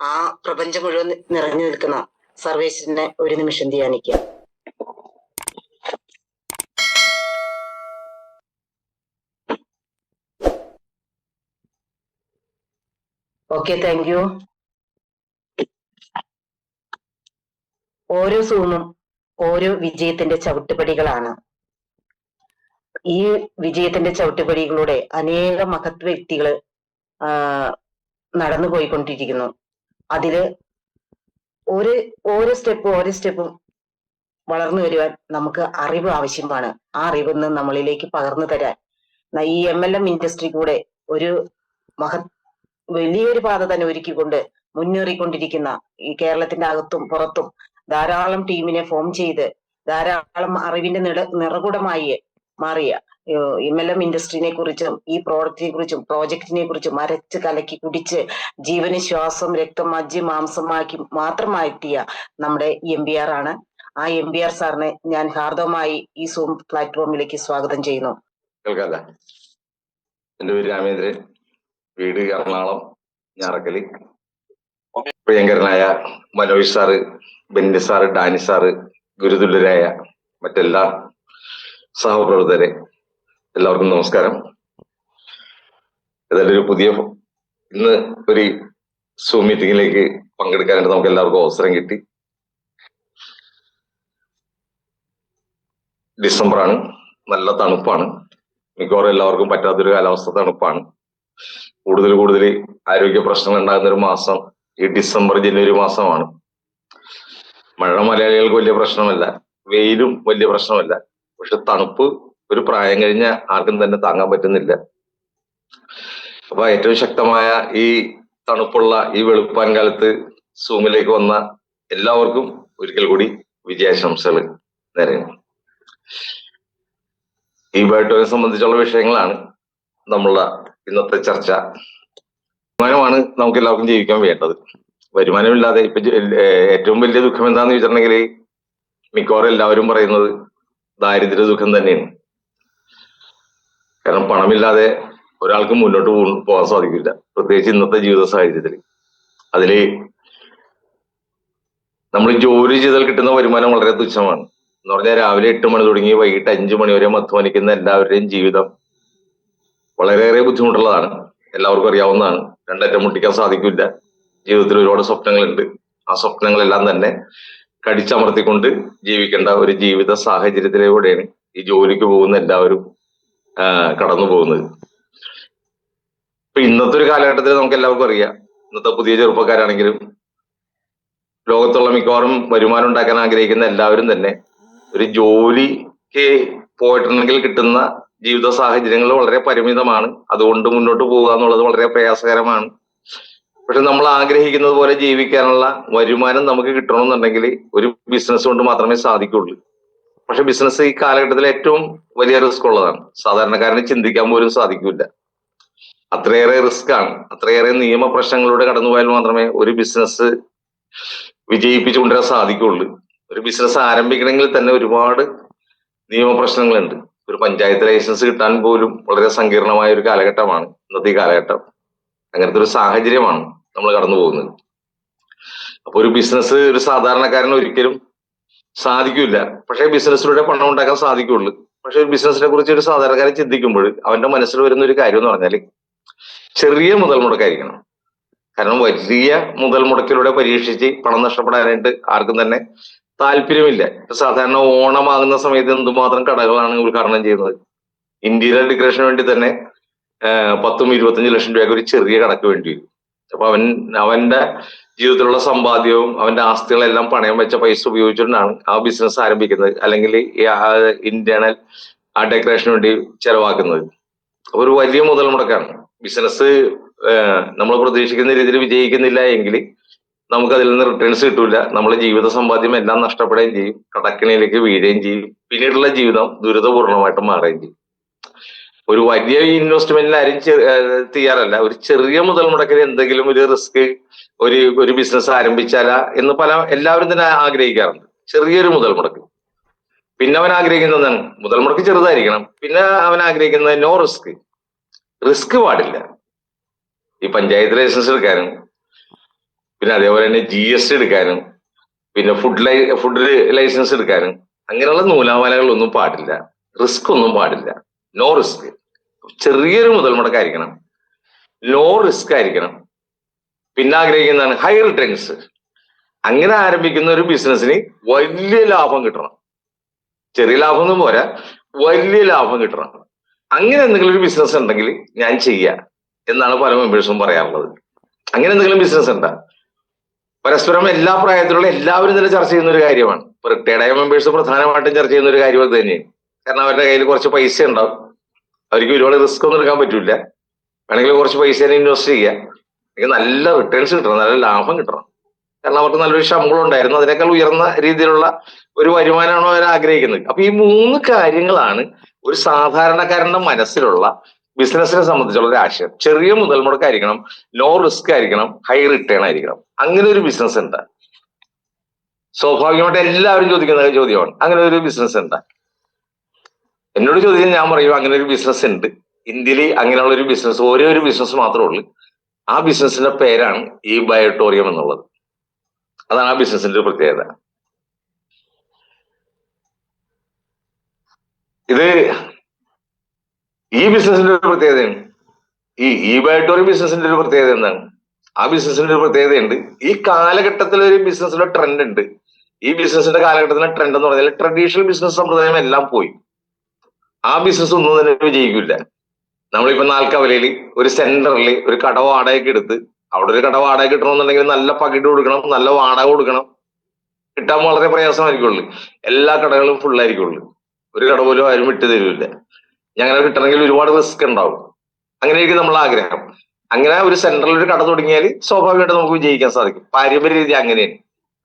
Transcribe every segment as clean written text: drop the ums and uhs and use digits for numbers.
ആ പ്രപഞ്ചം മുഴുവൻ നിറഞ്ഞു നിൽക്കുന്ന സർവേശ്വരനെ ഒരു നിമിഷം ധ്യാനിക്കുക. Okay, thank you. ഓരോ സൂമും ഓരോ വിജയത്തിന്റെ ചവിട്ടുപടികളാണ്. ഈ വിജയത്തിന്റെ ചവിട്ടുപടികളിലൂടെ അനേക മഹത് വ്യക്തികള് നടന്നു പോയിക്കൊണ്ടിരിക്കുന്നു. അതില് ഓരോ സ്റ്റെപ്പും വളർന്നു വരുവാൻ നമുക്ക് അറിവ് ആവശ്യമാണ്. ആ അറിവൊന്ന് നമ്മളിലേക്ക് പകർന്നു തരാൻ ഈ MLM ഇൻഡസ്ട്രി കൂടെ ഒരു വലിയൊരു പാത തന്നെ ഒരുക്കിക്കൊണ്ട് മുന്നേറിക്കൊണ്ടിരിക്കുന്ന ഈ കേരളത്തിന്റെ അകത്തും പുറത്തും ധാരാളം ടീമിനെ ഫോം ചെയ്ത് ധാരാളം അറിവിന്റെ നിറകുടമായി മാറിയ MLM ഇൻഡസ്ട്രീനെ കുറിച്ചും ഈ പ്രോജക്റ്റിനെ കുറിച്ചും അരച്ച് കലക്കി കുടിച്ച് ജീവന് ശ്വാസം, രക്തം, മജ്ജ, മാംസമാക്കി മാത്രമാക്കിയ നമ്മുടെ MBR ആണ്. ആ MBR സാറിനെ ഞാൻ ഹാർദവമായി ഈ സൂം പ്ലാറ്റ്ഫോമിലേക്ക് സ്വാഗതം ചെയ്യുന്നു. എന്റെ പേര് രാമേന്ദ്രൻ, വീട് എറണാകുളം ഞാറക്കല്. പ്രിയങ്കരനായ Manoj sir, Benny sir, Danny sir, ഗുരുതുല്യരായ മറ്റെല്ലാ സഹപ്രവർത്തകരെ എല്ലാവർക്കും നമസ്കാരം. ഏതായാലും ഇന്ന് ഒരു സൂം മീറ്റിംഗിലേക്ക് പങ്കെടുക്കാനായിട്ട് നമുക്ക് എല്ലാവർക്കും അവസരം കിട്ടി. ഡിസംബറാണ്, നല്ല തണുപ്പാണ്. മിക്കവാറും എല്ലാവർക്കും പറ്റാത്തൊരു കാലാവസ്ഥ തണുപ്പാണ്. കൂടുതൽ ആരോഗ്യ പ്രശ്നങ്ങൾ ഉണ്ടാകുന്ന ഒരു മാസം ഈ ഡിസംബർ ജനുവരി മാസമാണ്. മഴ മലയാളികൾക്ക് വലിയ പ്രശ്നമല്ല, വെയിലും വലിയ പ്രശ്നമല്ല. പക്ഷെ തണുപ്പ് ഒരു പ്രായം കഴിഞ്ഞ ആർക്കും തന്നെ താങ്ങാൻ പറ്റുന്നില്ല. അപ്പൊ ഏറ്റവും ശക്തമായ ഈ തണുപ്പുള്ള ഈ വെളുപ്പാൻ കാലത്ത് സൂമിലേക്ക് വന്ന എല്ലാവർക്കും ഒരിക്കൽ കൂടി വിജയാശംസകൾ നേരുന്നു. ഈ ബയോട്ടോയെ സംബന്ധിച്ചുള്ള വിഷയങ്ങളാണ് നമ്മളുടെ ഇന്നത്തെ ചർച്ച. വരുമാനമാണ് നമുക്ക് എല്ലാവർക്കും ജീവിക്കാൻ വേണ്ടത്. വരുമാനമില്ലാതെ ഇപ്പൊ ഏറ്റവും വലിയ ദുഃഖം എന്താന്ന് ചോദിച്ചിട്ടുണ്ടെങ്കിൽ മിക്കവാറും എല്ലാവരും പറയുന്നത് ദാരിദ്ര്യ ദുഃഖം തന്നെയാണ്. കാരണം പണമില്ലാതെ ഒരാൾക്ക് മുന്നോട്ട് പോകാൻ സാധിക്കില്ല, പ്രത്യേകിച്ച് ഇന്നത്തെ ജീവിത സാഹചര്യത്തിൽ. അതില് നമ്മൾ ജോലി ചെയ്താൽ കിട്ടുന്ന വരുമാനം വളരെ തുച്ഛമാണ്. എന്ന് പറഞ്ഞാൽ രാവിലെ 8 മണി തുടങ്ങി വൈകിട്ട് 5 മണി വരെ അധ്വാനിക്കുന്ന എല്ലാവരുടെയും ജീവിതം വളരെയേറെ ബുദ്ധിമുട്ടുള്ളതാണ്. എല്ലാവർക്കും അറിയാവുന്നതാണ്. രണ്ടറ്റം മുട്ടിക്കാൻ സാധിക്കില്ല. ജീവിതത്തിൽ ഒരുപാട് സ്വപ്നങ്ങളുണ്ട്. ആ സ്വപ്നങ്ങളെല്ലാം തന്നെ കടിച്ചമർത്തിക്കൊണ്ട് ജീവിക്കേണ്ട ഒരു ജീവിത സാഹചര്യത്തിലൂടെയാണ് ഈ ജോലിക്ക് പോകുന്ന എല്ലാവരും കടന്നു പോകുന്നത്. ഇപ്പൊ ഇന്നത്തെ ഒരു കാലഘട്ടത്തിൽ നമുക്ക് എല്ലാവർക്കും അറിയാം, ഇന്നത്തെ പുതിയ ചെറുപ്പക്കാരാണെങ്കിലും ലോകത്തുള്ള മിക്കവാറും വരുമാനം ഉണ്ടാക്കാൻ ആഗ്രഹിക്കുന്ന എല്ലാവരും തന്നെ ഒരു ജോലിക്ക് പോയിട്ടുണ്ടെങ്കിൽ കിട്ടുന്ന ജീവിത സാഹചര്യങ്ങൾ വളരെ പരിമിതമാണ്. അതുകൊണ്ട് മുന്നോട്ട് പോകുക എന്നുള്ളത് വളരെ പ്രയാസകരമാണ്. പക്ഷെ നമ്മൾ ആഗ്രഹിക്കുന്നത് പോലെ ജീവിക്കാനുള്ള വരുമാനം നമുക്ക് കിട്ടണമെന്നുണ്ടെങ്കിൽ ഒരു ബിസിനസ് കൊണ്ട് മാത്രമേ സാധിക്കുള്ളൂ. പക്ഷെ ബിസിനസ് ഈ കാലഘട്ടത്തിൽ ഏറ്റവും വലിയ റിസ്ക് ഉള്ളതാണ്. സാധാരണക്കാരന് ചിന്തിക്കാൻ പോലും സാധിക്കില്ല. അത്രയേറെ റിസ്ക് ആണ്. അത്രയേറെ നിയമപ്രശ്നങ്ങളിലൂടെ കടന്നുപോയാൽ മാത്രമേ ഒരു ബിസിനസ് വിജയിപ്പിച്ചു കൊണ്ടുവരാൻ സാധിക്കുള്ളൂ. ഒരു ബിസിനസ് ആരംഭിക്കണമെങ്കിൽ തന്നെ ഒരുപാട് നിയമപ്രശ്നങ്ങളുണ്ട്. ഒരു പഞ്ചായത്ത് ലൈസൻസ് കിട്ടാൻ പോലും വളരെ സങ്കീർണമായ ഒരു കാലഘട്ടമാണ് ഇന്നത്തെ ഈ കാലഘട്ടം. അങ്ങനത്തെ ഒരു സാഹചര്യമാണ് നമ്മൾ കടന്നു പോകുന്നത്. അപ്പൊ ഒരു ബിസിനസ് ഒരു സാധാരണക്കാരന് ഒരിക്കലും സാധിക്കില്ല. പക്ഷേ ബിസിനസ്സിലൂടെ പണം ഉണ്ടാക്കാൻ സാധിക്കുള്ളൂ. പക്ഷെ ഒരു ബിസിനസിനെ കുറിച്ച് ഒരു സാധാരണക്കാരൻ ചിന്തിക്കുമ്പോൾ അവന്റെ മനസ്സിൽ വരുന്ന ഒരു കാര്യം എന്ന് പറഞ്ഞാൽ ചെറിയ മുതൽ മുടക്കായിരിക്കണം. കാരണം വലിയ മുതൽ മുടക്കിലൂടെ പരീക്ഷിച്ച് പണം നഷ്ടപ്പെടാനായിട്ട് ആർക്കും തന്നെ താല്പര്യമില്ല. സാധാരണ ഓണമാകുന്ന സമയത്ത് എന്തുമാത്രം കടകളാണ് ഉദ്ഘാടനം ചെയ്യുന്നത്. ഇന്റീരിയർ ഡെക്കറേഷന് വേണ്ടി തന്നെ 10-25 ലക്ഷം രൂപയ്ക്ക് ഒരു ചെറിയ കടക്ക് വേണ്ടി വരും. അപ്പൊ അവന്റെ ജീവിതത്തിലുള്ള സമ്പാദ്യവും അവന്റെ ആസ്തികളെല്ലാം പണയം വെച്ച പൈസ ഉപയോഗിച്ചുകൊണ്ടാണ് ആ ബിസിനസ് ആരംഭിക്കുന്നത്, അല്ലെങ്കിൽ ഇന്റേണൽ ആ ഡെക്കറേഷന് വേണ്ടി ചെലവാക്കുന്നത്. അപ്പൊ ഒരു വലിയ മുതൽ മുടക്കാണ്. ബിസിനസ് നമ്മൾ പ്രതീക്ഷിക്കുന്ന രീതിയിൽ വിജയിക്കുന്നില്ല എങ്കിൽ നമുക്ക് അതിൽ നിന്ന് റിട്ടേൺസ് കിട്ടൂല. നമ്മുടെ ജീവിത സമ്പാദ്യം എല്ലാം നഷ്ടപ്പെടുകയും ചെയ്യും, കടക്കിണിയിലേക്ക് വീഴുകയും ചെയ്യും. പിന്നീടുള്ള ജീവിതം ദുരിതപൂർണമായിട്ട് മാറുകയും ചെയ്യും. ഒരു വലിയ ഇൻവെസ്റ്റ്മെന്റിൽ ആരും തയ്യാറല്ല. ഒരു ചെറിയ മുതൽ മുടക്കിൽ എന്തെങ്കിലും ഒരു റിസ്ക് ഒരു ബിസിനസ് ആരംഭിച്ചാലാ എന്ന് എല്ലാവരും തന്നെ ആഗ്രഹിക്കാറുണ്ട്. ചെറിയൊരു മുതൽ മുടക്ക്. പിന്നെ അവൻ ആഗ്രഹിക്കുന്നത് എന്താണ്? മുതൽ മുടക്ക് ചെറുതായിരിക്കണം. പിന്നെ അവൻ ആഗ്രഹിക്കുന്നത് നോ റിസ്ക്. റിസ്ക് പാടില്ല. ഈ പഞ്ചായത്ത് ലൈസൻസ് എടുക്കാനും പിന്നെ അതേപോലെ തന്നെ GST എടുക്കാനും പിന്നെ ഫുഡ് ലൈസൻസ് എടുക്കാനും അങ്ങനെയുള്ള നൂലാമാലകളൊന്നും പാടില്ല. റിസ്ക് ഒന്നും പാടില്ല. No risk. ചെറിയൊരു മുതൽ മുടക്കായിരിക്കണം, ലോ റിസ്ക് ആയിരിക്കണം. പിന്നെ ആഗ്രഹിക്കുന്നതാണ് ഹൈ റിട്ടേൺസ്. അങ്ങനെ ആരംഭിക്കുന്ന ഒരു ബിസിനസ്സിന് വലിയ ലാഭം കിട്ടണം. ചെറിയ ലാഭം ഒന്നും പോരാ, വലിയ ലാഭം കിട്ടണം. അങ്ങനെ എന്തെങ്കിലും ഒരു ബിസിനസ് ഉണ്ടെങ്കിൽ ഞാൻ ചെയ്യാം എന്നാണ് പല മെമ്പേഴ്സും പറയാറുള്ളത്. അങ്ങനെ എന്തെങ്കിലും ബിസിനസ് ഉണ്ടാ പരസ്പരം എല്ലാ പ്രായത്തിലുള്ള എല്ലാവരും തന്നെ ചർച്ച ചെയ്യുന്ന ഒരു കാര്യമാണ്. ഇപ്പൊ റിട്ടയർഡ് ആയ മെമ്പേഴ്സ് പ്രധാനമായിട്ടും ചർച്ച ചെയ്യുന്ന ഒരു കാര്യം അത് തന്നെയാണ്. കാരണം അവരുടെ കയ്യിൽ കുറച്ച് പൈസ ഉണ്ടാവും, അവർക്ക് ഒരുപാട് റിസ്ക് ഒന്നും എടുക്കാൻ പറ്റൂല. വേണമെങ്കിൽ കുറച്ച് പൈസ ഇൻവെസ്റ്റ് ചെയ്യാം, എനിക്ക് നല്ല റിട്ടേൺസ് കിട്ടണം, നല്ല ലാഭം കിട്ടണം. കാരണം അവർക്ക് നല്ലൊരു ശമ്പളം ഉണ്ടായിരുന്നു, അതിനേക്കാൾ ഉയർന്ന രീതിയിലുള്ള ഒരു വരുമാനമാണോ അവർ ആഗ്രഹിക്കുന്നത്. അപ്പൊ ഈ 3 കാര്യങ്ങളാണ് ഒരു സാധാരണക്കാരന്റെ മനസ്സിലുള്ള ബിസിനസിനെ സംബന്ധിച്ചുള്ള ഒരു ആശയം. ചെറിയ മുതൽ മുടക്കായിരിക്കണം, ലോ റിസ്ക് ആയിരിക്കണം, ഹൈ റിട്ടേൺ ആയിരിക്കണം. അങ്ങനെ ഒരു ബിസിനസ് ഉണ്ട്. സ്വാഭാവികമായിട്ട് എല്ലാവരും ചോദിക്കുന്ന ചോദ്യമാണ്, അങ്ങനെ ഒരു ബിസിനസ് ഉണ്ട്. എന്നോട് ചോദിച്ചാൽ ഞാൻ പറയും അങ്ങനെ ഒരു ബിസിനസ് ഉണ്ട്. ഇന്ത്യയിൽ അങ്ങനെയുള്ള ഒരു ബിസിനസ്, ഒരേ ഒരു ബിസിനസ് മാത്രമേ ഉള്ളൂ. ആ ബിസിനസിന്റെ പേരാണ് ഈ ബയോട്ടോറിയം എന്നുള്ളത്. അതാണ് ആ ബിസിനസിന്റെ ഒരു പ്രത്യേകത. ഇത് ഈ ബിസിനസിന്റെ ഒരു പ്രത്യേകതയാണ്. ഈ ബയോട്ടോറിയം ബിസിനസിന്റെ ഒരു പ്രത്യേകത എന്താണ്? ആ ബിസിനസിന്റെ ഒരു പ്രത്യേകതയുണ്ട്. ഈ കാലഘട്ടത്തിൽ ഒരു ബിസിനസ്സിന്റെ ട്രെൻഡ് ഉണ്ട്. ഈ ബിസിനസിന്റെ കാലഘട്ടത്തിലെ ട്രെൻഡ് എന്ന് പറഞ്ഞാൽ ട്രഡീഷണൽ ബിസിനസ് സമ്പ്രദായം എല്ലാം പോയി. ആ ബിസിനസ് ഒന്നും തന്നെ വിജയിക്കില്ല. നമ്മളിപ്പോ നാൽക്കവലയിൽ ഒരു സെന്ററിൽ ഒരു കട വാടകയ്ക്ക് എടുത്ത്, അവിടെ ഒരു കട വാടക കിട്ടണമെന്നുണ്ടെങ്കിൽ നല്ല പകിട്ട് കൊടുക്കണം, നല്ല വാടക കൊടുക്കണം. കിട്ടാൻ വളരെ പ്രയാസമായിരിക്കുള്ളൂ. എല്ലാ കടകളും ഫുള്ളായിരിക്കുള്ളൂ. ഒരു കട പോലും ആരും വിട്ടു തരില്ല. ഞങ്ങനെ കിട്ടണമെങ്കിൽ ഒരുപാട് റിസ്ക് ഉണ്ടാവും. അങ്ങനെയായിരിക്കും നമ്മളെ ആഗ്രഹം. അങ്ങനെ ഒരു സെന്ററിൽ ഒരു കട തുടങ്ങിയാൽ സ്വാഭാവികമായിട്ട് നമുക്ക് വിജയിക്കാൻ സാധിക്കും. പാരമ്പര്യ രീതി അങ്ങനെയാണ്.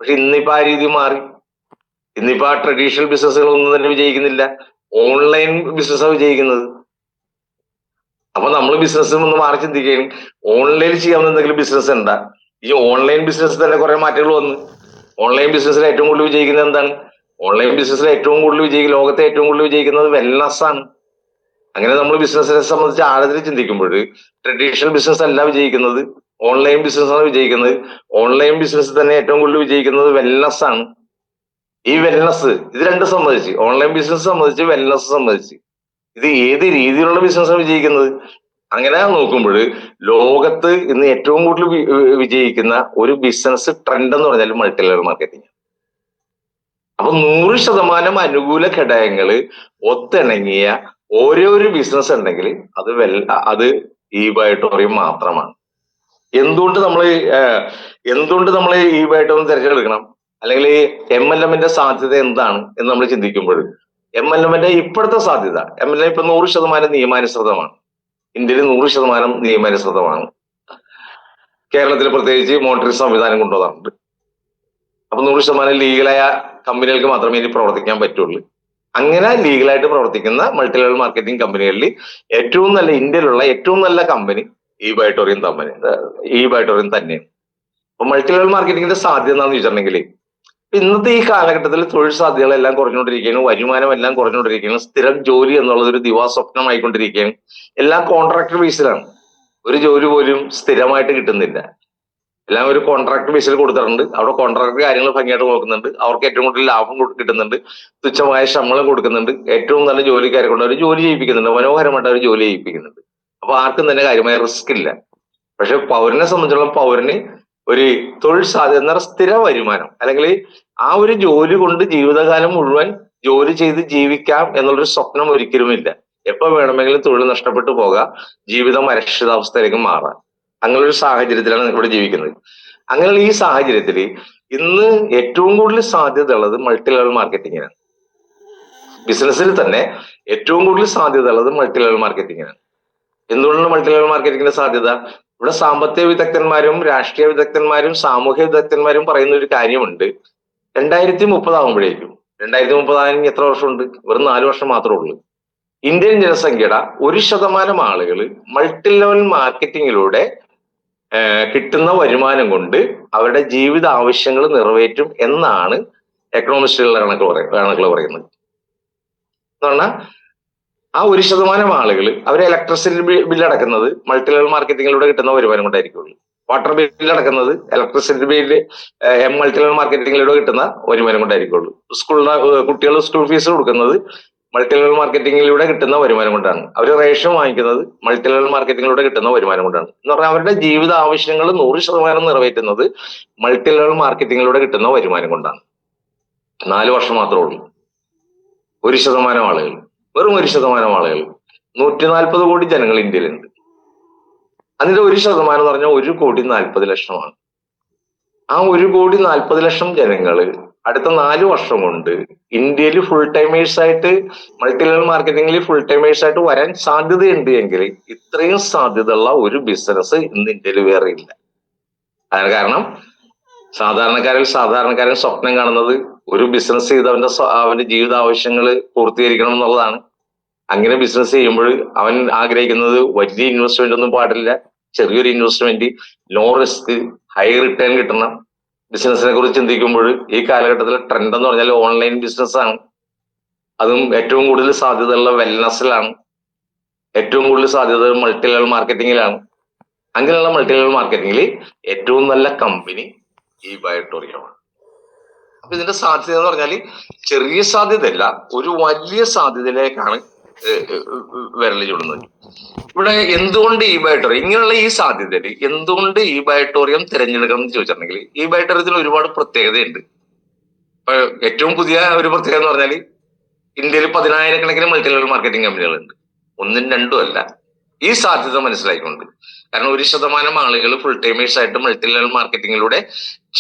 പക്ഷെ ഇന്നിപ്പോ ആ രീതി മാറി. ഇന്നിപ്പോ ആ ട്രഡീഷണൽ ബിസിനസ്സുകൾ ഒന്നും തന്നെ വിജയിക്കുന്നില്ല. ഓൺലൈൻ ബിസിനസ്സാണ് വിജയിക്കുന്നത്. അപ്പൊ നമ്മൾ ബിസിനസ്സിൽ നിന്ന് മാറി ചിന്തിക്കുകയും ഓൺലൈനിൽ ചെയ്യാവുന്ന എന്തെങ്കിലും ബിസിനസ് ഉണ്ടാ. ഈ ഓൺലൈൻ ബിസിനസ് തന്നെ കുറെ മാറ്റങ്ങൾ വന്നു. ഓൺലൈൻ ബിസിനസ്സിൽ ഏറ്റവും കൂടുതൽ വിജയിക്കുന്നത് എന്താണ്? ഓൺലൈൻ ബിസിനസ്സിൽ ഏറ്റവും കൂടുതൽ ലോകത്തെ ഏറ്റവും കൂടുതൽ വിജയിക്കുന്നത് വെൽനസ് ആണ്. അങ്ങനെ നമ്മൾ ബിസിനസ്സിനെ സംബന്ധിച്ച് ആഴത്തിൽ ചിന്തിക്കുമ്പോൾ ട്രഡീഷണൽ ബിസിനസ് അല്ല വിജയിക്കുന്നത്, ഓൺലൈൻ ബിസിനസ് ആണ് വിജയിക്കുന്നത്. ഓൺലൈൻ ബിസിനസ് തന്നെ ഏറ്റവും കൂടുതൽ വിജയിക്കുന്നത് വെൽനസ് ആണ്. ഈ വെൽനസ്, ഇത് രണ്ടും സംബന്ധിച്ച്, ഓൺലൈൻ ബിസിനസ് സംബന്ധിച്ച്, വെൽനസ് സംബന്ധിച്ച്, ഇത് ഏത് രീതിയിലുള്ള ബിസിനസ്സാണ് വിജയിക്കുന്നത്? അങ്ങനെ നോക്കുമ്പോൾ ലോകത്ത് ഇന്ന് ഏറ്റവും കൂടുതൽ വിജയിക്കുന്ന ഒരു ബിസിനസ് ട്രെൻഡ് എന്ന് പറഞ്ഞാൽ മൾട്ടി ലെവൽ മാർക്കറ്റിംഗ്. അപ്പൊ 100% അനുകൂല ഘടകങ്ങൾ ഒത്തിണങ്ങിയ ഓരോ ബിസിനസ് ഉണ്ടെങ്കിൽ അത് ഈ ബയോട്ടോറിയം മാത്രമാണ്. എന്തുകൊണ്ട് നമ്മൾ ഈ ബയോട്ടോറിയം തിരഞ്ഞെടുക്കണം? അല്ലെങ്കിൽ MLM-ന്റെ സാധ്യത എന്താണ് എന്ന് നമ്മൾ ചിന്തിക്കുമ്പോൾ MLM-ന്റെ ഇപ്പോഴത്തെ സാധ്യത, MLM ഇപ്പൊ 100% നിയമാനുസൃതമാണ്. ഇന്ത്യയിൽ 100% നിയമാനുസൃതമാണ്. കേരളത്തിൽ പ്രത്യേകിച്ച് മോണിറ്ററി സംവിധാനം കൊണ്ടുവന്നിട്ടുണ്ട്. അപ്പൊ 100% ലീഗലായ കമ്പനികൾക്ക് മാത്രമേ ഇനി പ്രവർത്തിക്കാൻ പറ്റുള്ളൂ. അങ്ങനെ ലീഗലായിട്ട് പ്രവർത്തിക്കുന്ന മൾട്ടി ലെവൽ മാർക്കറ്റിംഗ് കമ്പനികളിൽ ഇന്ത്യയിലുള്ള ഏറ്റവും നല്ല കമ്പനി ഈ ബയോട്ടോറിയം തന്നെയാണ്. അപ്പൊ മൾട്ടി ലെവൽ മാർക്കറ്റിംഗിന്റെ സാധ്യത എന്താണെന്ന് ചോദിച്ചിട്ടുണ്ടെങ്കിൽ ഇന്നത്തെ ഈ കാലഘട്ടത്തിൽ തൊഴിൽ സാധ്യതകളെല്ലാം കുറഞ്ഞുകൊണ്ടിരിക്കുകയാണ്, വരുമാനം എല്ലാം കുറഞ്ഞുകൊണ്ടിരിക്കുകയാണ്, സ്ഥിരം ജോലി എന്നുള്ളത് ഒരു ദിവാസ്വപ്നമായിക്കൊണ്ടിരിക്കുകയാണ്. എല്ലാം കോൺട്രാക്ട് ബേസിലാണ്. ഒരു ജോലി പോലും സ്ഥിരമായിട്ട് കിട്ടുന്നില്ല. എല്ലാം ഒരു കോൺട്രാക്ട് ബേസിൽ കൊടുത്തിട്ടുണ്ട്. അവിടെ കോൺട്രാക്ട് കാര്യങ്ങൾ ഭംഗിയായിട്ട് നോക്കുന്നുണ്ട്. അവർക്ക് ഏറ്റവും കൂടുതൽ ലാഭം കിട്ടുന്നുണ്ട്, തുച്ഛമായ ശമ്പളം കൊടുക്കുന്നുണ്ട്, ഏറ്റവും നല്ല ജോലിക്കാരെ കൊണ്ട് അവർ ജോലി ചെയ്യിപ്പിക്കുന്നുണ്ട്, മനോഹരമായിട്ട് അവർ ജോലി ചെയ്യിപ്പിക്കുന്നുണ്ട്. അപ്പൊ ആർക്കും തന്നെ കാര്യമായ റിസ്ക് ഇല്ല. പക്ഷെ പൗരനെ സംബന്ധിച്ചിടത്തോളം പൗരന് ഒരു തൊഴിൽ സാധ്യത, സ്ഥിര വരുമാനം, അല്ലെങ്കിൽ ആ ഒരു ജോലി കൊണ്ട് ജീവിതകാലം മുഴുവൻ ജോലി ചെയ്ത് ജീവിക്കാം എന്നുള്ളൊരു സ്വപ്നം ഒരിക്കലും ഇല്ല. എപ്പോ വേണമെങ്കിലും തൊഴിൽ നഷ്ടപ്പെട്ടു പോകാം, ജീവിതം അരക്ഷിതാവസ്ഥയിലേക്ക് മാറാം. അങ്ങനെ ഒരു സാഹചര്യത്തിലാണ് ഇവിടെ ജീവിക്കുന്നത്. അങ്ങനെയുള്ള ഈ സാഹചര്യത്തിൽ ഇന്ന് ഏറ്റവും കൂടുതൽ സാധ്യത ഉള്ളത് മൾട്ടി ലെവൽ മാർക്കറ്റിങ്ങിനാണ്. ബിസിനസ്സിൽ തന്നെ ഏറ്റവും കൂടുതൽ സാധ്യത ഉള്ളത് മൾട്ടി ലെവൽ മാർക്കറ്റിങ്ങിനാണ്. എന്തുകൊണ്ടാണ് മൾട്ടി ലെവൽ മാർക്കറ്റിങ്ങിന്റെ സാധ്യത? ഇവിടെ സാമ്പത്തിക വിദഗ്ധന്മാരും രാഷ്ട്രീയ വിദഗ്ധന്മാരും സാമൂഹ്യ വിദഗ്ധന്മാരും പറയുന്ന ഒരു കാര്യമുണ്ട്. 2030 ആകുമ്പോഴേക്കും, 2030 എത്ര വർഷമുണ്ട്? വെറും 4 വർഷം മാത്രമേ ഉള്ളൂ. ഇന്ത്യൻ ജനസംഖ്യയുടെ 1% ആളുകൾ മൾട്ടി ലെവൽ മാർക്കറ്റിങ്ങിലൂടെ കിട്ടുന്ന വരുമാനം കൊണ്ട് അവരുടെ ജീവിത ആവശ്യങ്ങൾ നിറവേറ്റും എന്നാണ് എക്കണോമിസ്റ്റുകളുടെ കണക്കുകൾ പറയുന്നത്. എന്ന് പറഞ്ഞാൽ ആ 1% ആളുകൾ അവരെ ഇലക്ട്രിസിറ്റി ബില്ല് അടക്കുന്നത് മൾട്ടി ലെവൽ മാർക്കറ്റിങ്ങിലൂടെ കിട്ടുന്ന വരുമാനം കൊണ്ടായിരിക്കുള്ളൂ. വാട്ടർ ബില്ല് അടക്കുന്നത്, ഇലക്ട്രിസിറ്റി ബില്ല് മൾട്ടി ലെവൽ മാർക്കറ്റിംഗിലൂടെ കിട്ടുന്ന വരുമാനം കൊണ്ടായിരിക്കുള്ളൂ. കുട്ടികൾ സ്കൂൾ ഫീസ് കൊടുക്കുന്നത് മൾട്ടി ലെവൽ മാർക്കറ്റിംഗിലൂടെ കിട്ടുന്ന വരുമാനം കൊണ്ടാണ്. അവർ റേഷൻ വാങ്ങിക്കുന്നത് മൾട്ടി ലെവൽ മാർക്കറ്റിംഗിലൂടെ കിട്ടുന്ന വരുമാനം കൊണ്ടാണ്. എന്ന് പറഞ്ഞാൽ അവരുടെ ജീവിത ആവശ്യങ്ങൾ 100% നിറവേറ്റുന്നത് മൾട്ടി ലെവൽ മാർക്കറ്റിംഗിലൂടെ കിട്ടുന്ന വരുമാനം കൊണ്ടാണ്. 4 വർഷം മാത്രമേ ഉള്ളൂ. 1% ആളുകൾ, വെറും 1% ആളുകൾ, 140 കോടി ജനങ്ങൾ ഇന്ത്യയിലുണ്ട്. അതിന്റെ 1% എന്ന് പറഞ്ഞാൽ 1,40,00,000 ആ 1,40,00,000 ജനങ്ങള് അടുത്ത 4 വർഷം കൊണ്ട് ഇന്ത്യയിൽ ഫുൾ ടൈമേഴ്സ് ആയിട്ട്, മൾട്ടി ലെവൽ മാർക്കറ്റിംഗിൽ ഫുൾ ടൈമേഴ്സ് ആയിട്ട് വരാൻ സാധ്യതയുണ്ട് എങ്കിൽ ഇത്രയും സാധ്യതയുള്ള ഒരു ബിസിനസ് ഇന്ന് ഇന്ത്യയിൽ വേറെ ഇല്ല. അതിന് കാരണം സാധാരണക്കാരൻ സ്വപ്നം കാണുന്നത് ഒരു ബിസിനസ് ചെയ്ത് അവന്റെ ജീവിത ആവശ്യങ്ങൾ പൂർത്തീകരിക്കണം എന്നുള്ളതാണ്. അങ്ങനെ ബിസിനസ് ചെയ്യുമ്പോൾ അവൻ ആഗ്രഹിക്കുന്നത് വലിയ ഇൻവെസ്റ്റ്മെന്റ് ഒന്നും പാടില്ല, ചെറിയൊരു investment, low risk, high return കിട്ടുന്ന ബിസിനസിനെ കുറിച്ച് ചിന്തിക്കുമ്പോൾ ഈ കാലഘട്ടത്തിലെ ട്രെൻഡ് എന്ന് പറഞ്ഞാൽ ഓൺലൈൻ ബിസിനസ് ആണ്. അതും ഏറ്റവും കൂടുതൽ സാധ്യതയുള്ള വെൽനസിലാണ്, ഏറ്റവും കൂടുതൽ സാധ്യത മൾട്ടി ലെവൽ മാർക്കറ്റിംഗിലാണ്. അങ്ങനെയുള്ള മൾട്ടി ലെവൽ മാർക്കറ്റിംഗിൽ ഏറ്റവും നല്ല കമ്പനി ഈ ബയോട്ടോറിയമാണ്. അപ്പൊ ഇതിന്റെ സാധ്യത എന്ന് പറഞ്ഞാൽ ചെറിയ സാധ്യതയല്ല, ഒരു വലിയ സാധ്യതയിലേക്കാണ് വിരൽ ചൂടുന്നത്. ഇവിടെ എന്തുകൊണ്ട് ഈ ബയോട്ടോറിയം, ഇങ്ങനെയുള്ള ഈ സാധ്യതയിൽ എന്തുകൊണ്ട് ഈ ബയോട്ടോറിയം തിരഞ്ഞെടുക്കണം എന്ന് ചോദിച്ചിട്ടുണ്ടെങ്കിൽ ഈ ബയോട്ടോറിയത്തിന് ഒരുപാട് പ്രത്യേകതയുണ്ട്. ഏറ്റവും പുതിയ ഒരു പ്രത്യേകത എന്ന് പറഞ്ഞാൽ ഇന്ത്യയിൽ 10,000-കണക്കിന് മൾട്ടി ലെവൽ മാർക്കറ്റിംഗ് കമ്പനികളുണ്ട്. 1-2 അല്ല. ഈ സാധ്യത മനസ്സിലാക്കിക്കൊണ്ട്, കാരണം 1% ആളുകൾ ഫുൾ ടൈമേഴ്സ് ആയിട്ട് മൾട്ടി ലെവൽ മാർക്കറ്റിംഗിലൂടെ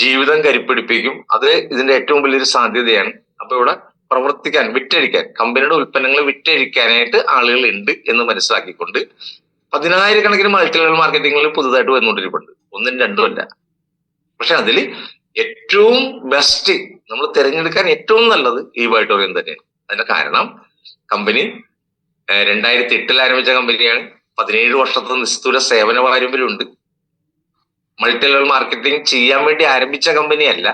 ജീവിതം കരിപ്പിടിപ്പിക്കും. അത് ഇതിന്റെ ഏറ്റവും വലിയൊരു സാധ്യതയാണ്. അപ്പൊ ഇവിടെ പ്രവർത്തിക്കാൻ, വിറ്റഴിക്കാൻ, കമ്പനിയുടെ ഉൽപ്പന്നങ്ങൾ വിറ്റഴിക്കാനായിട്ട് ആളുകൾ ഉണ്ട് എന്ന് മനസ്സിലാക്കിക്കൊണ്ട് 10,000-കണക്കിന് മൾട്ടി ലെവൽ മാർക്കറ്റിംഗിൽ പുതുതായിട്ട് വന്നുകൊണ്ടിരിപ്പുണ്ട്. 1-2 അല്ല. പക്ഷെ അതിൽ ഏറ്റവും ബെസ്റ്റ്, നമ്മൾ തിരഞ്ഞെടുക്കാൻ ഏറ്റവും നല്ലത് ഈ ബയോട്ടോറിയം തന്നെയാണ്. അതിന്റെ കാരണം കമ്പനി 2008 ആരംഭിച്ച കമ്പനിയാണ്. 17 വർഷത്തെ നിസ്തുല സേവന പാരമ്പര്യമുണ്ട്. മൾട്ടി ലെവൽ മാർക്കറ്റിംഗ് ചെയ്യാൻ വേണ്ടി ആരംഭിച്ച കമ്പനിയല്ല.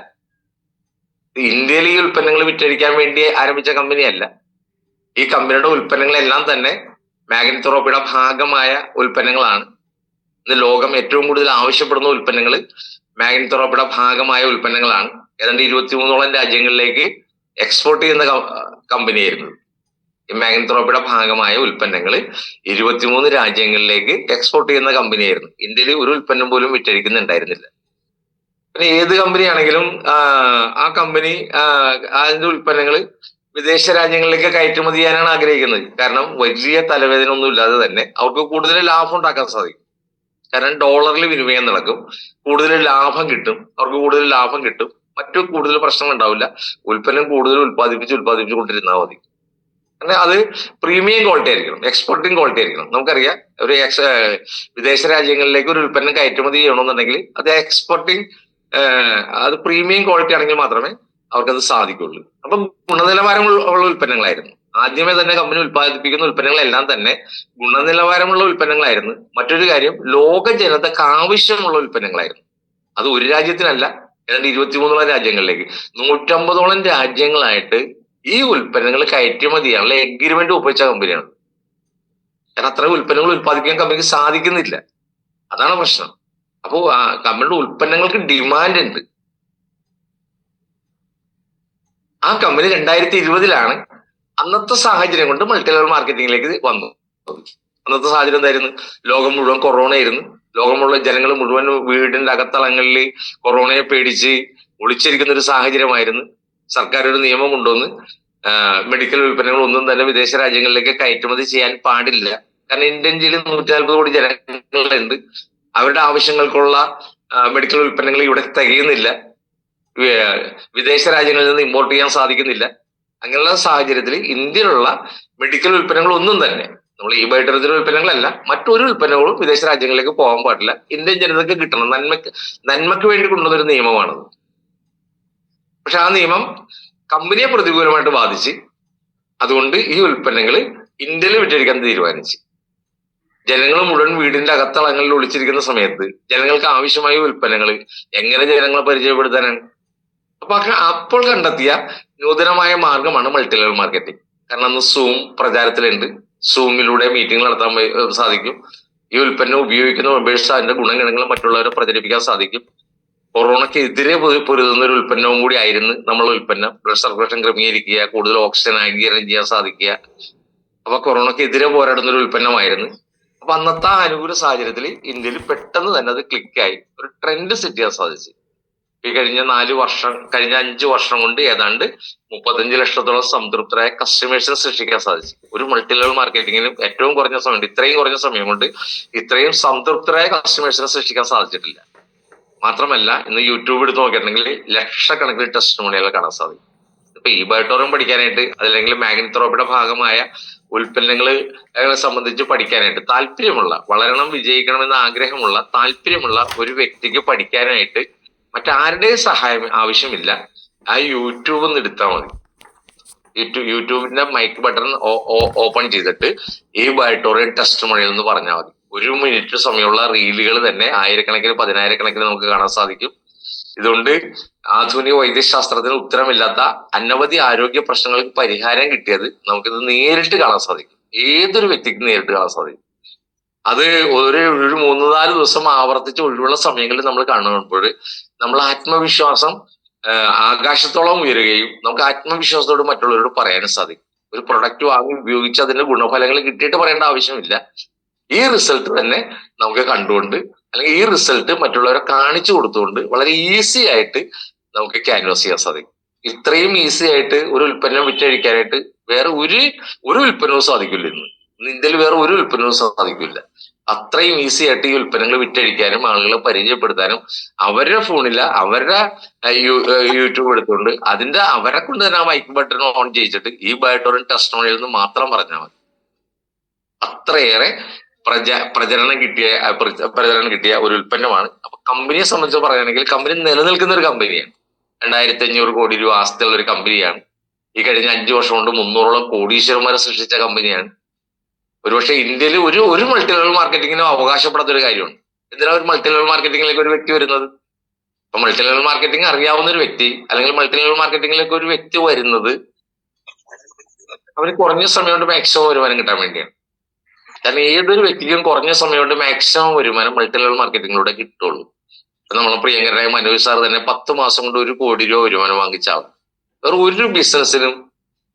ഇന്ത്യയിൽ ഈ ഉൽപ്പന്നങ്ങൾ വിറ്റഴിക്കാൻ വേണ്ടി ആരംഭിച്ച കമ്പനിയല്ല. ഈ കമ്പനിയുടെ ഉൽപ്പന്നങ്ങളെല്ലാം തന്നെ മാഗ്നൻ തെറാപ്പിയുടെ ഭാഗമായ ഉൽപ്പന്നങ്ങളാണ്. ഇന്ന് ലോകം ഏറ്റവും കൂടുതൽ ആവശ്യപ്പെടുന്ന ഉൽപ്പന്നങ്ങൾ മാഗ്നൻ തെറാപ്പിയുടെ ഭാഗമായ ഉൽപ്പന്നങ്ങളാണ്. ഏതാണ്ട് 23ഓളം രാജ്യങ്ങളിലേക്ക് എക്സ്പോർട്ട് ചെയ്യുന്ന കമ്പനിയായിരുന്നു. ഈ മാഗ്നൻ തെറാപ്പിയുടെ ഭാഗമായ ഉൽപ്പന്നങ്ങൾ 23 രാജ്യങ്ങളിലേക്ക് എക്സ്പോർട്ട് ചെയ്യുന്ന കമ്പനിയായിരുന്നു. ഇന്ത്യയിൽ ഒരു ഉൽപ്പന്നം പോലും വിറ്റഴിക്കുന്നുണ്ടായിരുന്നില്ല. പിന്നെ ഏത് കമ്പനിയാണെങ്കിലും ആ കമ്പനി അതിന്റെ ഉൽപ്പന്നങ്ങൾ വിദേശ രാജ്യങ്ങളിലേക്ക് കയറ്റുമതി ചെയ്യാനാണ് ആഗ്രഹിക്കുന്നത്. കാരണം വലിയ തലവേദന ഒന്നും ഇല്ലാതെ തന്നെ അവർക്ക് കൂടുതൽ ലാഭം ഉണ്ടാക്കാൻ സാധിക്കും. കാരണം ഡോളറിൽ വിനിമയം നടക്കും, കൂടുതൽ ലാഭം കിട്ടും, അവർക്ക് കൂടുതൽ ലാഭം കിട്ടും, മറ്റു കൂടുതൽ പ്രശ്നങ്ങൾ ഉണ്ടാവില്ല. ഉൽപ്പന്നം കൂടുതൽ ഉൽപ്പാദിപ്പിച്ചു കൊണ്ടിരുന്നാൽ മതി. കാരണം അത് പ്രീമിയം ക്വാളിറ്റി ആയിരിക്കണം, എക്സ്പോർട്ടിങ് ക്വാളിറ്റി ആയിരിക്കണം. നമുക്കറിയാം, ഒരു വിദേശ രാജ്യങ്ങളിലേക്ക് ഒരു ഉൽപ്പന്നം കയറ്റുമതി ചെയ്യണമെന്നുണ്ടെങ്കിൽ അത് എക്സ്പോർട്ടിങ്, അത് പ്രീമിയം ക്വാളിറ്റി ആണെങ്കിൽ മാത്രമേ അവർക്കത് സാധിക്കുള്ളൂ. അപ്പം ഗുണനിലവാരമുള്ള ഉൽപ്പന്നങ്ങളായിരുന്നു. ആദ്യമേ തന്നെ കമ്പനി ഉൽപ്പാദിപ്പിക്കുന്ന ഉൽപ്പന്നങ്ങളെല്ലാം തന്നെ ഗുണനിലവാരമുള്ള ഉൽപ്പന്നങ്ങളായിരുന്നു. മറ്റൊരു കാര്യം, ലോക ജനതക്ക് ആവശ്യമുള്ള ഉൽപ്പന്നങ്ങളായിരുന്നു. അത് ഒരു രാജ്യത്തിനല്ല, ഏതാണ്ട് 23ഓളം രാജ്യങ്ങളിലേക്ക്, 150ഓളം രാജ്യങ്ങളായിട്ട് ഈ ഉൽപ്പന്നങ്ങൾ കയറ്റുമതി ചെയ്യാനുള്ള എഗ്രിമെന്റ് ഒപ്പിച്ച കമ്പനിയാണ്. കാരണം അത്ര ഉൽപ്പന്നങ്ങൾ ഉൽപ്പാദിപ്പിക്കാൻ കമ്പനിക്ക് സാധിക്കുന്നില്ല. അതാണ് പ്രശ്നം. അപ്പോ കമ്പനിയുടെ ഉൽപ്പന്നങ്ങൾക്ക് ഡിമാൻഡ് ഉണ്ട്. ആ കമ്പനി 2020 അന്നത്തെ സാഹചര്യം കൊണ്ട് മൾട്ടി ലെവൽ മാർക്കറ്റിംഗിലേക്ക് വന്നു. അന്നത്തെ സാഹചര്യം എന്തായിരുന്നു? ലോകം മുഴുവൻ കൊറോണ ആയിരുന്നു. ലോകം മുഴുവൻ ജനങ്ങൾ മുഴുവൻ വീടിന്റെ അകത്തളങ്ങളിൽ കൊറോണയെ പേടിച്ച് ഒളിച്ചിരിക്കുന്ന ഒരു സാഹചര്യമായിരുന്നു. സർക്കാർ ഒരു നിയമം കൊണ്ടുവന്ന് മെഡിക്കൽ ഉൽപ്പന്നങ്ങൾ ഒന്നും തന്നെ വിദേശ രാജ്യങ്ങളിലേക്ക് കയറ്റുമതി ചെയ്യാൻ പാടില്ല. കാരണം ഇന്ത്യയിൽ 140 കോടി ജനങ്ങളുണ്ട്. അവരുടെ ആവശ്യങ്ങൾക്കുള്ള മെഡിക്കൽ ഉൽപ്പന്നങ്ങൾ ഇവിടെ തികയുന്നില്ല, വിദേശ രാജ്യങ്ങളിൽ നിന്ന് ഇമ്പോർട്ട് ചെയ്യാൻ സാധിക്കുന്നില്ല. അങ്ങനെയുള്ള സാഹചര്യത്തിൽ ഇന്ത്യയിലുള്ള മെഡിക്കൽ ഉൽപ്പന്നങ്ങൾ ഒന്നും തന്നെ, നമ്മൾ ഈ ബയോട്ടോറിയത്തിലെ ഉൽപ്പന്നങ്ങളല്ല, മറ്റൊരു ഉൽപ്പന്നങ്ങളും വിദേശ രാജ്യങ്ങളിലേക്ക് പോകാൻ പാടില്ല. ഇന്ത്യൻ ജനതയ്ക്ക് കിട്ടണം, നന്മയ്ക്ക് വേണ്ടി കൊണ്ടുവന്നൊരു നിയമമാണത്. പക്ഷെ ആ നിയമം കമ്പനിയെ പ്രതികൂലമായിട്ട് ബാധിച്ച്, അതുകൊണ്ട് ഈ ഉൽപ്പന്നങ്ങൾ ഇന്ത്യയിൽ വിറ്റഴിക്കാൻ തീരുമാനിച്ചു. ജനങ്ങൾ മുഴുവൻ വീടിന്റെ അകത്തളങ്ങളിൽ ഒളിച്ചിരിക്കുന്ന സമയത്ത് ജനങ്ങൾക്ക് ആവശ്യമായ ഉൽപ്പന്നങ്ങൾ എങ്ങനെ ജനങ്ങളെ പരിചയപ്പെടുത്താനാണ്? അപ്പോൾ കണ്ടെത്തിയ നൂതനമായ മാർഗമാണ് മൾട്ടി ലെവൽ മാർക്കറ്റിംഗ്. കാരണം അന്ന് സൂം പ്രചാരത്തിലുണ്ട്. സൂമിലൂടെ മീറ്റിംഗ് നടത്താൻ സാധിക്കും. ഈ ഉൽപ്പന്നം ഉപയോഗിക്കുന്ന മെമ്പേഴ്സ് അതിന്റെ ഗുണഗണങ്ങൾ മറ്റുള്ളവരെ പ്രചരിപ്പിക്കാൻ സാധിക്കും. കൊറോണയ്ക്കെതിരെ പൊരുതുന്ന ഒരു ഉൽപ്പന്നവും കൂടി ആയിരുന്നു നമ്മളെ ഉൽപ്പന്നം. ബ്ലഡ് സർക്കുലേഷൻ ക്രമീകരിക്കുക, കൂടുതൽ ഓക്സിജൻ ആഗിരണം ചെയ്യാൻ സാധിക്കുക. അപ്പൊ കൊറോണയ്ക്കെതിരെ പോരാടുന്ന ഒരു ഉൽപ്പന്നമായിരുന്നു. അപ്പൊ അന്നത്തെ അനുകൂല സാഹചര്യത്തിൽ ഇന്ത്യയിൽ പെട്ടെന്ന് തന്നെ അത് ക്ലിക്കായി ഒരു ട്രെൻഡ് സെറ്റ് ചെയ്യാൻ സാധിച്ചു. ഈ കഴിഞ്ഞ 5 വർഷം കൊണ്ട് ഏതാണ്ട് 35 ലക്ഷത്തോളം സംതൃപ്തരായ കസ്റ്റമേഴ്സിനെ സൃഷ്ടിക്കാൻ സാധിച്ചു. ഒരു മൾട്ടി ലെവൽ മാർക്കറ്റിംഗിലും ഏറ്റവും കുറഞ്ഞ സമയം കൊണ്ട്, ഇത്രയും കുറഞ്ഞ സമയം കൊണ്ട് ഇത്രയും സംതൃപ്തരായ കസ്റ്റമേഴ്സിനെ സൃഷ്ടിക്കാൻ സാധിച്ചിട്ടില്ല. മാത്രമല്ല, ഇന്ന് യൂട്യൂബ് എടുത്ത് നോക്കിയിട്ടുണ്ടെങ്കിൽ ലക്ഷക്കണക്കിന് ടെസ്റ്റിമോണിയൽ കാണാൻ സാധിക്കും. ഇപ്പൊ ഈ ബയോട്ടോറിയം പഠിക്കാനായിട്ട്, അതല്ലെങ്കിൽ മാഗ്നത്തോറോപ്പിയുടെ ഭാഗമായ ഉൽപ്പന്നങ്ങളെ സംബന്ധിച്ച് പഠിക്കാനായിട്ട് താല്പര്യമുള്ള, വളരണം വിജയിക്കണമെന്ന് ആഗ്രഹമുള്ള താല്പര്യമുള്ള ഒരു വ്യക്തിക്ക് പഠിക്കാനായിട്ട് മറ്റാരുടെയും സഹായം ആവശ്യമില്ല. ആ യൂട്യൂബ് ഒന്ന് എടുത്താൽ മതി. യൂട്യൂബിന്റെ മൈക്ക് ബട്ടൺ ഓപ്പൺ ചെയ്തിട്ട് ഈ ബയോട്ടോറിയം ടെസ്റ്റിമോണിയൽ എന്ന് പറഞ്ഞാൽ മതി. 1 മിനിറ്റ് സമയമുള്ള റീലുകൾ തന്നെ ആയിരക്കണക്കിന് 10,000-കണക്കിന് നമുക്ക് കാണാൻ സാധിക്കും. ഇതുകൊണ്ട് ആധുനിക വൈദ്യശാസ്ത്രത്തിന് ഉത്തരമില്ലാത്ത അനവധി ആരോഗ്യ പ്രശ്നങ്ങൾക്ക് പരിഹാരം കിട്ടിയത് നമുക്കിത് നേരിട്ട് കാണാൻ സാധിക്കും. ഏതൊരു വ്യക്തിക്കും നേരിട്ട് കാണാൻ സാധിക്കും. അത് ഒരു 3-4 ദിവസം ആവർത്തിച്ച് ഒഴിവുള്ള സമയങ്ങളിൽ നമ്മൾ കാണുമ്പോൾ നമ്മൾ ആത്മവിശ്വാസം ആകാശത്തോളം ഉയരുകയും നമുക്ക് ആത്മവിശ്വാസത്തോട് മറ്റുള്ളവരോട് പറയാനും സാധിക്കും. ഒരു പ്രൊഡക്റ്റ് വാങ്ങി ഉപയോഗിച്ച് അതിന്റെ ഗുണഫലങ്ങൾ കിട്ടിയിട്ട് പറയേണ്ട ആവശ്യമില്ല. ഈ റിസൾട്ട് തന്നെ നമുക്ക് കണ്ടുകൊണ്ട്, അല്ലെങ്കിൽ ഈ റിസൾട്ട് മറ്റുള്ളവരെ കാണിച്ചു കൊടുത്തുകൊണ്ട് വളരെ ഈസി ആയിട്ട് നമുക്ക് ക്യാൻവാസ് ചെയ്യാൻ സാധിക്കും. ഇത്രയും ഈസി ആയിട്ട് ഒരു ഉൽപ്പന്നം വിറ്റഴിക്കാനായിട്ട് വേറെ ഒരു ഉൽപ്പന്നവും സാധിക്കില്ല. ഇന്ന് ഇന്ത്യയിൽ വേറെ ഒരു ഉൽപ്പന്നവും സാധിക്കില്ല. അത്രയും ഈസി ആയിട്ട് ഈ ഉൽപ്പന്നങ്ങൾ വിറ്റഴിക്കാനും ആളുകളെ പരിചയപ്പെടുത്താനും അവരുടെ ഫോണില അവരുടെ യൂട്യൂബ് എടുത്തുകൊണ്ട് അവരെ കൊണ്ട് തന്നെ ആ മൈക്ക് ബട്ടൺ ഓൺ ചെയ്യിച്ചിട്ട് ഈ ബയോട്ടോറിയം ടെസ്റ്റിമോണിയൽ എന്ന് മാത്രം പറഞ്ഞാൽ മതി. അത്രയേറെ പ്രചരണം കിട്ടിയ ഒരു ഉൽപ്പന്നമാണ്. അപ്പൊ കമ്പനിയെ സംബന്ധിച്ച് പറയുകയാണെങ്കിൽ കമ്പനി നിലനിൽക്കുന്ന ഒരു കമ്പനിയാണ്. 2,500 കോടി രൂപ ആസ്തിയുള്ള ഒരു കമ്പനിയാണ്. ഈ കഴിഞ്ഞ 5 വർഷം കൊണ്ട് 300ഓളം കോടീശ്വരന്മാരെ സൃഷ്ടിച്ച കമ്പനിയാണ്. ഒരുപക്ഷെ ഇന്ത്യയിൽ ഒരു മൾട്ടി ലെവൽ മാർക്കറ്റിങ്ങിനും അവകാശപ്പെടാത്ത ഒരു കാര്യമാണ്. എന്തിനാണ് ഒരു മൾട്ടി ലെവൽ മാർക്കറ്റിംഗിലേക്ക് ഒരു വ്യക്തി വരുന്നത്? ഇപ്പൊ മൾട്ടി ലെവൽ മാർക്കറ്റിംഗ് അറിയാവുന്ന ഒരു വ്യക്തി, അല്ലെങ്കിൽ മൾട്ടി ലെവൽ മാർക്കറ്റിംഗിലേക്ക് ഒരു വ്യക്തി വരുന്നത് അവന് കുറഞ്ഞ സമയം കൊണ്ട് മാക്സിമം വരുമാനം കിട്ടാൻ വേണ്ടിയാണ്. കാരണം ഏതൊരു വ്യക്തിക്കും കുറഞ്ഞ സമയം കൊണ്ട് മാക്സിമം വരുമാനം മൾട്ടി ലെവൽ മാർക്കറ്റിംഗിലൂടെ കിട്ടുള്ളൂ. നമ്മളെ പ്രിയങ്കരായ മനോജ് സാർ തന്നെ 10 മാസം കൊണ്ട് 1 കോടി രൂപ വരുമാനം വാങ്ങിച്ചാവും. വേറെ ഒരു ബിസിനസ്സിനും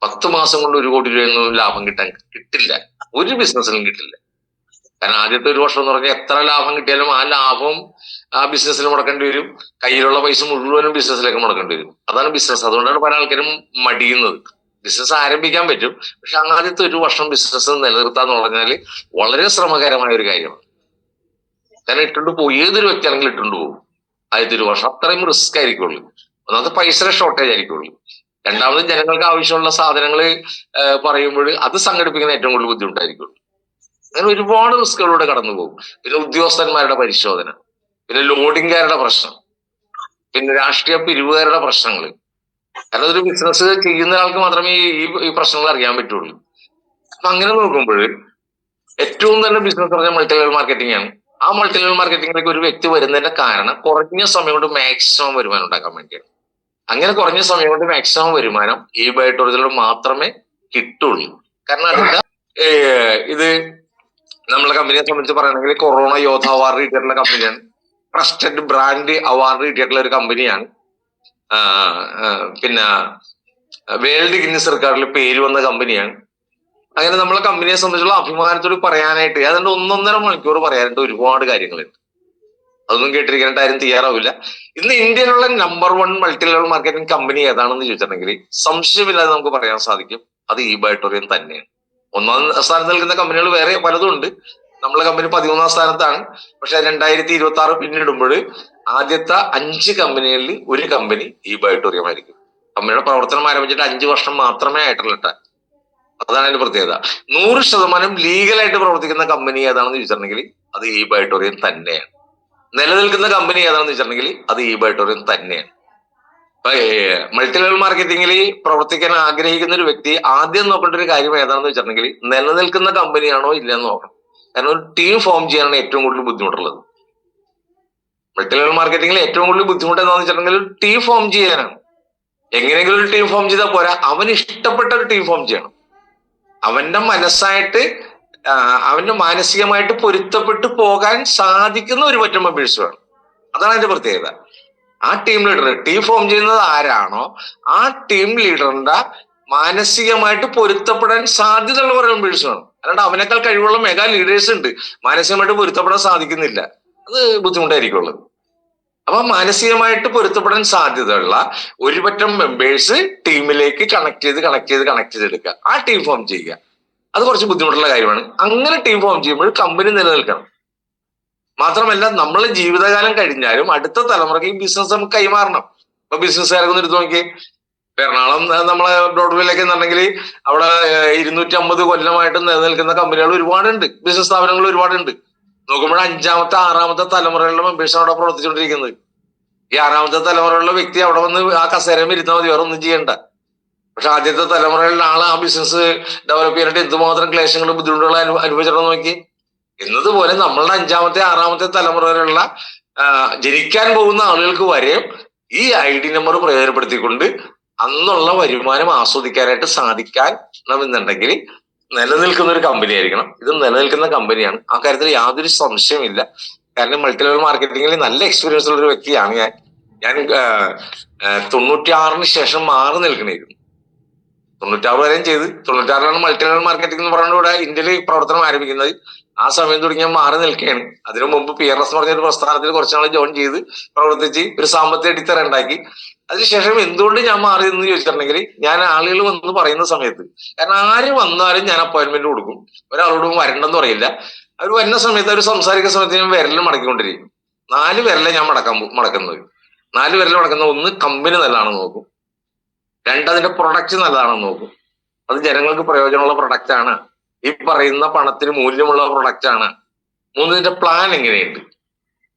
10 മാസം കൊണ്ട് 1 കോടി രൂപയൊന്നും ലാഭം കിട്ടില്ല. ഒരു ബിസിനസ്സിനും കിട്ടില്ല. കാരണം ആദ്യത്തെ 1 വർഷം എന്ന് പറഞ്ഞാൽ എത്ര ലാഭം കിട്ടിയാലും ആ ലാഭം ആ ബിസിനസ്സിൽ മുടക്കേണ്ടി വരും. കയ്യിലുള്ള പൈസ മുഴുവനും ബിസിനസ്സിലേക്ക് മുടക്കേണ്ടി വരും. അതാണ് ബിസിനസ്. അതുകൊണ്ടാണ് പല ആൾക്കാരും മടിയുന്നത്. ബിസിനസ് ആരംഭിക്കാൻ പറ്റും, പക്ഷെ ആദ്യത്തെ 1 വർഷം ബിസിനസ് നിലനിർത്താന്ന് പറഞ്ഞാൽ വളരെ ശ്രമകരമായ ഒരു കാര്യമാണ്. കാരണം ഇട്ടുകൊണ്ട് പോകും, ഏതൊരു വ്യക്തിയാണെങ്കിൽ ഇട്ടുകൊണ്ട് പോകും. ആദ്യത്തെ 1 വർഷം അത്രയും റിസ്ക് ആയിരിക്കുള്ളൂ. ഒന്നാമത്തെ പൈസയുടെ ഷോർട്ടേജ് ആയിരിക്കുള്ളൂ. രണ്ടാമത് ജനങ്ങൾക്ക് ആവശ്യമുള്ള സാധനങ്ങൾ പറയുമ്പോൾ അത് സംഘടിപ്പിക്കുന്ന ഏറ്റവും കൂടുതൽ ബുദ്ധിമുട്ടായിരിക്കുള്ളൂ. അങ്ങനെ ഒരുപാട് റിസ്കുകളിലൂടെ കടന്നു പോകും. പിന്നെ ഉദ്യോഗസ്ഥന്മാരുടെ പരിശോധന, പിന്നെ ലോഡിംഗുകാരുടെ പ്രശ്നം, പിന്നെ രാഷ്ട്രീയ പിരിവുകാരുടെ പ്രശ്നങ്ങൾ. കാരണം ഒരു ബിസിനസ് ചെയ്യുന്ന ആൾക്ക് മാത്രമേ ഈ പ്രശ്നങ്ങൾ അറിയാൻ പറ്റുള്ളൂ. അപ്പൊ അങ്ങനെ നോക്കുമ്പോൾ ഏറ്റവും തന്നെ ബിസിനസ് പറഞ്ഞാൽ മൾട്ടി ലെവൽ മാർക്കറ്റിംഗ് ആണ്. ആ മൾട്ടി ലെവൽ മാർക്കറ്റിംഗിലേക്ക് ഒരു വ്യക്തി വരുന്നതിന്റെ കാരണം കുറഞ്ഞ സമയം കൊണ്ട് മാക്സിമം വരുമാനം ഉണ്ടാക്കാൻ വേണ്ടിയാണ്. അങ്ങനെ കുറഞ്ഞ സമയം കൊണ്ട് മാക്സിമം വരുമാനം ഈ ബയോട്ടോറിയത്തിലൂടെ മാത്രമേ കിട്ടുള്ളൂ. കാരണം അതിന്റെ ഇത് നമ്മളെ കമ്പനിയെ സംബന്ധിച്ച് പറയുകയാണെങ്കിൽ കൊറോണ യോദ്ധ അവാർഡ് കിട്ടിയിട്ടുള്ള കമ്പനിയാണ്. ട്രസ്റ്റഡ് ബ്രാൻഡ് അവാർഡ് കിട്ടിയിട്ടുള്ള ഒരു കമ്പനിയാണ്. പിന്നെ വേൾഡ് ഗിന്നസ് റെക്കോർഡിൽ പേര് വന്ന കമ്പനിയാണ്. അങ്ങനെ നമ്മളെ കമ്പനിയെ സംബന്ധിച്ചുള്ള അഭിമാനത്തോട് പറയാനായിട്ട് ഏതാണ്ട് 1.5 മണിക്കൂർ പറയാനായിട്ട് ഒരുപാട് കാര്യങ്ങളുണ്ട്. അതൊന്നും കേട്ടിരിക്കാനായിട്ട് ആരും തയ്യാറാവില്ല. ഇന്ന് ഇന്ത്യയിലുള്ള number 1 multi level marketing company ഏതാണെന്ന് ചോദിച്ചിട്ടുണ്ടെങ്കിൽ സംശയമില്ലാതെ നമുക്ക് പറയാൻ സാധിക്കും അത് ഈ ബയോട്ടോറിയം തന്നെയാണ്. 1ാം സ്ഥാനത്ത് നിൽക്കുന്ന കമ്പനികൾ വേറെ പലതും ഉണ്ട്. നമ്മളെ കമ്പനി 13ാം സ്ഥാനത്താണ്. പക്ഷെ 2026 പിന്നിടുമ്പോൾ ആദ്യത്തെ 5 കമ്പനികളിൽ ഒരു കമ്പനി ഈ ബയോട്ടോറിയം ആയിരിക്കും. കമ്പനിയുടെ പ്രവർത്തനം ആരംഭിച്ചിട്ട് 5 വർഷം മാത്രമേ ആയിട്ടുള്ളൂ. അതാണ് അതിന്റെ പ്രത്യേകത. 100% ലീഗലായിട്ട് പ്രവർത്തിക്കുന്ന കമ്പനി ഏതാണെന്ന് ചോദിച്ചിട്ടുണ്ടെങ്കിൽ അത് ഈ ബയോട്ടോറിയം തന്നെയാണ്. നിലനിൽക്കുന്ന കമ്പനി ഏതാണെന്ന് വെച്ചിട്ടുണ്ടെങ്കിൽ അത് ഈ ബയോട്ടോറിയം തന്നെയാണ്. ഇപ്പൊ മൾട്ടി ലെവൽ മാർക്കറ്റിംഗിൽ പ്രവർത്തിക്കാൻ ആഗ്രഹിക്കുന്ന ഒരു വ്യക്തി ആദ്യം നോക്കേണ്ട ഒരു കാര്യം ഏതാണെന്ന് വെച്ചിട്ടുണ്ടെങ്കിൽ നിലനിൽക്കുന്ന കമ്പനിയാണോ ഇല്ലെന്ന് നോക്കണം. കാരണം ഒരു ടീം ഫോം ചെയ്യാനാണ് ഏറ്റവും കൂടുതൽ ബുദ്ധിമുട്ടുള്ളത്. മൾട്ടി ലെവൽ മാർക്കറ്റിംഗിൽ ഏറ്റവും കൂടുതൽ ബുദ്ധിമുട്ട് എന്താണെന്ന് വെച്ചിട്ടുണ്ടെങ്കിൽ ഒരു ടീം ഫോം ചെയ്യാനാണ്. എങ്ങനെയെങ്കിലും ഒരു ടീം ഫോം ചെയ്താൽ പോരാ, അവന് ഇഷ്ടപ്പെട്ട ഒരു ടീം ഫോം ചെയ്യണം. അവന്റെ മനസ്സായിട്ട് അവന് മാനസികമായിട്ട് പൊരുത്തപ്പെട്ടു പോകാൻ സാധിക്കുന്ന ഒരു പറ്റം മെമ്പേഴ്സ് വേണം. അതാണ് അതിന്റെ പ്രത്യേകത. ആ ടീം ലീഡർ, ടീം ഫോം ചെയ്യുന്നത് ആരാണോ ആ ടീം ലീഡറിന്റെ മാനസികമായിട്ട് പൊരുത്തപ്പെടാൻ സാധ്യതയുള്ള കുറെ മെമ്പേഴ്സ് വേണം. അല്ലാണ്ട് അവനേക്കാൾ കഴിവുള്ള മെഗാ ലീഡേഴ്സ് ഉണ്ട്, മാനസികമായിട്ട് പൊരുത്തപ്പെടാൻ സാധിക്കുന്നില്ല, അത് ബുദ്ധിമുട്ടായിരിക്കുള്ളത്. അപ്പൊ മാനസികമായിട്ട് പൊരുത്തപ്പെടാൻ സാധ്യതയുള്ള ഒരു പറ്റം മെമ്പേഴ്സ് ടീമിലേക്ക് കണക്ട് ചെയ്തെടുക്കുക, ആ ടീം ഫോം ചെയ്യുക. അത് കുറച്ച് ബുദ്ധിമുട്ടുള്ള കാര്യമാണ്. അങ്ങനെ ടീം ഫോം ചെയ്യുമ്പോൾ കമ്പനി നിലനിൽക്കണം. മാത്രമല്ല നമ്മളെ ജീവിതകാലം കഴിഞ്ഞാലും അടുത്ത തലമുറയ്ക്ക് ഈ ബിസിനസ് നമുക്ക് കൈമാറണം. ഇപ്പൊ ബിസിനസ്സുകാരൊക്കെ എടുത്ത് നോക്കി, എറണാകുളം നമ്മളെ ബ്രോഡ്വേയിലൊക്കെ എന്നുണ്ടെങ്കിൽ അവിടെ 250 കൊല്ലമായിട്ട് നിലനിൽക്കുന്ന കമ്പനികൾ ഒരുപാടുണ്ട്, ബിസിനസ് സ്ഥാപനങ്ങൾ ഒരുപാടുണ്ട്. നോക്കുമ്പോൾ 5ാമത്തെ 6ാമത്തെ തലമുറകളിലെ മെമ്പേഴ്സാണ് അവിടെ പ്രവർത്തിച്ചുകൊണ്ടിരിക്കുന്നത്. ഈ 6ാമത്തെ തലമുറയുള്ള വ്യക്തി അവിടെ വന്ന് ആ കസേരയിൽ ഇരുന്നാൽ മതി, വേറെ ഒന്നും ചെയ്യണ്ട. പക്ഷെ ആദ്യത്തെ തലമുറയിലുള്ള ആള് ആ ബിസിനസ് ഡെവലപ്പ് ചെയ്യാനായിട്ട് എന്തുമാത്രം ക്ലേശങ്ങളും ബുദ്ധിമുട്ടുകളും അനുഭവിച്ചിട്ടുണ്ടെന്ന് നോക്കി. എന്നതുപോലെ നമ്മളുടെ 5ാമത്തെ 6ാമത്തെ തലമുറയിലുള്ള ജനിക്കാൻ പോകുന്ന ആളുകൾക്ക് വരെ ഈ ID നമ്പർ പ്രയോജനപ്പെടുത്തിക്കൊണ്ട് അന്നുള്ള വരുമാനം ആസ്വദിക്കാനായിട്ട് സാധിക്കാൻ എന്നുണ്ടെങ്കിൽ നിലനിൽക്കുന്ന ഒരു കമ്പനി ആയിരിക്കണം. ഇത് നിലനിൽക്കുന്ന കമ്പനിയാണ്, ആ കാര്യത്തിൽ യാതൊരു സംശയമില്ല. കാരണം മൾട്ടി ലെവൽ മാർക്കറ്റിംഗിൽ നല്ല എക്സ്പീരിയൻസ് ഉള്ള ഒരു വ്യക്തിയാണ് ഞാൻ 96-ന് ശേഷം മാറി നിൽക്കണായിരുന്നു. 96 വരെയും ചെയ്ത് 96-ലാണ് മൾട്ടി ലെവൽ മാർക്കറ്റിംഗ് എന്ന് പറഞ്ഞുകൊണ്ട് ഇവിടെ ഇന്ത്യയിൽ പ്രവർത്തനം ആരംഭിക്കുന്നത്. ആ സമയം തുടങ്ങി ഞാൻ മാറി നിൽക്കുകയാണ്. അതിനു മുമ്പ് PRS എന്ന് പറഞ്ഞൊരു പ്രസ്ഥാനത്തിൽ കുറച്ചുനാൾ ജോയിൻ ചെയ്ത് പ്രവർത്തിച്ച് ഒരു സാമ്പത്തിക അടിത്തറ ഉണ്ടാക്കി. അതിനുശേഷം എന്തുകൊണ്ട് ഞാൻ മാറി എന്ന് ചോദിച്ചിട്ടുണ്ടെങ്കിൽ, ഞാൻ ആളുകൾ വന്ന് പറയുന്ന സമയത്ത്, കാരണം ആര് വന്നാലും ഞാൻ അപ്പോയിന്റ്മെന്റ് കൊടുക്കും, ഒരാളോടും വരണ്ടെന്ന് പറയില്ല. അവർ വരുന്ന സമയത്ത് അവർ സംസാരിക്കുന്ന സമയത്ത് ഞാൻ വിരലും മടക്കിക്കൊണ്ടിരിക്കും. 4 വിരലെ ഞാൻ മടക്കുന്നത്. 4 വിരൽ മടക്കുന്ന, ഒന്ന് കമ്പനി നല്ലതാണെന്ന് നോക്കും, 2 അതിന്റെ പ്രൊഡക്റ്റ് നല്ലതാണെന്ന് നോക്കും, അത് ജനങ്ങൾക്ക് പ്രയോജനമുള്ള പ്രൊഡക്റ്റ് ആണ്, ഈ പറയുന്ന പണത്തിന് മൂല്യമുള്ള പ്രൊഡക്റ്റ് ആണ്, 3 ഇതിന്റെ പ്ലാൻ എങ്ങനെയുണ്ട്,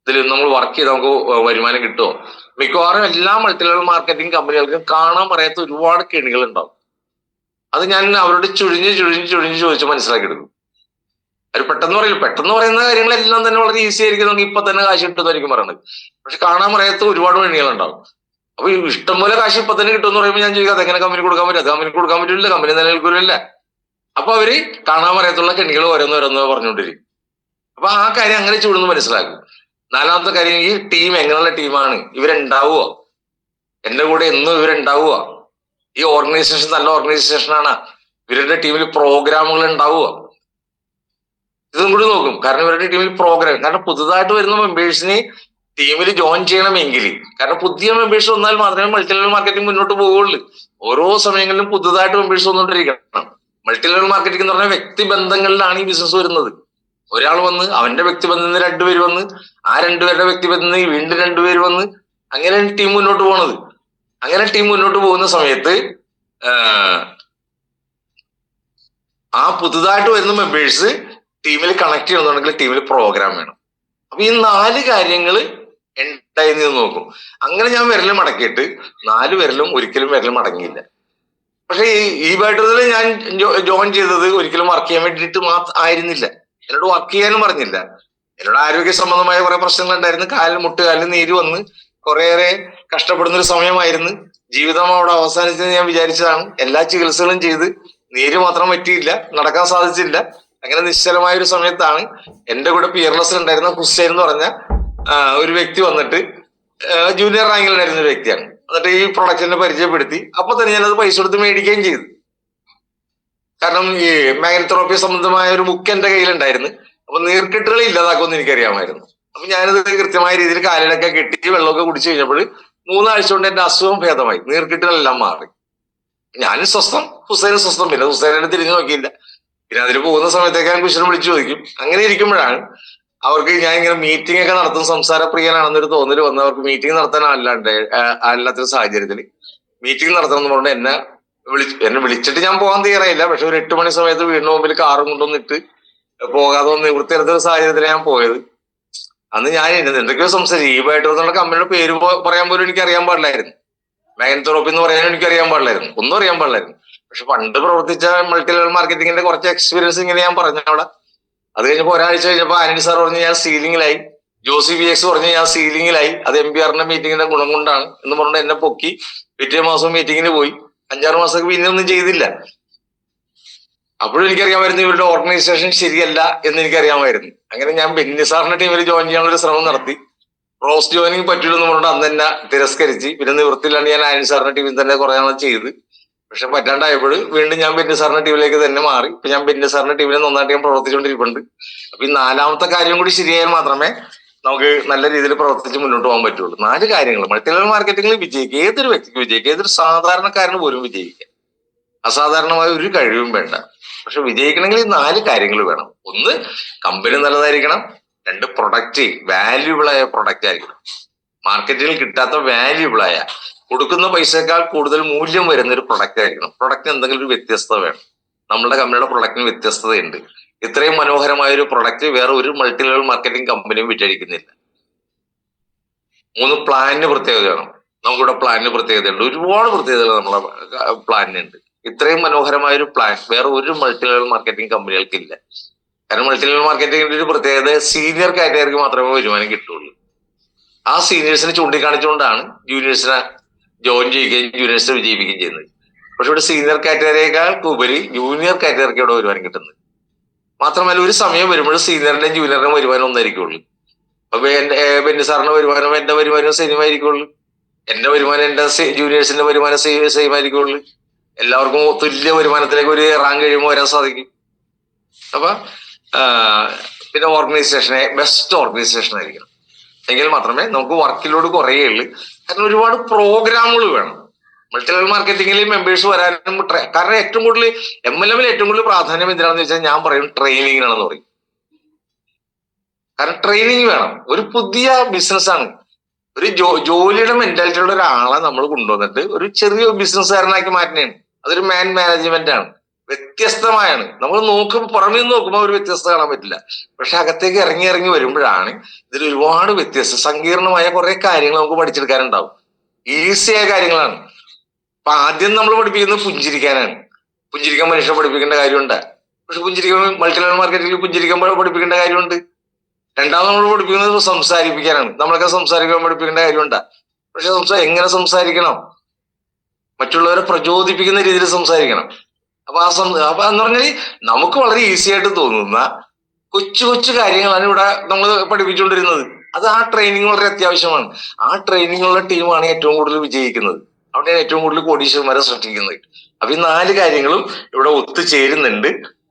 ഇതിൽ നമ്മൾ വർക്ക് ചെയ്ത് നമുക്ക് വരുമാനം കിട്ടുമോ. മിക്കവാറും എല്ലാ മൾട്ടി ലെവൽ മാർക്കറ്റിംഗ് കമ്പനികൾക്കും കാണാൻ പറയാത്ത ഒരുപാട് കെണികൾ ഉണ്ടാവും. അത് ഞാൻ അവരോട് ചുഴിഞ്ഞ് ചോദിച്ച് മനസ്സിലാക്കിയെടുക്കും. അവർ പെട്ടെന്ന് പറയുന്ന കാര്യങ്ങളെല്ലാം തന്നെ വളരെ ഈസി ആയിരിക്കും, നമുക്ക് ഇപ്പൊ തന്നെ കാശ് കിട്ടുന്നതായിരിക്കും പറയുന്നത്. പക്ഷെ കാണാൻ പറയാത്ത ഒരുപാട് കെണികളുണ്ടാവും. അപ്പൊ ഈ ഇഷ്ടംപോലെ കാശ് ഇപ്പൊ തന്നെ കിട്ടുമെന്ന് പറയുമ്പോൾ ഞാൻ ചോദിക്കാം, അതെങ്ങനെ കമ്പനി കൊടുക്കാൻ പറ്റും? അത് കമ്പനി കൊടുക്കാൻ പറ്റില്ല, കമ്പനി നിലനിൽക്കില്ല. അപ്പൊ അവര് കാണാൻ പറയത്തുള്ള കെണികൾ ഓരോന്നോരോന്നോ പറഞ്ഞുകൊണ്ടിരിക്കും. അപ്പൊ ആ കാര്യം അങ്ങനെ ചൂടുന്ന് മനസ്സിലാക്കും. 4ാമത്തെ കാര്യം, ഈ ടീം എങ്ങനെയുള്ള ടീമാണ്, ഇവരുണ്ടാവുക എന്റെ കൂടെ എന്നും ഇവരുണ്ടാവുക, ഈ ഓർഗനൈസേഷൻ നല്ല ഓർഗനൈസേഷനാണ്, ഇവരുടെ ടീമിൽ പ്രോഗ്രാമുകൾ ഉണ്ടാവുക, ഇതും കൂടി നോക്കും. കാരണം ഇവരുടെ ടീമിൽ പ്രോഗ്രാം, കാരണം പുതുതായിട്ട് വരുന്ന മെമ്പേഴ്സിന് ടീമിൽ ജോയിൻ ചെയ്യണമെങ്കിൽ, കാരണം പുതിയ മെമ്പേഴ്സ് വന്നാൽ മാത്രമേ മൾട്ടി ലെവൽ മാർക്കറ്റിംഗ് മുന്നോട്ട് പോവുകയുള്ളൂ. ഓരോ സമയങ്ങളിലും പുതുതായിട്ട് മെമ്പേഴ്സ് വന്നുകൊണ്ടിരിക്കണം. മൾട്ടി ലെവൽ മാർക്കറ്റിംഗ് എന്ന് പറഞ്ഞാൽ വ്യക്തിബന്ധങ്ങളിലാണ് ഈ ബിസിനസ് വരുന്നത്. ഒരാൾ വന്ന് അവന്റെ വ്യക്തിബന്ധത്തിൽ 2 പേര് വന്ന്, ആ 2 പേരുടെ വ്യക്തിബന്ധത്തിൽ വീണ്ടും 2 പേര് വന്ന്, അങ്ങനെ ടീം മുന്നോട്ട് പോണത്. അങ്ങനെ ടീം മുന്നോട്ട് പോകുന്ന സമയത്ത് ആ പുതുതായിട്ട് വരുന്ന മെമ്പേഴ്സ് ടീമിൽ കണക്ട് ചെയ്യണമെന്നുണ്ടെങ്കിൽ ടീമിൽ പ്രോഗ്രാം വേണം. അപ്പൊ ഈ 4 കാര്യങ്ങൾ എന്തായി നോക്കും. അങ്ങനെ ഞാൻ വിരൽ മടക്കിയിട്ട് 4 വിരലും ഒരിക്കലും വിരൽ മടങ്ങിയില്ല. പക്ഷെ ഈ ബാറ്ററിൽ ഞാൻ ജോയിൻ ചെയ്തത് ഒരിക്കലും വർക്ക് ചെയ്യാൻ വേണ്ടിയിട്ട് ആയിരുന്നില്ല. എന്നോട് വർക്ക് ചെയ്യാനും പറഞ്ഞില്ല. എന്നോട് ആരോഗ്യ സംബന്ധമായ കുറെ പ്രശ്നങ്ങൾ ഉണ്ടായിരുന്നു. മുട്ടുകാലിൽ നീര് വന്ന് കുറേയേറെ കഷ്ടപ്പെടുന്ന ഒരു സമയമായിരുന്നു. ജീവിതം അവിടെ അവസാനിച്ചെന്ന് ഞാൻ വിചാരിച്ചതാണ്. എല്ലാ ചികിത്സകളും ചെയ്ത് നീര് മാത്രം പറ്റിയില്ല, നടക്കാൻ സാധിച്ചില്ല. അങ്ങനെ നിശ്ചലമായ ഒരു സമയത്താണ് എന്റെ കൂടെ PRS ഉണ്ടായിരുന്ന ഹുസൈൻ എന്ന് പറഞ്ഞ ഒരു വ്യക്തി വന്നിട്ട്, ജൂനിയർ റാങ്കിലുണ്ടായിരുന്ന ഒരു വ്യക്തിയാണ്. എന്നിട്ട് ഈ പ്രൊഡക്റ്റിനെ പരിചയപ്പെടുത്തി. അപ്പൊ തന്നെ ഞാനത് പൈസ കൊടുത്ത് മേടിക്കുകയും ചെയ്തു. കാരണം ഈ മാഗ്നത്തോറോപ്പി സംബന്ധമായ ഒരു ബുക്ക് എന്റെ കയ്യിലുണ്ടായിരുന്നു. അപ്പൊ നീർക്കെട്ടുകൾ ഇല്ലാതാക്കുമെന്ന് എനിക്കറിയാമായിരുന്നു. അപ്പൊ ഞാനത് കൃത്യമായ രീതിയിൽ കാലിലൊക്കെ കെട്ടി വെള്ളമൊക്കെ കുടിച്ചു കഴിഞ്ഞപ്പോൾ 3 ആഴ്ച കൊണ്ട് എന്റെ അസുഖം ഭേദമായി, നീർക്കെട്ടുകളെല്ലാം മാറി. ഞാനും സ്വസ്ഥം, ഹുസൈനും സ്വസ്ഥം. പിന്നെ ഹുസൈനെ തിരിഞ്ഞു നോക്കിയില്ല. പിന്നെ അതിൽ പോകുന്ന സമയത്തേക്ക് ഞാൻ കുശലം വിളിച്ചു ചോദിക്കും. അങ്ങനെ ഇരിക്കുമ്പോഴാണ് അവർക്ക് ഞാൻ ഇങ്ങനെ മീറ്റിംഗ് ഒക്കെ നടത്തും, സംസാരപ്രിയനാണെന്നൊരു തോന്നൽ വന്ന് അവർക്ക് മീറ്റിംഗ് നടത്താൻ അല്ലാത്തൊരു സാഹചര്യത്തിൽ മീറ്റിംഗ് നടത്തണം എന്ന് പറഞ്ഞിട്ട് എന്നെ വിളിച്ചിട്ട് ഞാൻ പോകാൻ തയ്യാറായില്ല. പക്ഷെ ഒരു 8 മണി സമയത്ത് വീടിന് മുമ്പിൽ കാറും കൊണ്ടൊന്നിട്ട് പോകാതെ ഒന്ന് നിവൃത്തിയെടുത്തൊരു സാഹചര്യത്തിൽ ഞാൻ പോയത്. അന്ന് ഞാൻ എന്തൊക്കെയോ സംസാരിച്ചു. ഈ ബാറ്ററി കമ്പനിയുടെ പേര് പറയാൻ പോലും എനിക്ക് അറിയാൻ പാടില്ലായിരുന്നു. മാഗ്നത്തോറോപ്പി എന്ന് പറയാനും എനിക്ക് അറിയാൻ പാടില്ലായിരുന്നു, ഒന്നും അറിയാൻ പാടില്ലായിരുന്നു. പക്ഷെ പണ്ട് പ്രവർത്തിച്ച മൾട്ടി ലെവൽ മാർക്കറ്റിംഗിന്റെ കുറച്ച് എക്സ്പീരിയൻസ് ഇങ്ങനെ ഞാൻ പറഞ്ഞു അവിടെ. അത് കഴിഞ്ഞപ്പോ ഒരാഴ്ച കഴിഞ്ഞപ്പോ ആന്റണി സാർ പറഞ്ഞ് ഞാൻ സീലിംഗിലായി, ജോസി VX പറഞ്ഞ് ഞാൻ സീലിംഗിലായി, അത് MPRന്റെ മീറ്റിംഗിന്റെ ഗുണം കൊണ്ടാണ് എന്ന് പറഞ്ഞിട്ട് എന്നെ പൊക്കി. പിറ്റേ മാസം മീറ്റിംഗിന് പോയി. 5-6 മാസമൊക്കെ പിന്നെ ഒന്നും ചെയ്തില്ല. അപ്പോഴും എനിക്കറിയാമായിരുന്നു ഇവരുടെ ഓർഗനൈസേഷൻ ശരിയല്ല എന്ന് എനിക്കറിയാമായിരുന്നു. അങ്ങനെ ഞാൻ ബെന്നി സാറിന്റെ ടീമിൽ ജോയിൻ ചെയ്യാനുള്ള ഒരു ശ്രമം നടത്തി. ക്രോസ് ജോയിനിങ് പറ്റില്ലെന്ന് പറഞ്ഞിട്ട് അന്ന് തന്നെ തിരസ്കരിച്ച്, പിന്നെ നിവൃത്തിയിലാണ് ഞാൻ അനിൽ സാറിന്റെ ടീമിൽ തന്നെ കുറെ നാൾ ചെയ്ത്. പക്ഷെ പറ്റാണ്ടായപ്പോൾ വീണ്ടും ഞാൻ ബെന്നി സാറിന്റെ ടീമിലേക്ക് തന്നെ മാറി. ഇപ്പൊ ഞാൻ ബെന്നി സാറിന്റെ ടീമിൽ നന്നായിട്ട് ഞാൻ പ്രവർത്തിച്ചുകൊണ്ടിരിക്കുന്നുണ്ട്. അപ്പൊ ഈ 4ാമത്തെ കാര്യം കൂടി ശരിയായാൽ മാത്രമേ നമുക്ക് നല്ല രീതിയിൽ പ്രവർത്തിച്ച് മുന്നോട്ട് പോകാൻ പറ്റുള്ളൂ. 4 കാര്യങ്ങൾ മൾട്ടി ലെവൽ മാർക്കറ്റിംഗിൽ വിജയിക്കുക, ഏതൊരു വ്യക്തിക്ക് വിജയിക്കുക, ഏതൊരു സാധാരണക്കാരന് പോലും വിജയിക്കുക. അസാധാരണമായ ഒരു കഴിവും വേണ്ട. പക്ഷെ വിജയിക്കണമെങ്കിൽ ഈ 4 കാര്യങ്ങൾ വേണം. 1, കമ്പനി നല്ലതായിരിക്കണം. 2, പ്രൊഡക്റ്റ് വാല്യൂബിൾ ആയ പ്രൊഡക്റ്റ് ആയിരിക്കണം. മാർക്കറ്റിൽ കിട്ടാത്ത വാല്യൂബിൾ ആയ, കൊടുക്കുന്ന പൈസയേക്കാൾ കൂടുതൽ മൂല്യം വരുന്ന ഒരു പ്രൊഡക്റ്റ് ആയിരിക്കണം. പ്രൊഡക്റ്റിന് എന്തെങ്കിലും ഒരു വ്യത്യസ്തത വേണം. നമ്മുടെ കമ്പനിയുടെ പ്രൊഡക്റ്റിന് വ്യത്യസ്തതയുണ്ട്. ഇത്രയും മനോഹരമായ ഒരു പ്രൊഡക്റ്റ് വേറെ ഒരു മൾട്ടി ലെവൽ മാർക്കറ്റിംഗ് കമ്പനിയും വിറ്റഴിക്കുന്നില്ല. 3, പ്ലാനിന് പ്രത്യേകത വേണം. നമുക്കിവിടെ പ്ലാനിന് പ്രത്യേകതയുണ്ട്. ഒരുപാട് പ്രത്യേകതകൾ നമ്മളെ പ്ലാനിനുണ്ട്. ഇത്രയും മനോഹരമായ ഒരു പ്ലാൻ വേറെ ഒരു മൾട്ടി ലെവൽ മാർക്കറ്റിംഗ് കമ്പനികൾക്കില്ല. കാരണം മൾട്ടി ലെവൽ മാർക്കറ്റിംഗിന്റെ ഒരു പ്രത്യേകത സീനിയർ കാറ്റഗറിക്ക് മാത്രമേ വരുമാനം കിട്ടുള്ളൂ. ആ സീനിയേഴ്സിനെ ചൂണ്ടിക്കാണിച്ചുകൊണ്ടാണ് ജൂനിയേഴ്സിനെ ജോയിൻ ചെയ്യുകയും ജൂനിയേഴ്സിനെ വിജയിപ്പിക്കുകയും ചെയ്യുന്നത്. പക്ഷെ ഇവിടെ സീനിയർ കാറ്റഗറിയേക്കാൾ ഉപരി ജൂനിയർ കാറ്റഗറിക്ക് ഇവിടെ വരുമാനം കിട്ടുന്നത്. മാത്രമല്ല ഒരു സമയം വരുമ്പോൾ സീനിയറിന്റെയും ജൂനിയറിന്റെയും വരുമാനം ഒന്നായിരിക്കുള്ളൂ. അപ്പൊ ബെന്നി സാറിന്റെ വരുമാനം എന്റെ വരുമാനം സെയിം ആയിരിക്കുള്ളൂ. എന്റെ വരുമാനം എന്റെ ജൂനിയേഴ്സിന്റെ വരുമാനം സെയിം ആയിരിക്കുള്ളൂ. എല്ലാവർക്കും തുല്യ വരുമാനത്തിലേക്ക് ഒരു റാങ്ക് കഴിയുമ്പോൾ വരാൻ സാധിക്കും. അപ്പൊ പിന്നെ ഓർഗനൈസേഷനെ ബെസ്റ്റ് ഓർഗനൈസേഷൻ ആയിരിക്കണം. എങ്കിൽ മാത്രമേ നമുക്ക് വർക്ക് ലോഡ് കുറയുള്ളൂ. കാരണം ഒരുപാട് പ്രോഗ്രാമുകൾ വേണം. മൾട്ടി ലെവൽ മാർക്കറ്റിംഗിൽ മെമ്പേഴ്സ് വരാനും, കാരണം ഏറ്റവും കൂടുതൽ MLM-ൽ ഏറ്റവും കൂടുതൽ പ്രാധാന്യം എന്തിനാണെന്ന് വെച്ചാൽ ഞാൻ പറയും ട്രെയിനിങ്ങിനാണെന്ന് പറയും. കാരണം ട്രെയിനിങ് വേണം. ഒരു പുതിയ ബിസിനസ്സാണ്. ഒരു ജോലിയുടെ മെന്റാലിറ്റിയുള്ള ഒരാളെ നമ്മൾ കൊണ്ടുവന്നിട്ട് ഒരു ചെറിയ ബിസിനസ്സുകാരനാക്കി മാറ്റുന്നതാണ്. അതൊരു മാനേജ്മെന്റ് ആണ്. വ്യത്യസ്തമായാണ്. നമ്മൾ പുറമേ നിന്ന് നോക്കുമ്പോൾ ഒരു വ്യത്യസ്തത കാണാൻ പറ്റില്ല. പക്ഷെ അകത്തേക്ക് ഇറങ്ങി വരുമ്പോഴാണ് ഇതിൽ ഒരുപാട് സങ്കീർണമായ കുറെ കാര്യങ്ങൾ നമുക്ക് പഠിച്ചെടുക്കാനുണ്ടാവും. ഈസിയായ കാര്യങ്ങളാണ്. അപ്പൊ ആദ്യം നമ്മൾ പഠിപ്പിക്കുന്നത് പുഞ്ചിരിക്കാനാണ്. പുഞ്ചിരിക്കാൻ മനുഷ്യനെ പഠിപ്പിക്കേണ്ട കാര്യമുണ്ട്. പക്ഷെ മൾട്ടി ലെവൽ മാർക്കറ്റിൽ പുഞ്ചിരിക്കുമ്പോൾ പഠിപ്പിക്കേണ്ട കാര്യമുണ്ട്. രണ്ടാമത് നമ്മൾ പഠിപ്പിക്കുന്നത് സംസാരിപ്പിക്കാനാണ്. നമ്മളൊക്കെ സംസാരിക്കാൻ പഠിപ്പിക്കേണ്ട കാര്യമുണ്ട്. പക്ഷെ എങ്ങനെ സംസാരിക്കണം? മറ്റുള്ളവരെ പ്രചോദിപ്പിക്കുന്ന രീതിയിൽ സംസാരിക്കണം. അപ്പൊ എന്ന് പറഞ്ഞാൽ നമുക്ക് വളരെ ഈസി ആയിട്ട് തോന്നുന്ന കൊച്ചു കാര്യങ്ങളാണ് ഇവിടെ നമ്മൾ പഠിപ്പിച്ചുകൊണ്ടിരുന്നത്. അത് ആ ട്രെയിനിങ് വളരെ അത്യാവശ്യമാണ്. ആ ട്രെയിനിങ്ങുള്ള ടീമാണ് ഏറ്റവും കൂടുതൽ വിജയിക്കുന്നത്. അവിടെയാണ് ഏറ്റവും കൂടുതൽ കോടീശ്വരന്മാരെ സൃഷ്ടിക്കുന്നത്. അപ്പൊ ഈ 4 കാര്യങ്ങളും ഇവിടെ ഒത്തുചേരുന്നുണ്ട്.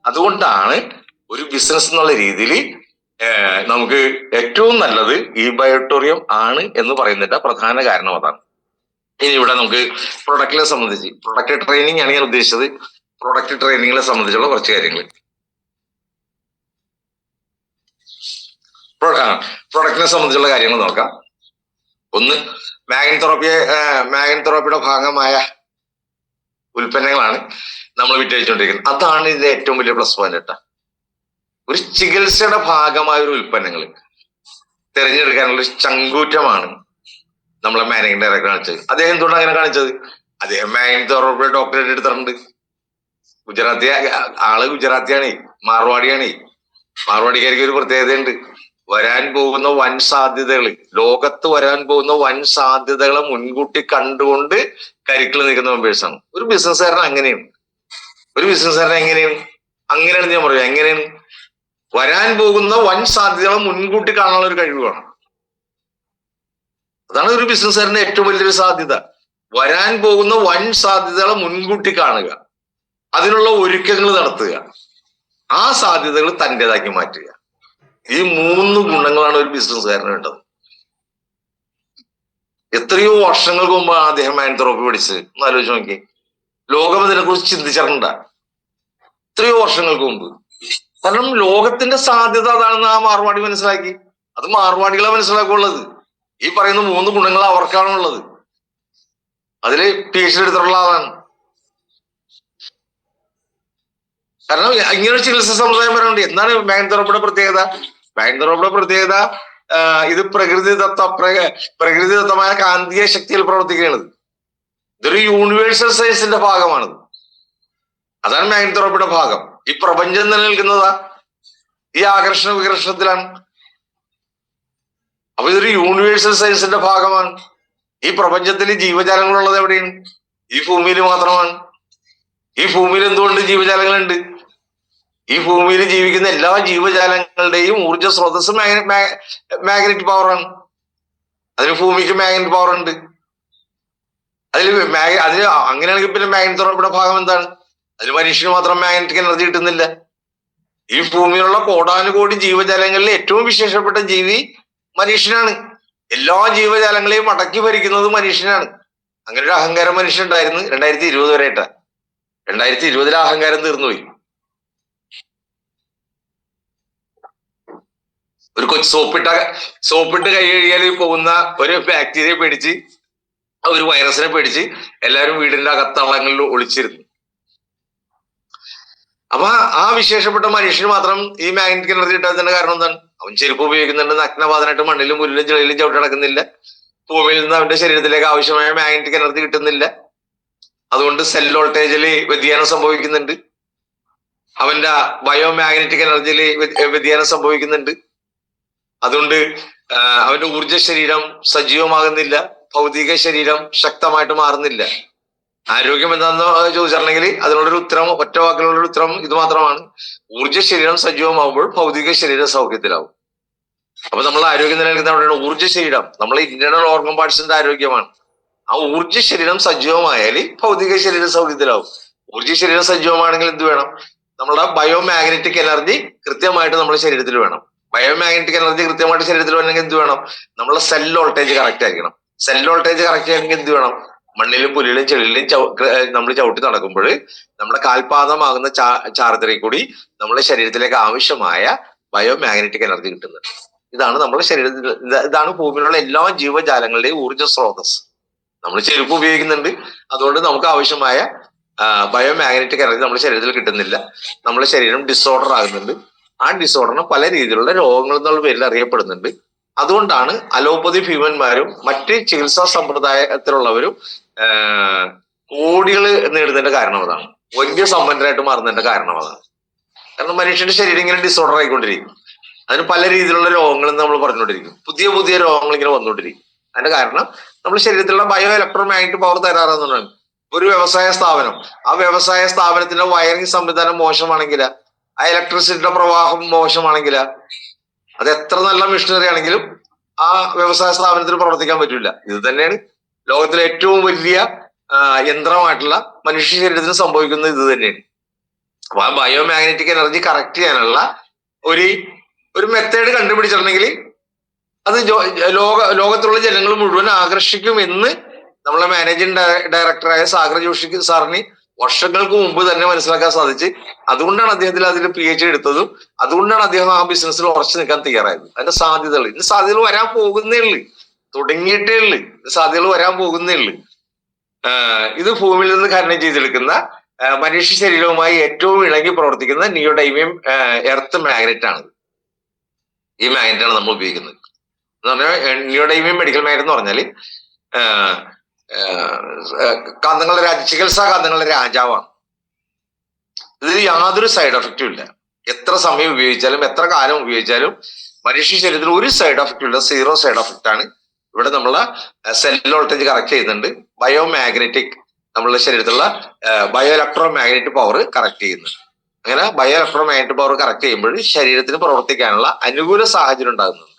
അതുകൊണ്ടാണ് ഒരു ബിസിനസ് എന്നുള്ള രീതിയിൽ നമുക്ക് ഏറ്റവും നല്ലത് ഈ ബയോട്ടോറിയം ആണ് എന്ന് പറയുന്നതിന്റെ പ്രധാന കാരണം അതാണ്. ഇനി ഇവിടെ നമുക്ക് പ്രൊഡക്റ്റിനെ സംബന്ധിച്ച്, പ്രൊഡക്റ്റ് ട്രെയിനിങ് ആണ് ഞാൻ ഉദ്ദേശിച്ചത്. പ്രൊഡക്റ്റ് ട്രെയിനിങ്ങിനെ സംബന്ധിച്ചുള്ള കുറച്ച് കാര്യങ്ങൾ. പ്രൊഡക്റ്റിനെ സംബന്ധിച്ചുള്ള കാര്യങ്ങൾ നോക്കാം. 1, മാഗൻ തെറാപ്പിയുടെ ഭാഗമായ ഉൽപ്പന്നങ്ങളാണ് നമ്മൾ വിറ്റഴിച്ചുകൊണ്ടിരിക്കുന്നത്. അതാണ് ഇതിന്റെ ഏറ്റവും വലിയ പ്ലസ് പോയിന്റ് കേട്ടോ. ഒരു ചികിത്സയുടെ ഭാഗമായ ഒരു ഉൽപ്പന്നങ്ങൾ തിരഞ്ഞെടുക്കാനുള്ള ഒരു ചങ്കൂറ്റമാണ് നമ്മളെ മാനേജിംഗ് ഡയറക്ടർ കാണിച്ചത്. അദ്ദേഹം എന്തുകൊണ്ടാണ് അങ്ങനെ കാണിച്ചത്? അദ്ദേഹം മാഗൻ തെറാപ്പിയുടെ ഡോക്ടറേറ്റ് എടുത്തിട്ടുണ്ട്. ഗുജറാത്തിയാണ്, മാർവാടിയാണ്. മാർവാടിക്കാർക്ക് ഒരു പ്രത്യേകതയുണ്ട്. വരാൻ പോകുന്ന വൻ സാധ്യതകൾ, ലോകത്ത് വരാൻ പോകുന്ന വൻ സാധ്യതകളെ മുൻകൂട്ടി കണ്ടുകൊണ്ട് കരിക്കിൾ നിൽക്കുന്ന മെമ്പേഴ്സാണ്. ഒരു ബിസിനസ്സുകാരൻ അങ്ങനെയാണ്. അങ്ങനെയാണ് ഞാൻ പറയാം. എങ്ങനെയാണ്? വരാൻ പോകുന്ന വൻ സാധ്യതകളെ മുൻകൂട്ടി കാണാനുള്ള ഒരു കഴിവ് വേണം. അതാണ് ഒരു ബിസിനസ്സുകാരന്റെ ഏറ്റവും വലിയൊരു സാധ്യത. വരാൻ പോകുന്ന വൻ സാധ്യതകളെ മുൻകൂട്ടി കാണുക, അതിനുള്ള ഒരുക്കങ്ങൾ നടത്തുക, ആ സാധ്യതകൾ തൻ്റെതാക്കി മാറ്റുക. ഈ 3 ഗുണങ്ങളാണ് ഒരു ബിസിനസ്സുകാരന് വേണ്ടത്. എത്രയോ വർഷങ്ങൾക്ക് മുമ്പ് അദ്ദേഹം മാഗൻ തെറാപ്പി പഠിച്ച് ഒന്ന് ആലോചിച്ച് നോക്കി. ലോകം ഇതിനെക്കുറിച്ച് ചിന്തിച്ചിട്ടുണ്ട എത്രയോ വർഷങ്ങൾക്ക് മുമ്പ്. കാരണം ലോകത്തിന്റെ സാധ്യത അതാണെന്ന് ആ മാർവാടി മനസ്സിലാക്കി. അത് മാർവാടികളെ മനസ്സിലാക്കുള്ളത്. ഈ പറയുന്ന 3 ഗുണങ്ങൾ അവർക്കാണുള്ളത്. അതില് PhD എടുത്തിട്ടുള്ള ആളാണ്. കാരണം ഇങ്ങനെ ചികിത്സ സമ്പ്രദായം പറയുന്നുണ്ട്. എന്താണ് മാഗൻ തെറാപ്പിയുടെ പ്രത്യേകത? മാഗൻ തെറാപ്പിയുടെ പ്രത്യേകത ഇത് പ്രകൃതിദത്തമായ കാന്തിക ശക്തിയിൽ പ്രവർത്തിക്കുന്നത്. ഇതൊരു യൂണിവേഴ്സൽ സയൻസിന്റെ ഭാഗമാണിത്. അതാണ് മാഗൻ തെറാപ്പിയുടെ ഭാഗം. ഈ പ്രപഞ്ചം നിലനിൽക്കുന്നതാ ഈ ആകർഷണ വികർഷണത്തിലാണ്. അപ്പൊ ഇതൊരു യൂണിവേഴ്സൽ സയൻസിന്റെ ഭാഗമാണ്. ഈ പ്രപഞ്ചത്തിൽ ജീവജാലങ്ങളുള്ളത് എവിടെയാണ്? ഈ ഭൂമിയിൽ മാത്രമാണ്. ഈ ഭൂമിയിൽ എന്തുകൊണ്ട് ജീവജാലങ്ങളുണ്ട്? ഈ ഭൂമിയിൽ ജീവിക്കുന്ന എല്ലാ ജീവജാലങ്ങളുടെയും ഊർജ്ജ സ്രോതസ് മാഗ്നറ്റിക് പവറാണ്. അതിന് ഭൂമിക്ക് മാഗ്നറ്റിക് പവർ ഉണ്ട്. അതിന് അങ്ങനെയാണെങ്കിൽ പിന്നെ മാഗ്നറ്റിക് തുറപ്പിയുടെ ഭാഗം എന്താണ്? അതിന് മനുഷ്യന് മാത്രം മാഗ്നറ്റിക് എനർജി കിട്ടുന്നില്ല. ഈ ഭൂമിയിലുള്ള കോടാനുകോടി ജീവജാലങ്ങളിൽ ഏറ്റവും വിശേഷപ്പെട്ട ജീവി മനുഷ്യനാണ്. എല്ലാ ജീവജാലങ്ങളെയും അടക്കി ഭരിക്കുന്നത് മനുഷ്യനാണ്. അങ്ങനെ ഒരു അഹങ്കാരം മനുഷ്യനുണ്ടായിരുന്നു 2020 വരെ ഇട്ട. 2020 അഹങ്കാരം തീർന്നുപോയി. ഒരു കൊച്ചു സോപ്പിട്ട് കൈ കഴുകിയാൽ പോകുന്ന ഒരു ബാക്ടീരിയ പേടിച്ച്, ഒരു വൈറസിനെ പേടിച്ച് എല്ലാവരും വീടിന്റെ അകത്തളങ്ങളിൽ ഒളിച്ചിരുന്നു. അപ്പൊ ആ വിശേഷപ്പെട്ട മനുഷ്യന് മാത്രം ഈ മാഗ്നറ്റിക് എനർജി കിട്ടാത്തതിന്റെ കാരണം എന്താണ്? അവൻ ചെരുപ്പ് ഉപയോഗിക്കുന്നുണ്ട്, നഗ്നപാതനായിട്ട് മണ്ണിലും മുല്ലിലും ചെളിയിലും ചവിട്ടി നടക്കുന്നില്ല. ഭൂമിയിൽ നിന്ന് അവന്റെ ശരീരത്തിലേക്ക് ആവശ്യമായ മാഗ്നറ്റിക് എനർജി കിട്ടുന്നില്ല. അതുകൊണ്ട് സെൽ വോൾട്ടേജിൽ വ്യതിയാനം സംഭവിക്കുന്നുണ്ട്. അവന്റെ ബയോ മാഗ്നറ്റിക് എനർജിയിൽ വ്യതിയാനം സംഭവിക്കുന്നുണ്ട്. അതുകൊണ്ട് അവന്റെ ഊർജ ശരീരം സജീവമാകുന്നില്ല, ഭൗതിക ശരീരം ശക്തമായിട്ട് മാറുന്നില്ല. ആരോഗ്യം എന്താണെന്ന് ചോദിച്ചിട്ടുണ്ടെങ്കിൽ അതിനുള്ളൊരു ഉത്തരം, ഒറ്റ വാക്കിലുള്ളൊരു ഉത്തരം ഇത് മാത്രമാണ്: ഊർജ ശരീരം സജീവമാകുമ്പോൾ ഭൗതിക ശരീരം സൗഖ്യത്തിലാവും. അപ്പൊ നമ്മൾ ആരോഗ്യം നിലനിൽക്കുന്ന അവിടെയാണ് ഊർജ ശരീരം. നമ്മളെ ഇന്റേണൽ ഓർഗൻ പാർട്സിന്റെ ആരോഗ്യമാണ്. ആ ഊർജ ശരീരം സജീവമായാൽ ഭൗതിക ശരീരം സൗഖ്യത്തിലാവും. ഊർജ ശരീരം സജീവമാണെങ്കിൽ എന്ത് വേണം? നമ്മുടെ ബയോ മാഗ്നറ്റിക് എനർജി കൃത്യമായിട്ട് നമ്മുടെ ശരീരത്തിൽ വേണം. ബയോ മാഗ്നറ്റിക് എനർജി കൃത്യമായിട്ട് ശരീരത്തിൽ വേണമെങ്കിൽ എന്ത് വേണം? നമ്മളെ സെൽ വോൾട്ടേജ് കറക്റ്റ് ആയിരിക്കണം. സെൽ വോൾട്ടേജ് കറക്റ്റ് ആണെങ്കിൽ എന്ത് വേണം? മണ്ണിലും പുല്ലിലും ചെളിയിലും നമ്മൾ ചവിട്ടി നടക്കുമ്പോൾ നമ്മുടെ കാൽപാദമാകുന്ന ചാർജറിൽ കൂടി നമ്മുടെ ശരീരത്തിലേക്ക് ആവശ്യമായ ബയോ മാഗ്നറ്റിക് എനർജി കിട്ടുന്നത്. ഇതാണ് നമ്മുടെ ശരീരത്തിൽ, ഇതാണ് ഭൂമിയിലുള്ള എല്ലാ ജീവജാലങ്ങളുടെയും ഊർജ്ജ സ്രോതസ്. നമ്മൾ ചെരുപ്പ് ഉപയോഗിക്കുന്നുണ്ട്, അതുകൊണ്ട് നമുക്ക് ആവശ്യമായ ബയോ മാഗ്നറ്റിക് എനർജി നമ്മുടെ ശരീരത്തിൽ കിട്ടുന്നില്ല. നമ്മുടെ ശരീരം ഡിസോർഡർ ആകുന്നുണ്ട്. ആ ഡിസോർഡറിന് പല രീതിയിലുള്ള രോഗങ്ങൾ എന്നുള്ള പേരിൽ അറിയപ്പെടുന്നുണ്ട്. അതുകൊണ്ടാണ് അലോപ്പതി ഭീമന്മാരും മറ്റ് ചികിത്സാ സമ്പ്രദായത്തിലുള്ളവരും കോടികൾ നേടുന്നതിന്റെ കാരണം അതാണ്. വലിയ സമ്പന്നരായിട്ട് മാറുന്നതിന്റെ കാരണം അതാണ്. കാരണം മനുഷ്യന്റെ ശരീരം ഇങ്ങനെ ഡിസോർഡർ ആയിക്കൊണ്ടിരിക്കും. അതിന് പല രീതിയിലുള്ള രോഗങ്ങളും നമ്മൾ പറഞ്ഞുകൊണ്ടിരിക്കും. പുതിയ പുതിയ രോഗങ്ങൾ ഇങ്ങനെ വന്നുകൊണ്ടിരിക്കും. അതിന്റെ കാരണം നമ്മുടെ ശരീരത്തിലുള്ള ബയോ ഇലക്ട്രോ മാഗ്നറ്റിക് പവർ തരാറെന്നുള്ളതാണ്. ഒരു വ്യവസായ സ്ഥാപനം, ആ വ്യവസായ സ്ഥാപനത്തിന്റെ വയറിംഗ് സംവിധാനം മോശമാണെങ്കിൽ, ആ ഇലക്ട്രിസിറ്റിയുടെ പ്രവാഹം മോശമാണെങ്കിൽ, അത് എത്ര നല്ല മെഷീനറി ആണെങ്കിലും ആ വ്യവസായ സ്ഥാപനത്തിന് പ്രവർത്തിക്കാൻ പറ്റില്ല. ഇത് തന്നെയാണ് ലോകത്തിലെ ഏറ്റവും വലിയ യന്ത്രമായിട്ടുള്ള മനുഷ്യ ശരീരത്തിന് സംഭവിക്കുന്നത്. ഇത് തന്നെയാണ്. അപ്പൊ ആ ബയോ മാഗ്നറ്റിക് എനർജി കറക്റ്റ് ചെയ്യാനുള്ള ഒരു മെത്തേഡ് കണ്ടുപിടിച്ചിട്ടുണ്ടെങ്കിൽ അത് ലോകത്തുള്ള ജനങ്ങൾ മുഴുവൻ ആകർഷിക്കുമെന്ന് നമ്മളെ മാനേജിംഗ് ഡയറക്ടറായ സാഗർ ജോഷി സാറിന് വർഷങ്ങൾക്ക് മുമ്പ് തന്നെ മനസ്സിലാക്കാൻ സാധിച്ച്, അതുകൊണ്ടാണ് അദ്ദേഹത്തിൽ അതിൽ PhD എടുത്തതും, അതുകൊണ്ടാണ് അദ്ദേഹം ആ ബിസിനസ്സിൽ ഉറച്ചു നിൽക്കാൻ തയ്യാറായത്. അതിന്റെ സാധ്യതകൾ, ഇന്ന് സാധ്യതകൾ വരാൻ പോകുന്നേ ഉള്ളു, തുടങ്ങിയിട്ടേ ഉള്ളു, സാധ്യതകൾ വരാൻ പോകുന്നേ ഉള്ളു. ഇത് ഭൂമിയിൽ നിന്ന് ഖനനം ചെയ്തെടുക്കുന്ന മനുഷ്യ ശരീരവുമായി ഏറ്റവും ഇണങ്ങി പ്രവർത്തിക്കുന്ന നിയോഡൈമിയം എർത്ത് മാഗ്നറ്റ് ആണ്. ഈ മാഗ്നറ്റാണ് നമ്മൾ ഉപയോഗിക്കുന്നത്. എന്ന് പറഞ്ഞാൽ നിയോഡൈമിയം മെഡിക്കൽ മാഗ്നറ്റ് എന്ന് പറഞ്ഞാൽ കാന്തങ്ങളുടെ ചികിത്സാ കാന്തങ്ങളുടെ രാജാവാണ്. ഇതിൽ യാതൊരു സൈഡ് എഫക്റ്റും ഇല്ല. എത്ര സമയം ഉപയോഗിച്ചാലും എത്ര കാലം ഉപയോഗിച്ചാലും മനുഷ്യ ശരീരത്തിൽ ഒരു സൈഡ് എഫക്റ്റും ഇല്ല. 0 സൈഡ് എഫക്റ്റ് ആണ്. ഇവിടെ നമ്മളെ സെൽ വോൾട്ടേജ് കറക്റ്റ് ചെയ്യുന്നുണ്ട്. ബയോ മാഗ്നറ്റിക് നമ്മളുടെ ശരീരത്തിലുള്ള bio electro magnetic power correct ചെയ്യുന്നുണ്ട്. അങ്ങനെ bio electro magnetic power correct ചെയ്യുമ്പോൾ ശരീരത്തിന് പ്രവർത്തിക്കാനുള്ള അനുകൂല സാഹചര്യം ഉണ്ടാകുന്നുണ്ട്.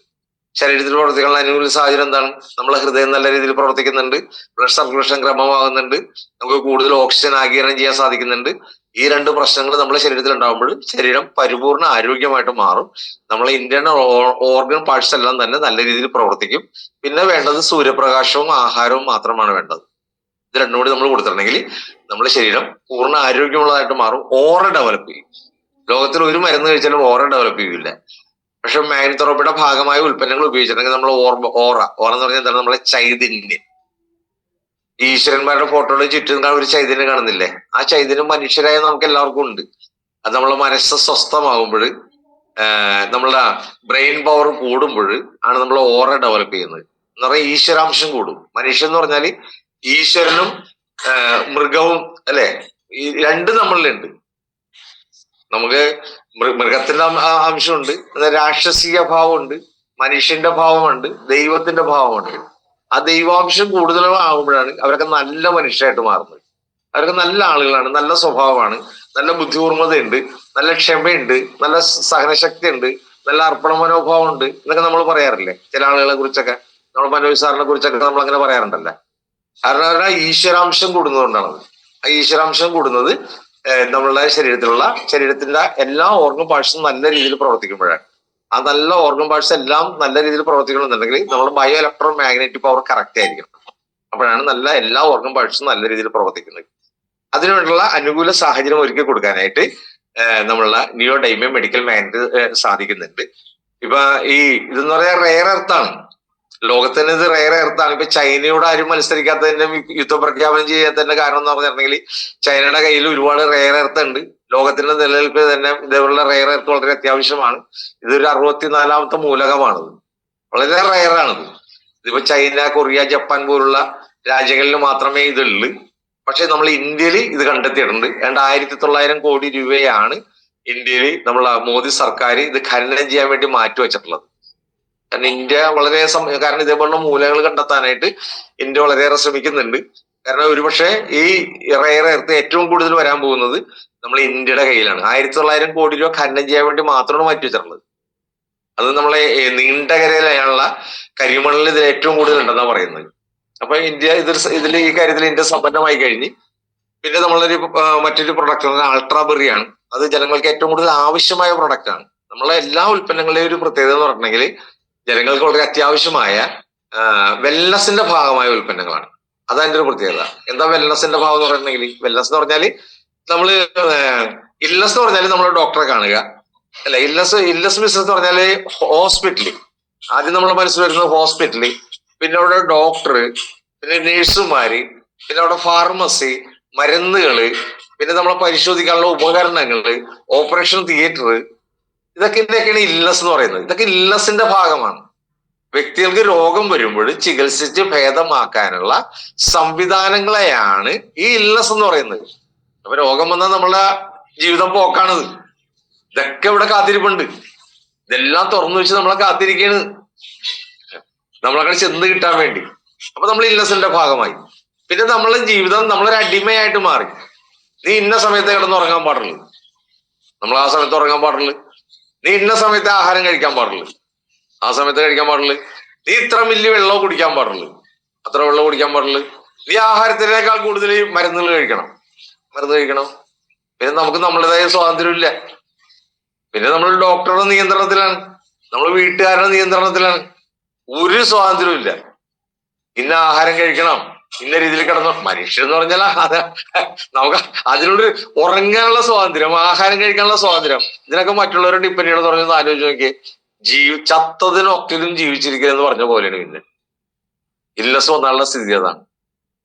ശരീരത്തിൽ പ്രവർത്തിക്കാനുള്ള അനുകൂല സാഹചര്യം എന്താണ്? നമ്മളെ ഹൃദയം നല്ല രീതിയിൽ പ്രവർത്തിക്കുന്നുണ്ട്, ബ്ലഡ് സർക്കുലേഷൻ ക്രമമാകുന്നുണ്ട്, നമുക്ക് കൂടുതൽ ഓക്സിജൻ ആഗിരണം ചെയ്യാൻ സാധിക്കുന്നുണ്ട്. ഈ 2 പ്രശ്നങ്ങൾ നമ്മുടെ ശരീരത്തിൽ ഉണ്ടാകുമ്പോൾ ശരീരം പരിപൂർണ ആരോഗ്യമായിട്ട് മാറും. നമ്മളെ ഇന്റേണൽ ഓർഗൻ പാർട്സ് എല്ലാം തന്നെ നല്ല രീതിയിൽ പ്രവർത്തിക്കും. പിന്നെ വേണ്ടത് സൂര്യപ്രകാശവും ആഹാരവും മാത്രമാണ് വേണ്ടത്. ഇത് രണ്ടും കൂടി നമ്മൾ കൊടുത്തിട്ടുണ്ടെങ്കിൽ നമ്മുടെ ശരീരം പൂർണ്ണ ആരോഗ്യമുള്ളതായിട്ട് മാറും. ഓറ ഡെവലപ്പ് ചെയ്യും. ലോകത്തിൽ ഒരു മരുന്ന് കഴിച്ചാലും ഓറ ഡെവലപ്പ് ചെയ്യില്ല. പക്ഷെ മാഗ്നറ്റിക് തെറാപ്പിയുടെ ഭാഗമായ ഉൽപ്പന്നങ്ങൾ ഉപയോഗിച്ചിട്ടുണ്ടെങ്കിൽ നമ്മൾ ഓറ എന്ന് പറഞ്ഞാൽ എന്താണ്? നമ്മളെ ചൈതന്യം. ഈശ്വരന്മാരുടെ ഫോട്ടോയുടെ ചുറ്റും ഒരു ചൈതന്യം കാണുന്നില്ലേ? ആ ചൈതന്യം മനുഷ്യരായ നമുക്ക് എല്ലാവർക്കും ഉണ്ട്. അത് നമ്മളെ മനസ്സ് സ്വസ്ഥമാകുമ്പോൾ, നമ്മളുടെ ബ്രെയിൻ പവർ കൂടുമ്പോൾ ആണ് നമ്മൾ ഓറ ഡെവലപ്പ് ചെയ്യുന്നത്. എന്ന് പറഞ്ഞാൽ ഈശ്വരാംശം കൂടും. മനുഷ്യൻ എന്ന് പറഞ്ഞാൽ ഈശ്വരനും മൃഗവും അല്ലെ, ഈ രണ്ടും നമ്മളിലുണ്ട്. നമുക്ക് മൃഗത്തിന്റെ അംശമുണ്ട്, രാക്ഷസീയ ഭാവമുണ്ട്, മനുഷ്യന്റെ ഭാവമുണ്ട്, ദൈവത്തിന്റെ ഭാവമുണ്ട്. ആ ദൈവാംശം കൂടുതലും ആകുമ്പോഴാണ് അവരൊക്കെ നല്ല മനുഷ്യരായിട്ട് മാറുന്നത്. അവരൊക്കെ നല്ല ആളുകളാണ്, നല്ല സ്വഭാവമാണ്, നല്ല ബുദ്ധിപൂർവ്വതയുണ്ട്, നല്ല ക്ഷമയുണ്ട്, നല്ല സഹനശക്തി ഉണ്ട്, നല്ല അർപ്പണ മനോഭാവം ഉണ്ട് എന്നൊക്കെ നമ്മൾ പറയാറില്ലേ ചില ആളുകളെ കുറിച്ചൊക്കെ. നമ്മൾ മനോജ് സാറിനെ കുറിച്ചൊക്കെ നമ്മൾ അങ്ങനെ പറയാറുണ്ടല്ലേ. കാരണം അവരുടെ ഈശ്വരാംശം കൂടുന്നതുകൊണ്ടാണത്. ആ ഈശ്വരാംശം കൂടുന്നത് നമ്മളുടെ ശരീരത്തിന്റെ എല്ലാ ഓർഗൻ പാർട്സും നല്ല രീതിയിൽ പ്രവർത്തിക്കുമ്പോഴാണ്. ആ നല്ല ഓർഗൻ പാർട്സ് എല്ലാം നല്ല രീതിയിൽ പ്രവർത്തിക്കണമെന്നുണ്ടെങ്കിൽ നമ്മുടെ bio electro magnetic power correct ആയിരിക്കണം. അപ്പോഴാണ് നല്ല എല്ലാ ഓർഗൻ പാർട്സും നല്ല രീതിയിൽ പ്രവർത്തിക്കുന്നത്. അതിനുള്ള അനുകൂല സാഹചര്യം ഒരുക്കി കൊടുക്കാനായിട്ട് നമ്മളുടെ നിയോഡൈമിയം മെഡിക്കൽ മാഗ്നറ്റ് സാധിക്കുന്നുണ്ട്. ഇപ്പൊ ഇതെന്ന് പറയാൻ റെയർ എർത്താണ്, ലോകത്തിന് ഇത് റെയർ എർത്താണ്. ഇപ്പൊ ചൈനയോട് ആരും മത്സരിക്കാത്തതിന്റെ യുദ്ധ പ്രഖ്യാപനം ചെയ്യാത്തതിന്റെ കാരണം എന്ന് പറഞ്ഞിട്ടുണ്ടെങ്കിൽ ചൈനയുടെ കയ്യിൽ ഒരുപാട് റെയർ എർത്ത് ഉണ്ട്. ലോകത്തിന്റെ നിലനിൽപ്പിൽ തന്നെ ഇതേപോലുള്ള റെയർ എർത്ത് വളരെ അത്യാവശ്യമാണ്. ഇതൊരു 64ാമത്തെ മൂലകമാണിത്, വളരെ റെയറാണിത്. ഇതിപ്പോ ചൈന, കൊറിയ, ജപ്പാൻ പോലുള്ള രാജ്യങ്ങളിൽ മാത്രമേ ഇതുള്ളൂ. പക്ഷെ നമ്മൾ ഇന്ത്യയിൽ ഇത് കണ്ടെത്തിയിട്ടുണ്ട്. 1900 കോടി രൂപയാണ് ഇന്ത്യയിൽ നമ്മളെ മോദി സർക്കാർ ഇത് ഖനനം ചെയ്യാൻ വേണ്ടി മാറ്റിവെച്ചിട്ടുള്ളത്. കാരണം ഇന്ത്യ വളരെ കാരണം ഇതേപോലുള്ള മൂലകൾ കണ്ടെത്താനായിട്ട് ഇന്ത്യ വളരെയേറെ ശ്രമിക്കുന്നുണ്ട്. കാരണം ഒരുപക്ഷെ ഈ റെയർ എർത്ത് ഏറ്റവും കൂടുതൽ വരാൻ പോകുന്നത് നമ്മൾ ഇന്ത്യയുടെ കയ്യിലാണ്. 1900 കോടി രൂപ ഖനനം ചെയ്യാൻ വേണ്ടി മാത്രമാണ് മാറ്റി വെച്ചിട്ടുള്ളത്. അത് നമ്മളെ നീണ്ടകരയിലുള്ള കരിമണലിൽ ഇതിൽ ഏറ്റവും കൂടുതൽ ഉണ്ടെന്നാണ് പറയുന്നത്. അപ്പൊ ഇന്ത്യ ഈ കാര്യത്തിൽ ഇന്ത്യ സമ്പന്നമായി കഴിഞ്ഞ് പിന്നെ നമ്മളൊരു മറ്റൊരു പ്രൊഡക്റ്റ് അൾട്രാബെറിയാണ്. അത് ജനങ്ങൾക്ക് ഏറ്റവും കൂടുതൽ ആവശ്യമായ പ്രൊഡക്റ്റ് ആണ്. നമ്മളെ എല്ലാ ഉൽപ്പന്നങ്ങളുടെയും ഒരു പ്രത്യേകത എന്ന് പറഞ്ഞിട്ടുണ്ടെങ്കിൽ ജനങ്ങൾക്ക് വളരെ അത്യാവശ്യമായ വെൽനസിന്റെ ഭാഗമായ ഉൽപ്പന്നങ്ങളാണ്. അതതിന്റെ ഒരു പ്രത്യേകത. എന്താ വെൽനസിന്റെ ഭാഗം എന്ന് പറഞ്ഞിട്ടുണ്ടെങ്കിൽ, വെൽനസ് എന്ന് പറഞ്ഞാൽ നമ്മള് ഇൽനസ് എന്ന് പറഞ്ഞാൽ നമ്മൾ ഡോക്ടറെ കാണുക അല്ല. ഇൽനസ് ബിസിനസ് എന്ന് പറഞ്ഞാല് ഹോസ്പിറ്റല്. ആദ്യം നമ്മുടെ മനസ്സിൽ വരുന്നത് ഹോസ്പിറ്റല്, പിന്നെ അവിടെ ഡോക്ടർ, പിന്നെ നേഴ്സുമാര്, പിന്നെ അവിടെ ഫാർമസി, മരുന്നുകള്, പിന്നെ നമ്മളെ പരിശോധിക്കാനുള്ള ഉപകരണങ്ങള്, ഓപ്പറേഷൻ തിയേറ്റർ, ഇതൊക്കെയാണ് ഇൽനസ് എന്ന് പറയുന്നത്. ഇതൊക്കെ ഇൽനസിന്റെ ഭാഗമാണ്. വ്യക്തികൾക്ക് രോഗം വരുമ്പോൾ ചികിത്സിച്ച് ഭേദമാക്കാനുള്ള സംവിധാനങ്ങളെയാണ് ഈ ഇൽനസ് എന്ന് പറയുന്നത്. അപ്പൊ രോഗം വന്നാൽ നമ്മളെ ജീവിതം പോക്കാണിത്. ഇതൊക്കെ ഇവിടെ കാത്തിരിപ്പുണ്ട്. ഇതെല്ലാം തുറന്നു വെച്ച് നമ്മളെ കാത്തിരിക്കുകയാണ്, നമ്മളങ്ങനെ ചെന്ന് കിട്ടാൻ വേണ്ടി. അപ്പൊ നമ്മൾ ഇൽനസിന്റെ ഭാഗമായി. പിന്നെ നമ്മളെ ജീവിതം നമ്മളൊരു അടിമയായിട്ട് മാറി. നീ ഇന്ന സമയത്ത് കിടന്നുറങ്ങാൻ പാടുള്ളൂ, നമ്മൾ ആ സമയത്ത് ഉറങ്ങാൻ പാടുള്ളൂ. നീ ഇന്ന സമയത്ത് ആഹാരം കഴിക്കാൻ പാടുള്ളൂ, ആ സമയത്ത് കഴിക്കാൻ പാടുള്ളൂ. നീ ഇത്ര മില്ലി വെള്ളം കുടിക്കാൻ പാടുള്ളൂ, അത്ര വെള്ളം കുടിക്കാൻ പാടുള്ളൂ. നീ ആഹാരത്തിനേക്കാൾ കൂടുതൽ മരുന്ന് കഴിക്കണം. പിന്നെ നമുക്ക് നമ്മുടേതായ സ്വാതന്ത്ര്യമില്ല. പിന്നെ നമ്മൾ ഡോക്ടറുടെ നിയന്ത്രണത്തിലാണ്, നമ്മൾ വീട്ടുകാരുടെ നിയന്ത്രണത്തിലാണ്. ഒരു സ്വാതന്ത്ര്യവും ഇല്ല. ഇന്ന ആഹാരം കഴിക്കണം, ഇന്ന രീതിയിൽ കിടന്നു. മനുഷ്യൻ എന്ന് പറഞ്ഞാൽ നമുക്ക് അതിനോട് ഉറങ്ങാനുള്ള സ്വാതന്ത്ര്യം, ആഹാരം കഴിക്കാനുള്ള സ്വാതന്ത്ര്യം, ഇതിനൊക്കെ മറ്റുള്ളവരെ ഡിപ്പെൻഡ് ചെയ്യണമെന്ന് പറഞ്ഞൊന്ന് ആലോചിച്ച് നോക്കിയേ. ചത്തതിനൊക്കെയും ജീവിച്ചിരിക്കുക എന്ന് പറഞ്ഞ പോലെയാണ്. പിന്നെ ഇല്ലസ് വന്നാലുള്ള സ്ഥിതി അതാണ്.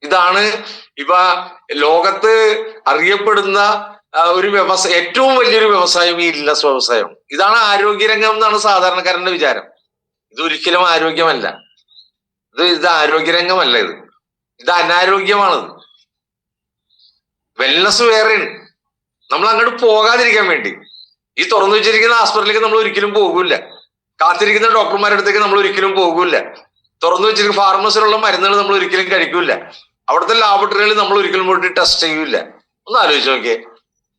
ഇതാണ് ഇപ്പൊ ലോകത്ത് അറിയപ്പെടുന്ന ഒരു വ്യവസായം, ഏറ്റവും വലിയൊരു വ്യവസായം ഈ ഇല്ലസ് വ്യവസായം. ഇതാണ് ആരോഗ്യരംഗം എന്നാണ് സാധാരണക്കാരന്റെ വിചാരം. ഇത് ഒരിക്കലും ആരോഗ്യമല്ല. ഇത് ആരോഗ്യരംഗമല്ല. ഇത് അനാരോഗ്യമാണത്. വെൽനസ് വേറെയാണ്. നമ്മൾ അങ്ങോട്ട് പോകാതിരിക്കാൻ വേണ്ടി ഈ തുറന്നു വെച്ചിരിക്കുന്ന ആസ്പത്രിയിലേക്ക് നമ്മൾ ഒരിക്കലും പോകൂല. കാത്തിരിക്കുന്ന ഡോക്ടർമാരുടെ അടുത്തേക്ക് നമ്മൾ ഒരിക്കലും പോകൂല. തുറന്നു വെച്ചിരിക്കുന്ന ഫാർമസിയിലുള്ള മരുന്നുകൾ നമ്മൾ ഒരിക്കലും കഴിക്കൂല. അവിടുത്തെ ലാബറട്ടറികളിൽ നമ്മൾ ഒരിക്കലും പോയിട്ട് ടെസ്റ്റ് ചെയ്യൂല. ഒന്ന് ആലോചിച്ച് നോക്കിയേ.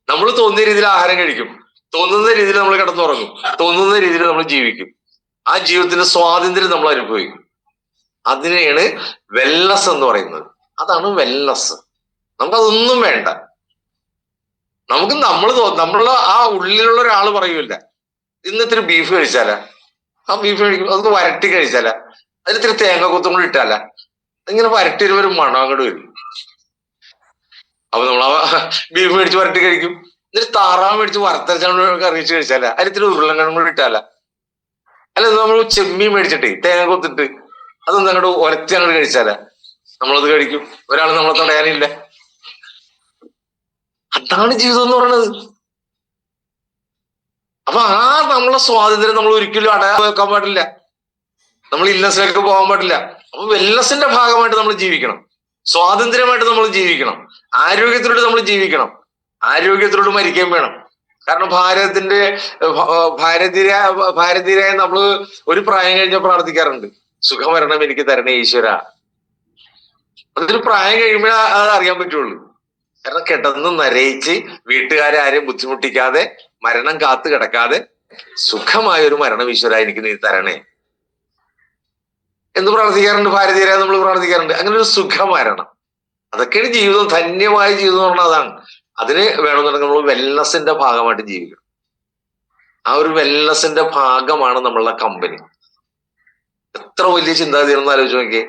നമ്മൾ തോന്നിയ രീതിയിൽ ആഹാരം കഴിക്കും, തോന്നുന്ന രീതിയിൽ നമ്മൾ കിടന്നുറങ്ങും, തോന്നുന്ന രീതിയിൽ നമ്മൾ ജീവിക്കും. ആ ജീവിതത്തിന്റെ സ്വാതന്ത്ര്യം നമ്മൾ അനുഭവിക്കും. അതിനെയാണ് വെൽനസ് എന്ന് പറയുന്നത്. അതാണ് വെൽനസ്. നമുക്കതൊന്നും വേണ്ട. നമ്മളെ ആ ഉള്ളിലുള്ള ഒരാൾ പറയൂല, ഇന്ന് ഇത്തിരി ബീഫ് കഴിച്ചാല, ആ ബീഫ് കഴിക്കും, അതൊക്കെ വരട്ടി കഴിച്ചാല, അതിൽ ഇത്തിരി തേങ്ങ കൊത്തും കൂടി ഇട്ടാല, ഇങ്ങനെ വരട്ടി വരുമ്പോൾ ഒരു മണം അങ്ങോട്ട് വരും. അപ്പൊ നമ്മൾ ആ ബീഫ് മേടിച്ച് വരട്ടി കഴിക്കും. എന്നിട്ട് താറാവ് മേടിച്ച് വറുത്തരച്ചാണ് കറിയിച്ച് കഴിച്ചാല, അതിൽ ഇത്തിരി ഉരുളക്കിഴങ്ങ് കൂടി ഇട്ടാല, അല്ല നമ്മൾ ചെമ്മീൻ മേടിച്ചിട്ട് തേങ്ങ കൊത്തിട്ട് അതൊന്നും അങ്ങോട്ട് ഒരത്തി അങ്ങോട്ട് കഴിച്ചാല നമ്മളത് കഴിക്കും. ഒരാൾ നമ്മളെ തടയാനില്ല. അതാണ് ജീവിതം എന്ന് പറയുന്നത്. അപ്പൊ ആ നമ്മളെ സ്വാതന്ത്ര്യം നമ്മൾ ഒരിക്കലും അടയാൻ വെക്കാൻ പാടില്ല. നമ്മൾ ഇല്ലസിലേക്ക് പോകാൻ പാടില്ല. അപ്പൊ വെൽനസിന്റെ ഭാഗമായിട്ട് നമ്മൾ ജീവിക്കണം, സ്വാതന്ത്ര്യമായിട്ട് നമ്മൾ ജീവിക്കണം, ആരോഗ്യത്തിലൂടെ നമ്മൾ ജീവിക്കണം, ആരോഗ്യത്തിലൂടെ മരിക്കുകയും വേണം. കാരണം ഭാരതീയരായ നമ്മൾ ഒരു പ്രായം കഴിഞ്ഞാൽ പ്രാർത്ഥിക്കാറുണ്ട്, സുഖമരണം എനിക്ക് തരണേ ഈശ്വര. അതൊരു പ്രായം കഴിയുമ്പോഴേ അത് അറിയാൻ പറ്റുള്ളൂ. കാരണം കിടന്ന് നരയിച്ച് വീട്ടുകാരെ ആരെയും ബുദ്ധിമുട്ടിക്കാതെ മരണം കാത്തു കിടക്കാതെ സുഖമായ ഒരു മരണം ഈശ്വര എനിക്ക് നീ തരണേ എന്ന് പ്രാർത്ഥിക്കാറുണ്ട്. ഭാരതീയരായ നമ്മൾ പ്രാർത്ഥിക്കാറുണ്ട്. അങ്ങനെ ഒരു സുഖമരണം, അതൊക്കെയാണ് ജീവിതം. ധന്യമായ ജീവിതം എന്ന് പറഞ്ഞാൽ അതാണ്. അതിന് വേണമെന്നുണ്ടെങ്കിൽ നമ്മൾ വെൽനസിന്റെ ഭാഗമായിട്ട് ജീവിക്കണം. ആ ഒരു വെൽനസിന്റെ ഭാഗമാണ് നമ്മളുടെ കമ്പനി. എത്ര വലിയ ചിന്താഗതിയാണെന്ന് ആലോചിച്ച് നോക്കിയേ.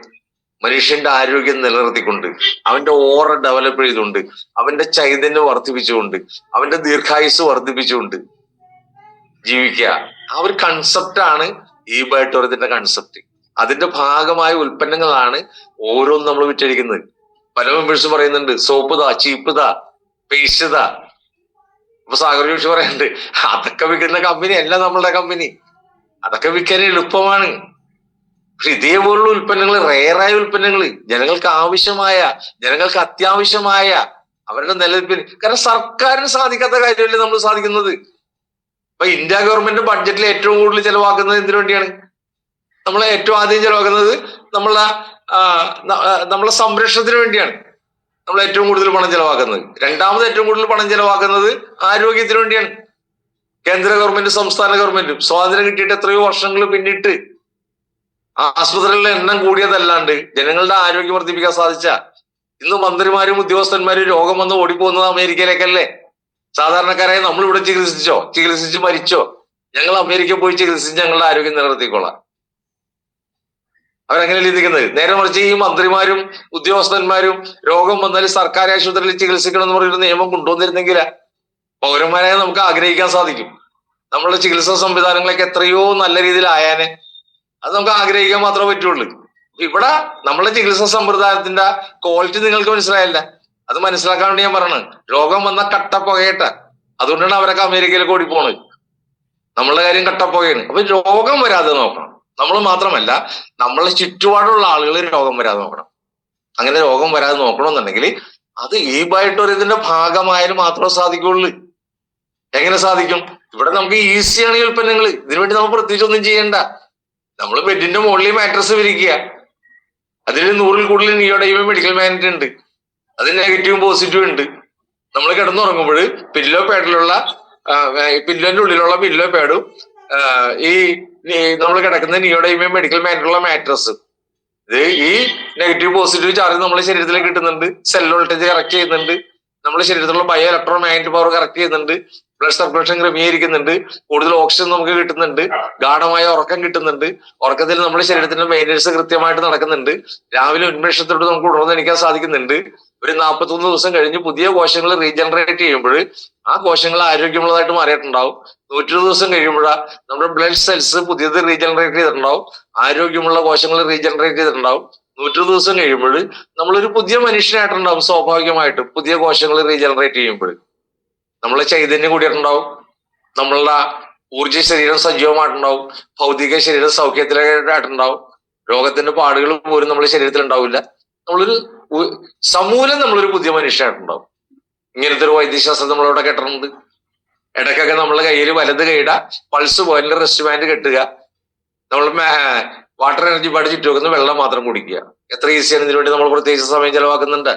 മനുഷ്യന്റെ ആരോഗ്യം നിലനിർത്തിക്കൊണ്ട്, അവന്റെ ഓറ ഡെവലപ്പ് ചെയ്തുകൊണ്ട്, അവന്റെ ചൈതന്യം വർദ്ധിപ്പിച്ചുകൊണ്ട്, അവന്റെ ദീർഘായുസ് വർദ്ധിപ്പിച്ചുകൊണ്ട് ജീവിക്കുക. ആ ഒരു കൺസെപ്റ്റാണ് ഈ ബയോടൂറിസത്തിന്റെ കൺസെപ്റ്റ്. അതിന്റെ ഭാഗമായ ഉൽപ്പന്നങ്ങളാണ് ഓരോന്നും നമ്മൾ വിറ്റഴിക്കുന്നത്. പല മെമ്പേഴ്സും പറയുന്നുണ്ട്, സോപ്പ് താ, ചീപ്പ് താ, പേസ്റ്റ് താ. അപ്പൊ സാഗർ ജോഷി പറയുന്നുണ്ട്, അതൊക്കെ വിൽക്കുന്ന കമ്പനി അല്ല നമ്മളുടെ കമ്പനി, അതൊക്കെ വിൽക്കാൻ എളുപ്പമാണ്. പക്ഷെ ഇതേപോലുള്ള ഉൽപ്പന്നങ്ങൾ, റെയറായ ഉൽപ്പന്നങ്ങൾ, ജനങ്ങൾക്ക് ആവശ്യമായ, ജനങ്ങൾക്ക് അത്യാവശ്യമായ അവരുടെ നിലനിൽപ്പിന്, കാരണം സർക്കാരിന് സാധിക്കാത്ത കാര്യമല്ലേ നമ്മൾ സാധിക്കുന്നത്. ഇപ്പൊ ഇന്ത്യ ഗവൺമെന്റ് ബഡ്ജറ്റിൽ ഏറ്റവും കൂടുതൽ ചെലവാക്കുന്നത് എന്തിനു വേണ്ടിയാണ്? നമ്മളെ ഏറ്റവും ആദ്യം ചെലവാക്കുന്നത് നമ്മളെ സംരക്ഷണത്തിന് വേണ്ടിയാണ്. നമ്മൾ ഏറ്റവും കൂടുതൽ പണം ചെലവാക്കുന്നത്. രണ്ടാമത് ഏറ്റവും കൂടുതൽ പണം ചെലവാക്കുന്നത് ആരോഗ്യത്തിന് വേണ്ടിയാണ്. കേന്ദ്ര ഗവൺമെന്റ് സംസ്ഥാന ഗവൺമെന്റും സ്വാതന്ത്ര്യം കിട്ടിയിട്ട് എത്രയോ വർഷങ്ങൾ പിന്നിട്ട് ആശുപത്രികളിലെ എണ്ണം കൂടിയതല്ലാണ്ട് ജനങ്ങളുടെ ആരോഗ്യം വർദ്ധിപ്പിക്കാൻ സാധിച്ച, ഇന്ന് മന്ത്രിമാരും ഉദ്യോഗസ്ഥന്മാരും രോഗം വന്ന് ഓടിപ്പോകുന്നത് അമേരിക്കയിലേക്കല്ലേ? സാധാരണക്കാരായ നമ്മൾ ഇവിടെ ചികിത്സിച്ച് മരിച്ചോ? ഞങ്ങൾ അമേരിക്കയിൽ പോയി ചികിത്സിച്ച് ഞങ്ങളുടെ ആരോഗ്യം നിലനിർത്തിക്കൊള്ളാം. അവരങ്ങനെയല്ലേ ചിന്തിക്കുന്നത്. നേരെ മറിച്ച് ഈ മന്ത്രിമാരും ഉദ്യോഗസ്ഥന്മാരും രോഗം വന്നാൽ സർക്കാർ ആശുപത്രിയിൽ ചികിത്സിക്കണം എന്ന് പറയുന്ന നിയമം കൊണ്ടുവന്നിരുന്നെങ്കിൽ പൗരന്മാരായ നമുക്ക് ആഗ്രഹിക്കാൻ സാധിക്കും. നമ്മളുടെ ചികിത്സാ സംവിധാനങ്ങളൊക്കെ എത്രയോ നല്ല രീതിയിൽ ആയാനെ. അത് നമുക്ക് ആഗ്രഹിക്കാൻ മാത്രമേ പറ്റുള്ളൂ. ഇവിടെ നമ്മളെ ചികിത്സാ സമ്പ്രദായത്തിന്റെ ക്വാളിറ്റി നിങ്ങൾക്ക് മനസ്സിലായില്ല. അത് മനസ്സിലാക്കാൻ വേണ്ടി ഞാൻ പറയണത്. രോഗം വന്ന കട്ടപ്പുകയട്ട, അതുകൊണ്ടാണ് അവരൊക്കെ അമേരിക്കയിലേക്ക് ഓടിപ്പോണത്. നമ്മളുടെ കാര്യം കട്ടപ്പുകയാണ്. അപ്പൊ രോഗം വരാതെ നോക്കണം. നമ്മൾ മാത്രമല്ല, നമ്മളെ ചുറ്റുപാടുള്ള ആളുകൾ രോഗം വരാതെ നോക്കണം. അങ്ങനെ രോഗം വരാതെ നോക്കണമെന്നുണ്ടെങ്കിൽ അത് ഈ ബയോടൂറിസത്തിന്റെ ഭാഗമായാലും മാത്രമേ സാധിക്കുള്ളൂ. എങ്ങനെ സാധിക്കും? ഇവിടെ നമുക്ക് ഈസിയാണ് ഈ ഉൽപ്പന്നങ്ങൾ. ഇതിനുവേണ്ടി നമ്മൾ പ്രത്യേകിച്ച് ഒന്നും ചെയ്യണ്ട. നമ്മൾ ബെഡിന്റെ മുകളിൽ മാട്രസ് വിരിക്കുക, അതിൽ 100-ൽ കൂടുതൽ നിയോഡൈമ മെഡിക്കൽ മാഗ്നറ്റ് ഉണ്ട്. അതിന് നെഗറ്റീവും പോസിറ്റീവും ഉണ്ട്. നമ്മൾ കിടന്നുറങ്ങുമ്പോൾ പില്ലോ പാഡിലുള്ള പില്ലോന്റെ ഉള്ളിലുള്ള പില്ലോ പാഡും ഈ നമ്മൾ കിടക്കുന്ന നിയോഡൈമ മെഡിക്കൽ മാഗ്നറ്റുള്ള മാട്രസ്, ഇത് ഈ നെഗറ്റീവ് പോസിറ്റീവ് ചാർജ് നമ്മുടെ ശരീരത്തിലേക്ക് കിട്ടുന്നുണ്ട്. സെൽ വോൾട്ടേജ് കറക്റ്റ് ചെയ്യുന്നുണ്ട്. നമ്മുടെ ശരീരത്തിലുള്ള bio electro magnetic power correct ചെയ്യുന്നുണ്ട്. ബ്ലഡ് സർക്കുലേഷൻ ക്രമീകരിക്കുന്നുണ്ട്. കൂടുതൽ ഓക്സിജൻ നമുക്ക് കിട്ടുന്നുണ്ട്. ഗാഠമായ ഉറക്കം കിട്ടുന്നുണ്ട്. ഉറക്കത്തിൽ നമ്മുടെ ശരീരത്തിന്റെ മെയിൻ്റനൻസ് കൃത്യമായിട്ട് നടക്കുന്നുണ്ട്. രാവിലെ ഉന്മേഷത്തോട് നമുക്ക് ഉണർന്നെണീക്കാൻ സാധിക്കുന്നുണ്ട്. ഒരു 41 ദിവസം കഴിഞ്ഞ് പുതിയ കോശങ്ങൾ റീജനറേറ്റ് ചെയ്യുമ്പോൾ ആ കോശങ്ങൾ ആരോഗ്യമുള്ളതായിട്ട് മാറിയിട്ടുണ്ടാവും. 120 ദിവസം കഴിയുമ്പോഴാ നമ്മുടെ ബ്ലഡ് സെൽസ് പുതിയത് റീജനറേറ്റ് ചെയ്തിട്ടുണ്ടാവും. ആരോഗ്യമുള്ള കോശങ്ങൾ റീജനറേറ്റ് ചെയ്തിട്ടുണ്ടാവും. 120 ദിവസം കഴിയുമ്പോൾ നമ്മളൊരു പുതിയ മനുഷ്യനായിട്ടുണ്ടാവും. സ്വാഭാവികമായിട്ട് പുതിയ കോശങ്ങൾ റീജനറേറ്റ് ചെയ്യുമ്പോൾ നമ്മളെ ചൈതന്യം കൂടിയിട്ടുണ്ടാവും. നമ്മളുടെ ഊർജ്ജ ശരീരം സജീവമായിട്ടുണ്ടാവും. ഭൗതിക ശരീരം സൗഖ്യത്തിലായിട്ടുണ്ടാവും. രോഗത്തിന്റെ പാടുകൾ പോലും നമ്മുടെ ശരീരത്തിൽ ഉണ്ടാവില്ല. നമ്മളൊരു സമൂലം നമ്മളൊരു പുതിയ മനുഷ്യനായിട്ടുണ്ടാവും. ഇങ്ങനത്തെ ഒരു വൈദ്യശാസ്ത്രം നമ്മളിവിടെ കേട്ടിട്ടുണ്ട്. ഇടയ്ക്കൊക്കെ നമ്മളെ കയ്യിൽ വലത് കൈയുടെ പൾസ് പോയിന്റിൽ റെസ്റ്റ് ബാൻഡ് കെട്ടുക, നമ്മൾ വാട്ടർ എനർജി പാട് ചുറ്റും വെക്കുന്ന വെള്ളം മാത്രം കുടിക്കുക. എത്ര ഈസിയാണ്. ഇതിനു വേണ്ടി നമ്മൾ പ്രത്യേകിച്ച് സമയം ചെലവാക്കുന്നുണ്ട്?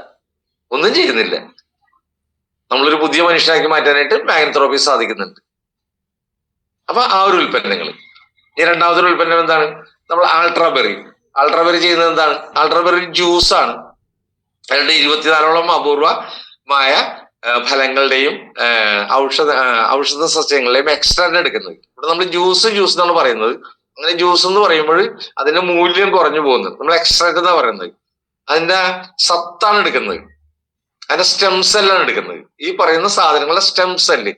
ഒന്നും ചെയ്യുന്നില്ല. നമ്മളൊരു പുതിയ മനുഷ്യനാക്കി മാറ്റാനായിട്ട് മാഗ്നത്തോറപ്പി സാധിക്കുന്നുണ്ട്. അപ്പൊ ആ ഒരു ഉൽപ്പന്നങ്ങൾ. ഈ രണ്ടാമതൊരു ഉൽപ്പന്നം എന്താണ്? നമ്മൾ ആൾട്രാബെറി. ആൾട്രാബെറി ചെയ്യുന്നത് എന്താണ്? ആൾട്രാബെറി ജ്യൂസാണ്. അതിന്റെ 24ഓളം അപൂർവമായ ഫലങ്ങളുടെയും ഔഷധ സസ്യങ്ങളുടെയും എക്സ്ട്രാക്ട് എടുക്കുന്നത്. ഇവിടെ നമ്മൾ ജ്യൂസ് എന്നാണ് പറയുന്നത്. അങ്ങനെ ജ്യൂസ് എന്ന് പറയുമ്പോൾ അതിന്റെ മൂല്യം കുറഞ്ഞു പോകുന്നത്. നമ്മൾ എക്സ്ട്രാക്ട് എന്നാ പറയുന്നത്. അതിന്റെ സത്താണ് എടുക്കുന്നത്. അതിന്റെ സ്റ്റെം സെല്ലാണ് എടുക്കുന്നത്. ഈ പറയുന്ന സാധനങ്ങളുടെ സ്റ്റെം സെല്ല്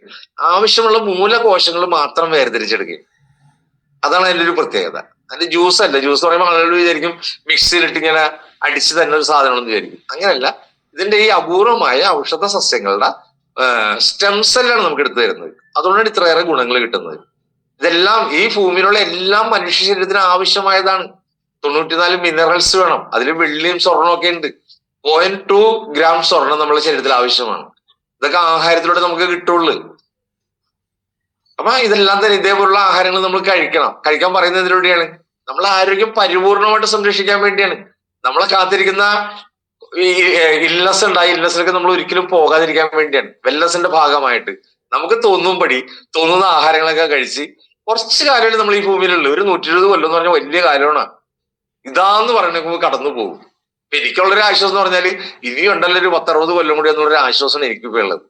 ആവശ്യമുള്ള മൂലകോശങ്ങൾ മാത്രം വേർതിരിച്ചെടുക്കുക. അതാണ് അതിന്റെ ഒരു പ്രത്യേകത. അതിന്റെ ജ്യൂസ് അല്ല. ജ്യൂസ് പറയുമ്പോൾ ആളുകൾ വിചാരിക്കും മിക്സിയിലിട്ട് ഇങ്ങനെ അടിച്ച് തന്നെ ഒരു സാധനം എന്ന് വിചാരിക്കും. അങ്ങനെയല്ല. ഇതിന്റെ ഈ അപൂർവമായ ഔഷധ സസ്യങ്ങളുടെ സ്റ്റെം സെല്ലാണ് നമുക്ക് എടുത്തു തരുന്നത്. അതുകൊണ്ടാണ് ഇത്രയേറെ ഗുണങ്ങൾ കിട്ടുന്നത്. ഇതെല്ലാം ഈ ഭൂമിയിലുള്ള എല്ലാം മനുഷ്യ ശരീരത്തിന് ആവശ്യമായതാണ്. 94 മിനറൽസ് വേണം. അതിൽ വെള്ളിയും സ്വർണ്ണവും ഒക്കെ ഉണ്ട്. 0.2 ഗ്രാം സ്വർണം നമ്മുടെ ശരീരത്തിൽ ആവശ്യമാണ്. ഇതൊക്കെ ആഹാരത്തിലൂടെ നമുക്ക് കിട്ടുള്ളൂ. അപ്പൊ ഇതെല്ലാം തന്നെ ഇതേപോലുള്ള ആഹാരങ്ങൾ നമ്മൾ കഴിക്കണം. കഴിക്കാൻ പറയുന്നത് എന്തിനു വേണ്ടിയാണ്? നമ്മളെ ആരോഗ്യം പരിപൂർണമായിട്ട് സംരക്ഷിക്കാൻ വേണ്ടിയാണ്. നമ്മളെ കാത്തിരിക്കുന്ന ഈ ഇൽനെസ് ഉണ്ടായി ഇൽനെസ്സിലൊക്കെ നമ്മൾ ഒരിക്കലും പോകാതിരിക്കാൻ വേണ്ടിയാണ്. വെൽനെസിന്റെ ഭാഗമായിട്ട് നമുക്ക് തോന്നുന്ന ആഹാരങ്ങളൊക്കെ കഴിച്ച് കുറച്ച് കാലമല്ലേ നമ്മൾ ഈ ഭൂമിയിലുള്ളൂ. ഒരു 120 കൊല്ലം എന്ന് പറഞ്ഞാൽ വലിയ കാലമാണ്. ഇതാന്ന് പറയുമ്പോൾ കടന്നു പോകും. എനിക്കുള്ളൊരു ആശ്വാസം എന്ന് പറഞ്ഞാൽ ഇനിയുണ്ടല്ലോ ഒരു 10-60 കൊല്ലം കൂടി എന്നുള്ളൊരു ആശ്വാസമാണ് എനിക്കിപ്പോ ഉള്ളത്.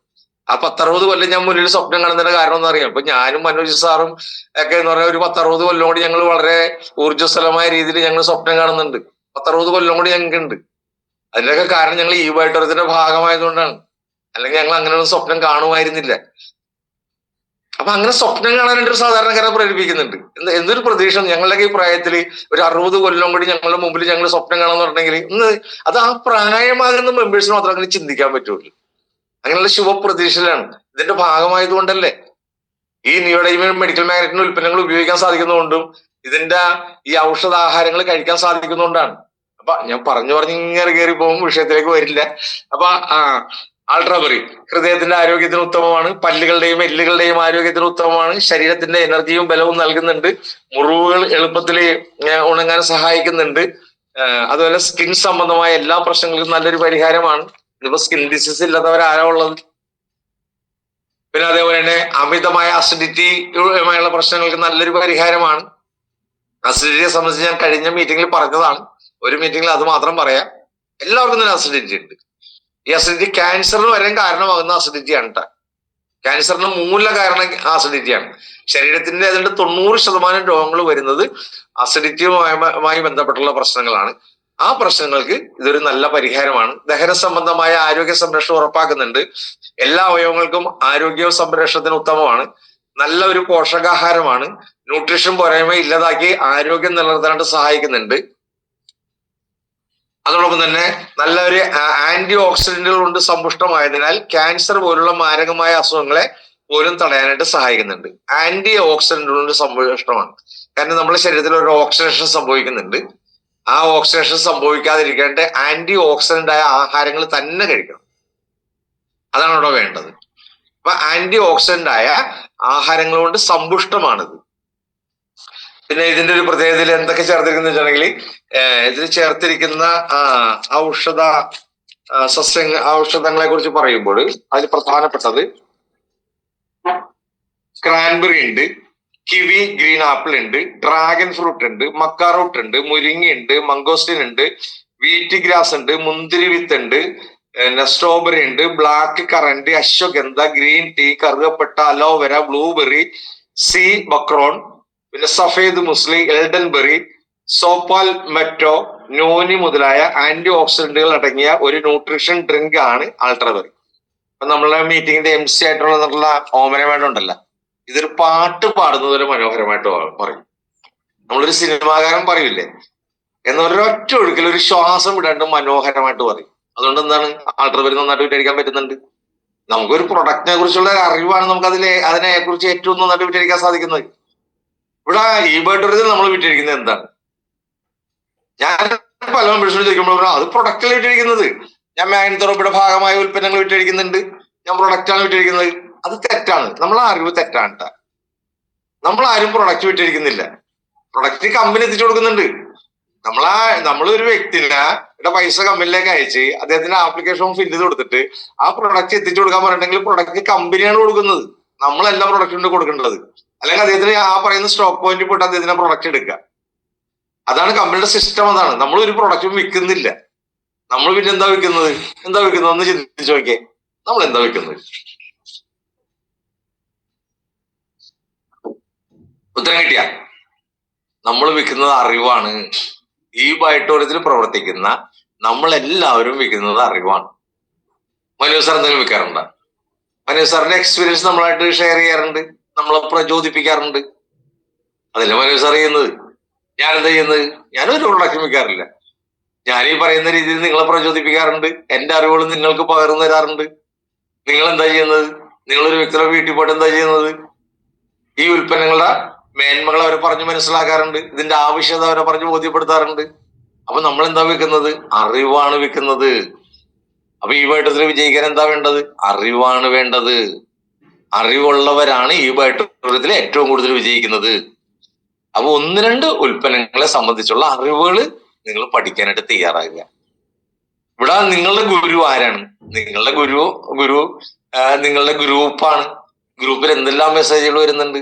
ആ 10-60 കൊല്ലം ഞാൻ മുന്നിൽ സ്വപ്നം കാണുന്നതിന്റെ കാരണം എന്ന് അറിയാം. ഇപ്പൊ ഞാനും മനോജ് സാറും ഒക്കെ എന്ന് പറഞ്ഞാൽ ഒരു 10-60 കൊല്ലം കൂടി ഞങ്ങൾ വളരെ ഊർജ്ജസ്വലമായ രീതിയിൽ ഞങ്ങൾ സ്വപ്നം കാണുന്നുണ്ട്. 10-60 കൊല്ലം കൂടി ഞങ്ങൾക്ക് ഉണ്ട്. അതിന്റെയൊക്കെ കാരണം ഞങ്ങൾ ഈ വൈട്ടത്തിന്റെ ഭാഗമായതുകൊണ്ടാണ്. അല്ലെങ്കിൽ ഞങ്ങൾ അങ്ങനെ ഒരു സ്വപ്നം കാണുമായിരുന്നില്ല. അപ്പൊ അങ്ങനെ സ്വപ്നം കാണാനായിട്ട് ഒരു സാധാരണക്കാരെ പ്രേരിപ്പിക്കുന്നുണ്ട്. എന്തൊരു പ്രതീക്ഷ. ഞങ്ങളുടെ ഈ പ്രായത്തില് ഒരു 60 കൊല്ലം കൂടി ഞങ്ങളുടെ മുമ്പിൽ ഞങ്ങൾ സ്വപ്നം കാണാന്ന് പറഞ്ഞെങ്കിൽ അത് ആ പ്രായമാകുന്ന മെമ്പേഴ്സിന് മാത്രം അങ്ങനെ ചിന്തിക്കാൻ പറ്റുള്ളൂ. അങ്ങനെയുള്ള ശുഭപ്രതീക്ഷയിലാണ്. ഇതിന്റെ ഭാഗമായതുകൊണ്ടല്ലേ ഈ നിയോഡൈമിയം മെഡിക്കൽ മാഗ്നറ്റിന്റെ ഉൽപ്പന്നങ്ങൾ ഉപയോഗിക്കാൻ സാധിക്കുന്നതുകൊണ്ടും ഇതിന്റെ ഈ ഔഷധാഹാരങ്ങൾ കഴിക്കാൻ സാധിക്കുന്നതുകൊണ്ടാണ്. അപ്പൊ ഞാൻ പറഞ്ഞു ഇങ്ങനെ കയറി പോകും, വിഷയത്തിലേക്ക് വരില്ല. അപ്പൊ ആൾട്രാബെറി ഹൃദയത്തിന്റെ ആരോഗ്യത്തിന് ഉത്തമമാണ്. പല്ലുകളുടെയും എല്ലുകളുടെയും ആരോഗ്യത്തിന് ഉത്തമമാണ്. ശരീരത്തിന്റെ എനർജിയും ബലവും നൽകുന്നുണ്ട്. മുറിവുകൾ എളുപ്പത്തിൽ ഉണങ്ങാൻ സഹായിക്കുന്നുണ്ട്. അതുപോലെ സ്കിൻ സംബന്ധമായ എല്ലാ പ്രശ്നങ്ങൾക്കും നല്ലൊരു പരിഹാരമാണ്. ഇപ്പൊ സ്കിൻ ഡിസീസ് ഇല്ലാത്തവരാരാ ഉള്ളത്? പിന്നെ അതേപോലെ തന്നെ അമിതമായ അസിഡിറ്റിയുമായുള്ള പ്രശ്നങ്ങൾക്ക് നല്ലൊരു പരിഹാരമാണ്. അസിഡിറ്റിയെ സംബന്ധിച്ച് ഞാൻ കഴിഞ്ഞ മീറ്റിംഗിൽ പറഞ്ഞതാണ്. ഒരു മീറ്റിംഗിൽ അത് മാത്രം പറയാം. എല്ലാവർക്കും തന്നെ അസിഡിറ്റി ഉണ്ട്. ഈ അസിഡിറ്റി ക്യാൻസറിന് വരാൻ കാരണമാകുന്ന അസിഡിറ്റിയാണ് കേട്ടോ. ക്യാൻസറിന് മൂല കാരണം അസിഡിറ്റിയാണ്. ശരീരത്തിന്റെ അതിന്റെ 90% രോഗങ്ങൾ വരുന്നത് അസിഡിറ്റിയുമായി ബന്ധപ്പെട്ടുള്ള പ്രശ്നങ്ങളാണ്. ആ പ്രശ്നങ്ങൾക്ക് ഇതൊരു നല്ല പരിഹാരമാണ്. ദഹന സംബന്ധമായ ആരോഗ്യ സംരക്ഷണം ഉറപ്പാക്കുന്നുണ്ട്. എല്ലാ അവയവങ്ങൾക്കും ആരോഗ്യ സംരക്ഷണത്തിന് ഉത്തമമാണ്. നല്ല ഒരു പോഷകാഹാരമാണ്. ന്യൂട്രീഷൻ പോരായ്മ ഇല്ലാതാക്കി ആരോഗ്യം നിലനിർത്താനായിട്ട് സഹായിക്കുന്നുണ്ട്. അതോടൊപ്പം തന്നെ നല്ലൊരു ആന്റി ഓക്സിഡന്റുകൾ കൊണ്ട് സമ്പുഷ്ടമായതിനാൽ ക്യാൻസർ പോലുള്ള മാരകമായ അസുഖങ്ങളെ പോലും തടയാനായിട്ട് സഹായിക്കുന്നുണ്ട്. ആന്റി ഓക്സിഡന്റുകൾ കൊണ്ട് സമ്പുഷ്ടമാണ്. കാരണം നമ്മുടെ ശരീരത്തിൽ ഒരു ഓക്സിഡേഷൻ സംഭവിക്കുന്നുണ്ട്. ആ ഓക്സിഡേഷൻ സംഭവിക്കാതിരിക്കേണ്ട ആന്റി ഓക്സിഡന്റ് ആയ ആഹാരങ്ങൾ തന്നെ കഴിക്കണം. അതാണ് ഇവിടെ വേണ്ടത്. അപ്പൊ ആന്റി ഓക്സിഡന്റ് ആയ ആഹാരങ്ങൾ കൊണ്ട് സമ്പുഷ്ടമാണിത്. പിന്നെ ഇതിന്റെ ഒരു പ്രത്യേകതയിൽ എന്തൊക്കെ ചേർത്തിരിക്കുന്ന വെച്ചിട്ടുണ്ടെങ്കിൽ ഇതിൽ ചേർത്തിരിക്കുന്ന ഔഷധങ്ങളെ കുറിച്ച് പറയുമ്പോൾ അതിൽ പ്രധാനപ്പെട്ടത് ക്രാൻബെറി ഉണ്ട്, കിവി ഗ്രീൻ ആപ്പിൾ ഉണ്ട്, ഡ്രാഗൺ ഫ്രൂട്ട് ഉണ്ട്, മക്ക റൂട്ട് ഉണ്ട്, മുരിങ്ങ ഉണ്ട്, മംഗോസ്റ്റിൻ ഉണ്ട്, വീറ്റ് ഗ്രാസ് ഉണ്ട്, മുന്തിരി വിത്ത് ഉണ്ട്, സ്ട്രോബെറി ഉണ്ട്, black currant, ashwagandha, green tea, കറുകപ്പട്ട, അലോവേര, ബ്ലൂബെറി, സീ ബക്രോൺ, പിന്നെ സഫേദ് മുസ്ലി, എൽഡൻബെറി, സോപ്പാൽ മെറ്റോ, നോനി മുതലായ ആന്റി ഓക്സിഡന്റുകൾ അടങ്ങിയ ഒരു ന്യൂട്രീഷൻ ഡ്രിങ്ക് ആണ് ആൾട്രാബെറി. അപ്പൊ നമ്മളെ മീറ്റിംഗിന്റെ MC ആയിട്ടുള്ള ഓമന വേണ്ട ഉണ്ടല്ലോ, ഇതൊരു പാട്ട് പാടുന്നത് പോലെ മനോഹരമായിട്ട് പറയും. നമ്മളൊരു സിനിമാകാരൻ പറയില്ലേ, എന്നൊരൊറ്റ ഒഴുക്കിൽ ഒരു ശ്വാസം വിടാണ്ട് മനോഹരമായിട്ട് പറയും. അതുകൊണ്ട് എന്താണ് ആൾട്രാബെറി നന്നായിട്ട് വിറ്റഴിക്കാൻ പറ്റുന്നുണ്ട്. നമുക്കൊരു പ്രൊഡക്റ്റിനെ കുറിച്ചുള്ള അറിവാണ് നമുക്ക് അതിനെ കുറിച്ച് ഏറ്റവും നന്നായിട്ട് വിറ്റഴിക്കാൻ സാധിക്കുന്നത്. ഇവിടെ ഈ ബേട്ടറിൽ നമ്മൾ വിറ്റഴിക്കുന്നത് എന്താണ്? ഞാൻ പല മെമ്പേഴ്സിനോട് ചോദിക്കുമ്പോൾ അത് പ്രൊഡക്റ്റിൽ വിറ്റഴിക്കുന്നത്. ഞാൻ മാഗ്നറ്റ് തെറാപ്പിയുടെ ഭാഗമായ ഉൽപ്പന്നങ്ങൾ വിറ്റഴിക്കുന്നുണ്ട്, ഞാൻ പ്രൊഡക്റ്റാണ് വിറ്റഴിക്കുന്നത്. അത് തെറ്റാണ്. നമ്മളെ അറിവ് തെറ്റാണ് കേട്ടോ. നമ്മളാരും പ്രൊഡക്റ്റ് വിറ്റഴിക്കുന്നില്ല. പ്രൊഡക്റ്റ് കമ്പനി എത്തിച്ചു കൊടുക്കുന്നുണ്ട്. നമ്മളൊരു വ്യക്തിനെ പൈസ കമ്പനിയിലേക്ക് അയച്ച് അദ്ദേഹത്തിന്റെ ആപ്ലിക്കേഷൻ ഫോം ഫില്ല് ചെയ്ത് കൊടുത്തിട്ട് ആ പ്രൊഡക്റ്റ് എത്തിച്ചു കൊടുക്കാൻ പറഞ്ഞിട്ടുണ്ടെങ്കിൽ പ്രൊഡക്റ്റ് കമ്പനിയാണ് കൊടുക്കുന്നത്. നമ്മളെല്ലാം പ്രൊഡക്റ്റ് കൊടുക്കേണ്ടത്. അല്ലെങ്കിൽ അദ്ദേഹത്തിന് ആ പറയുന്ന സ്റ്റോക്ക് പോയിന്റ് പോയിട്ട് അദ്ദേഹത്തിന് പ്രൊഡക്റ്റ് എടുക്കുക. അതാണ് കമ്പനിയുടെ സിസ്റ്റം. അതാണ്. നമ്മൾ ഒരു പ്രൊഡക്റ്റും വിൽക്കുന്നില്ല. നമ്മൾ പിന്നെ എന്താ വിൽക്കുന്നത് ഒന്ന് ചിന്തിച്ചു നോക്കിയേ. നമ്മൾ എന്താ വിൽക്കുന്നത്? ഉത്തരം കിട്ടിയ? നമ്മൾ വിൽക്കുന്നത് അറിവാണ്. ഈ ബയോട്ടോറിയത്തിൽ പ്രവർത്തിക്കുന്ന നമ്മളെല്ലാവരും വിൽക്കുന്നത് അറിവാണ്. മനു സാർ എന്തെങ്കിലും വിൽക്കാറുണ്ടോ? മനു സാറിന്റെ എക്സ്പീരിയൻസ് നമ്മളായിട്ട് ഷെയർ ചെയ്യാറുണ്ട്, നമ്മളെ പ്രചോദിപ്പിക്കാറുണ്ട്. അതല്ലേ മനു സാർ ചെയ്യുന്നത്. ഞാൻ എന്താ ചെയ്യുന്നത്? ഞാനൊരു പ്രൊഡക്റ്റ് വിൽക്കാറില്ല. ഞാൻ ഈ പറയുന്ന രീതിയിൽ നിങ്ങളെ പ്രചോദിപ്പിക്കാറുണ്ട്. എന്റെ അറിവുകൾ നിങ്ങൾക്ക് പകർന്നു തരാറുണ്ട്. നിങ്ങൾ എന്താ ചെയ്യുന്നത്? നിങ്ങളൊരു വ്യക്തിയുടെ വീട്ടിൽ പോയിട്ട് എന്താ ചെയ്യുന്നത്? ഈ ഉൽപ്പന്നങ്ങളുടെ മേന്മകൾ അവരെ പറഞ്ഞ് മനസ്സിലാക്കാറുണ്ട്. ഇതിന്റെ ആവശ്യകത അവരെ പറഞ്ഞ് ബോധ്യപ്പെടുത്താറുണ്ട്. അപ്പൊ നമ്മൾ എന്താ വിൽക്കുന്നത്? അറിവാണ് വിൽക്കുന്നത്. അപ്പൊ ഈ ബയോട്ടത്തിൽ വിജയിക്കാൻ എന്താ വേണ്ടത്? അറിവാണ് വേണ്ടത്. അറിവുള്ളവരാണ് ഈ ബയോട്ടത്തിൽ ഏറ്റവും കൂടുതൽ വിജയിക്കുന്നത്. അപ്പൊ 1-2 ഉൽപ്പന്നങ്ങളെ സംബന്ധിച്ചുള്ള അറിവുകൾ നിങ്ങൾ പഠിക്കാനായിട്ട് തയ്യാറാകുക. ഇവിടെ നിങ്ങളുടെ ഗുരു ആരാണ്? നിങ്ങളുടെ ഗുരു നിങ്ങളുടെ ഗ്രൂപ്പാണ്. ഗ്രൂപ്പിൽ എന്തെല്ലാം മെസ്സേജുകൾ വരുന്നുണ്ട്.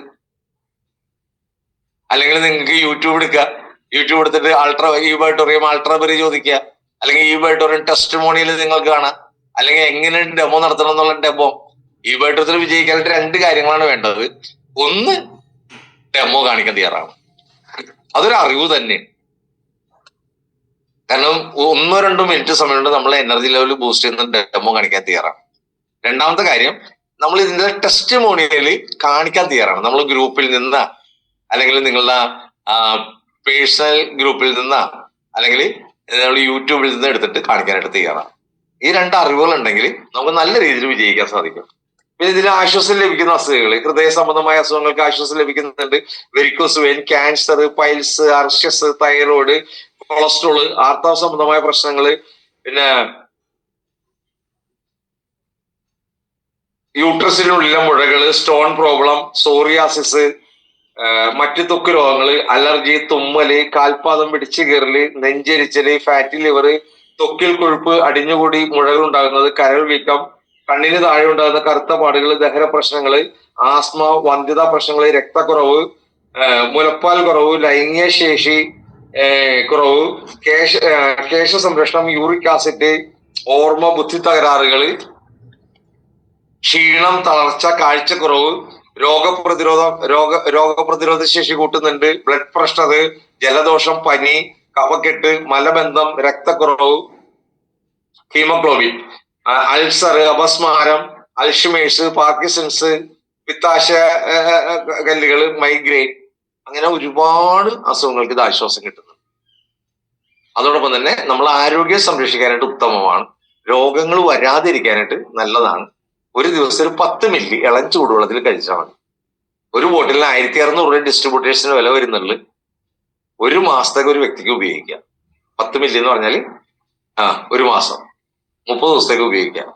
അല്ലെങ്കിൽ നിങ്ങൾക്ക് യൂട്യൂബ് എടുക്കുക, യൂട്യൂബ് എടുത്തിട്ട് ഈബൈട്ടോറിയം അൾട്രാബെറി ചോദിക്കുക, അല്ലെങ്കിൽ ഈബൈട്ടോറിയം ടെസ്റ്റ് മോണിയിൽ നിങ്ങൾക്ക് കാണാം, അല്ലെങ്കിൽ എങ്ങനെ ഡെമോ നടത്തണം എന്നുള്ള ഡെമോ. ഈബൈട്ടോറിയത്തിൽ വിജയിക്കാനായിട്ട് 2 കാര്യങ്ങളാണ് വേണ്ടത്. ഒന്ന്, ഡെമോ കാണിക്കാൻ തയ്യാറാണ്. അതൊരു അറിവ് തന്നെ. കാരണം 1-2 മിനിറ്റ് സമയം കൊണ്ട് നമ്മളെ എനർജി ലെവൽ ബൂസ്റ്റ് ചെയ്യുന്ന ഡെമോ കാണിക്കാൻ തയ്യാറാണ്. രണ്ടാമത്തെ കാര്യം, നമ്മൾ ഇതിന്റെ ടെസ്റ്റ് മോണിയൽ കാണിക്കാൻ തയ്യാറാണ്. നമ്മൾ ഗ്രൂപ്പിൽ നിന്ന്, അല്ലെങ്കിൽ നിങ്ങളുടെ പേഴ്സണൽ ഗ്രൂപ്പിൽ നിന്ന്, അല്ലെങ്കിൽ നമ്മൾ യൂട്യൂബിൽ നിന്ന് എടുത്തിട്ട് കാണിക്കാനായിട്ട് തയ്യാറാണ്. ഈ 2 അറിവുകൾ ഉണ്ടെങ്കിൽ നമുക്ക് നല്ല രീതിയിൽ വിജയിക്കാൻ സാധിക്കും. പിന്നെ ഇതിന് ആശ്വാസം ലഭിക്കുന്ന അസുഖങ്ങൾ, ഹൃദയ സംബന്ധമായ അസുഖങ്ങൾക്ക് ആശ്വാസം ലഭിക്കുന്നുണ്ട്. വെരിക്കോസ് വെയിൻ, ക്യാൻസർ, പൈൽസ്, അർഷ്യസ്, തൈറോയിഡ്, കൊളസ്ട്രോള്, ആർത്തവ സംബന്ധമായ പ്രശ്നങ്ങള്, പിന്നെ യൂട്രസിനുള്ളിലെ മുഴകള്, സ്റ്റോൺ പ്രോബ്ലം, സോറിയാസിസ്, മറ്റു ത്വക്ക് രോഗങ്ങള്, അലർജി, തുമ്മല്, കാൽപാദം പിടിച്ചു കയറല്, നെഞ്ചരിച്ചല്, ഫാറ്റി ലിവർ, ത്വക്കിൽ കൊഴുപ്പ് അടിഞ്ഞുകൂടി മുഴകൾ ഉണ്ടാകുന്നത്, കരൾ വീക്കം, കണ്ണിന് താഴെ ഉണ്ടാകുന്ന കറുത്ത പാടുകൾ, ദഹന പ്രശ്നങ്ങള്, ആസ്മ, വന്ധ്യത പ്രശ്നങ്ങള്, രക്തക്കുറവ്, മുലപ്പാൽ കുറവ്, ലൈംഗിക ശേഷി കുറവ്, കേശ സംരക്ഷണം, യൂറിക് ആസിഡ്, ഓർമ്മ ബുദ്ധി തകരാറുകള്, ക്ഷീണം, തളർച്ച, കാഴ്ചക്കുറവ്, രോഗപ്രതിരോധ ശേഷി കൂട്ടുന്നുണ്ട്, ബ്ലഡ് പ്രഷർ, ജലദോഷം, പനി, കഫക്കെട്ട്, മലബന്ധം, രക്തക്കുറവ്, ഹീമോഗ്ലോബിൻ, അൾസർ, അപസ്മാരം, അൽഷിമേഴ്സ്, പാർക്കിൻസൺസ്, പിത്താശയ കല്ലുകള്, മൈഗ്രെയിൻ, അങ്ങനെ ഒരുപാട് അസുഖങ്ങൾക്ക് ഇത് ആശ്വാസം കിട്ടുന്നുണ്ട്. അതോടൊപ്പം തന്നെ നമ്മൾ ആരോഗ്യം സംരക്ഷിക്കാനായിട്ട് ഉത്തമമാണ്. രോഗങ്ങൾ വരാതിരിക്കാനായിട്ട് നല്ലതാണ്. ഒരു ദിവസം ഒരു 10 മില്ലി ഇളം ചൂടുവെള്ളത്തിൽ കഴിച്ചാൽ മതി. ഒരു ബോട്ടിലിന് 1600 രൂപ ഡിസ്ട്രിബ്യൂട്ടേഴ്സിന് വില വരുന്നുള്ളു. 1 മാസത്തേക്ക് ഒരു വ്യക്തിക്ക് ഉപയോഗിക്കാം. 10 മില്ലി എന്ന് പറഞ്ഞാൽ 1 മാസം 30 ദിവസത്തേക്ക് ഉപയോഗിക്കാം.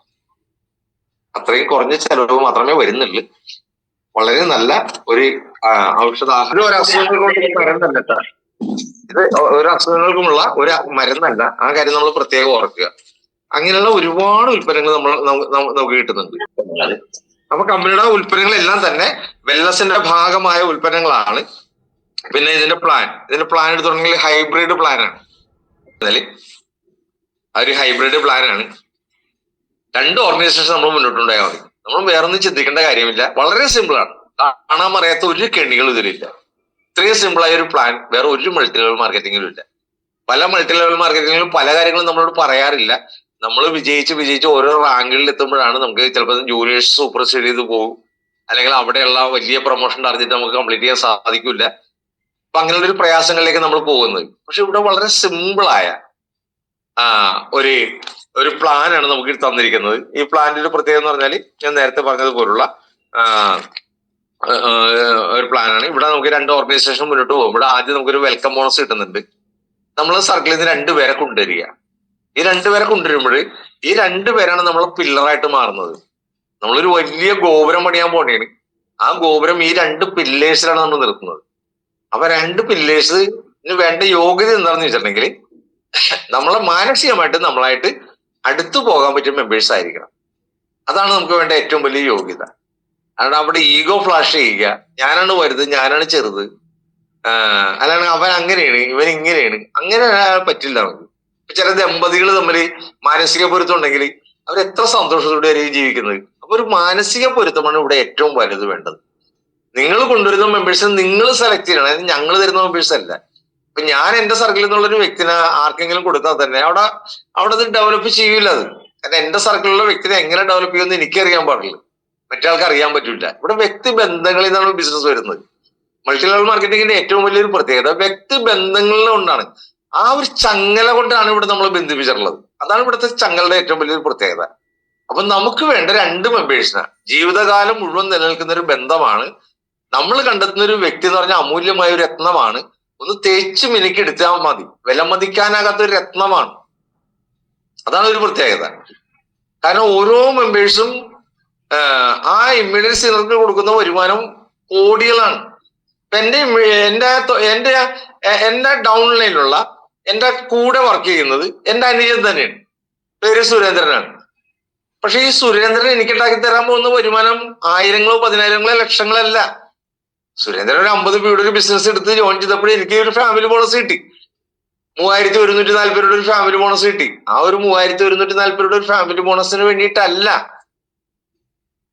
അത്രയും കുറഞ്ഞ ചെലവ് മാത്രമേ വരുന്നുള്ളൂ. വളരെ നല്ല ഒരു ഔഷധാഹാരം. ഒരു അസുഖങ്ങൾക്കും മരുന്നല്ല, ഇത് ഒരു അസുഖങ്ങൾക്കുമുള്ള ഒരു മരുന്നല്ല. ആ കാര്യം നമ്മൾ പ്രത്യേകം ഓർക്കുക. അങ്ങനെയുള്ള ഒരുപാട് ഉൽപ്പന്നങ്ങൾ നമുക്ക് കിട്ടുന്നുണ്ട്. അപ്പൊ കമ്പനിയുടെ ഉൽപ്പന്നങ്ങളെല്ലാം തന്നെ വെൽനസിന്റെ ഭാഗമായ ഉൽപ്പന്നങ്ങളാണ്. പിന്നെ ഇതിന്റെ പ്ലാൻ എടുത്തുണ്ടെങ്കിൽ ഹൈബ്രിഡ് പ്ലാനാണ്. ഒരു ഹൈബ്രിഡ് പ്ലാനാണ്. 2 ഓർഗനൈസേഷൻ നമ്മൾ മുന്നോട്ടുണ്ടായാൽ മതി. നമ്മൾ വേറൊന്നും ചിന്തിക്കേണ്ട കാര്യമില്ല. വളരെ സിമ്പിളാണ്. കാണാൻ അറിയാത്ത ഒരു കെണികളും ഇതിലില്ല. ഇത്രയും സിമ്പിളായ ഒരു പ്ലാൻ വേറെ ഒരു മൾട്ടി ലെവൽ മാർക്കറ്റിംഗിലും ഇല്ല. പല മൾട്ടി ലെവൽ മാർക്കറ്റിംഗിലും പല കാര്യങ്ങളും നമ്മളോട് പറയാറില്ല. നമ്മൾ വിജയിച്ച് ഓരോ റാങ്കുകളിൽ എത്തുമ്പോഴാണ് നമുക്ക് ചിലപ്പോൾ ജൂനിയേഴ്സ് സൂപ്പർ സീഡ് ചെയ്ത് പോകും, അല്ലെങ്കിൽ അവിടെയുള്ള വലിയ പ്രൊമോഷൻ ടാർഗറ്റ് നമുക്ക് കംപ്ലീറ്റ് ചെയ്യാൻ സാധിക്കില്ല. അപ്പൊ അങ്ങനെയുള്ള ഒരു പ്രയാസങ്ങളിലേക്ക് നമ്മൾ പോകുന്നത്. പക്ഷെ ഇവിടെ വളരെ സിമ്പിളായ ഒരു പ്ലാനാണ് നമുക്ക് തന്നിരിക്കുന്നത്. ഈ പ്ലാനിന്റെ ഒരു പ്രത്യേകത എന്ന് പറഞ്ഞാൽ ഞാൻ നേരത്തെ പറഞ്ഞതുപോലുള്ള ഒരു പ്ലാനാണ്. ഇവിടെ നമുക്ക് 2 ഓർഗനൈസേഷൻ മുന്നോട്ട് പോകും. ഇവിടെ ആദ്യം നമുക്കൊരു വെൽക്കം ബോണസ് കിട്ടുന്നുണ്ട്. നമ്മൾ സർക്കിളിൽ നിന്ന് 2 പേരെ കൊണ്ടുവരിക. ഈ 2 പേരെ കൊണ്ടുവരുമ്പോൾ ഈ 2 പേരാണ് നമ്മൾ പില്ലറായിട്ട് മാറുന്നത്. നമ്മളൊരു വലിയ ഗോപുരം പണിയാൻ പോകണേണ്. ആ ഗോപുരം ഈ 2 പില്ലേഴ്സിലാണ് നമ്മൾ നിർത്തുന്നത്. അപ്പൊ 2 പില്ലേഴ്സിന് വേണ്ട യോഗ്യത എന്താണെന്ന് വെച്ചിട്ടുണ്ടെങ്കിൽ നമ്മളെ മാനസികമായിട്ട് നമ്മളായിട്ട് അടുത്തു പോകാൻ പറ്റിയ മെമ്പേഴ്സ് ആയിരിക്കണം. അതാണ് നമുക്ക് വേണ്ട ഏറ്റവും വലിയ യോഗ്യത. അല്ലാണ്ട് അവിടെ ഈഗോ ഫ്ലാഷ് ചെയ്യുക, ഞാനാണ് വലുത്, ഞാനാണ് ചെറുത്, അല്ലാണ്ട് അവൻ അങ്ങനെയാണ് ഇവൻ ഇങ്ങനെയാണ്, അങ്ങനെ പറ്റില്ല നമുക്ക്. ചില ദമ്പതികൾ തമ്മിൽ മാനസിക പൊരുത്തം ഉണ്ടെങ്കിൽ അവർ എത്ര സന്തോഷത്തോടെ ആയിരിക്കും ജീവിക്കുന്നത്. അപ്പൊ ഒരു മാനസിക പൊരുത്തമാണ് ഇവിടെ ഏറ്റവും വലുത് വേണ്ടത്. നിങ്ങൾ കൊണ്ടുവരുന്ന മെമ്പേഴ്സിനെ നിങ്ങൾ സെലക്ട് ചെയ്യണം. അതായത് ഞങ്ങൾ തരുന്ന മെമ്പേഴ്സ് അല്ല. ഇപ്പൊ ഞാൻ എന്റെ സർക്കിളിൽ നിന്നുള്ളൊരു വ്യക്തിനെ ആർക്കെങ്കിലും കൊടുത്താൽ തന്നെ അവിടെ അത് ഡെവലപ്പ് ചെയ്യൂല. അത് കാരണം എന്റെ സർക്കിളിലുള്ള വ്യക്തിനെ എങ്ങനെ ഡെവലപ്പ് ചെയ്യുമെന്ന് എനിക്കറിയാൻ പാടില്ല, മറ്റാൾക്ക് അറിയാൻ പറ്റില്ല. ഇവിടെ വ്യക്തി ബന്ധങ്ങളിൽ നിന്നാണ് ബിസിനസ് വരുന്നത്. മൾട്ടി ലെവൽ മാർക്കറ്റിംഗിന്റെ ഏറ്റവും വലിയൊരു പ്രത്യേകത വ്യക്തി ബന്ധങ്ങളിൽ കൊണ്ടാണ്. ആ ഒരു ചങ്ങല കൊണ്ടാണ് ഇവിടെ നമ്മൾ ബന്ധിപ്പിച്ചിട്ടുള്ളത്. അതാണ് ഇവിടുത്തെ ചങ്ങലയുടെ ഏറ്റവും വലിയൊരു പ്രത്യേകത. അപ്പൊ നമുക്ക് വേണ്ട 2 മെമ്പേഴ്സിനാണ് ജീവിതകാലം മുഴുവൻ നിലനിൽക്കുന്ന ഒരു ബന്ധമാണ്. നമ്മൾ കണ്ടെത്തുന്ന ഒരു വ്യക്തി എന്ന് പറഞ്ഞാൽ അമൂല്യമായ ഒരു രത്നമാണ്. ഒന്ന് തേച്ച് മിനുക്കിയെടുത്താൽ മതി. വിലമതിക്കാനാകാത്ത ഒരു രത്നമാണ്. അതാണ് ഒരു പ്രത്യേകത. കാരണം ഓരോ മെമ്പേഴ്സും ആ ഇമ്മീഡിയറ്റ് സിനർക്ക് കൊടുക്കുന്ന വരുമാനം കോടികളാണ്. എന്റെ ഡൗൺലൈനിലുള്ള എന്റെ കൂടെ വർക്ക് ചെയ്യുന്നത് എന്റെ അനുജൻ തന്നെയാണ്. പേര് സുരേന്ദ്രനാണ്. പക്ഷെ ഈ സുരേന്ദ്രൻ എനിക്ക് ഉണ്ടാക്കി തരാൻ പോകുന്ന വരുമാനം ആയിരങ്ങളോ പതിനായിരങ്ങളോ ലക്ഷങ്ങളല്ല. സുരേന്ദ്രൻ ഒരു 50 രൂപയുടെ ഒരു ബിസിനസ് എടുത്ത് ജോയിൻ ചെയ്തപ്പോഴേ എനിക്ക് ഒരു ഫാമിലി ബോണസ് കിട്ടി. 3140 രൂപയുടെ ഒരു ഫാമിലി ബോണസ് കിട്ടി. ആ ഒരു 3140 രൂപയുടെ ഒരു ഫാമിലി ബോണസിന് വേണ്ടിയിട്ടല്ല,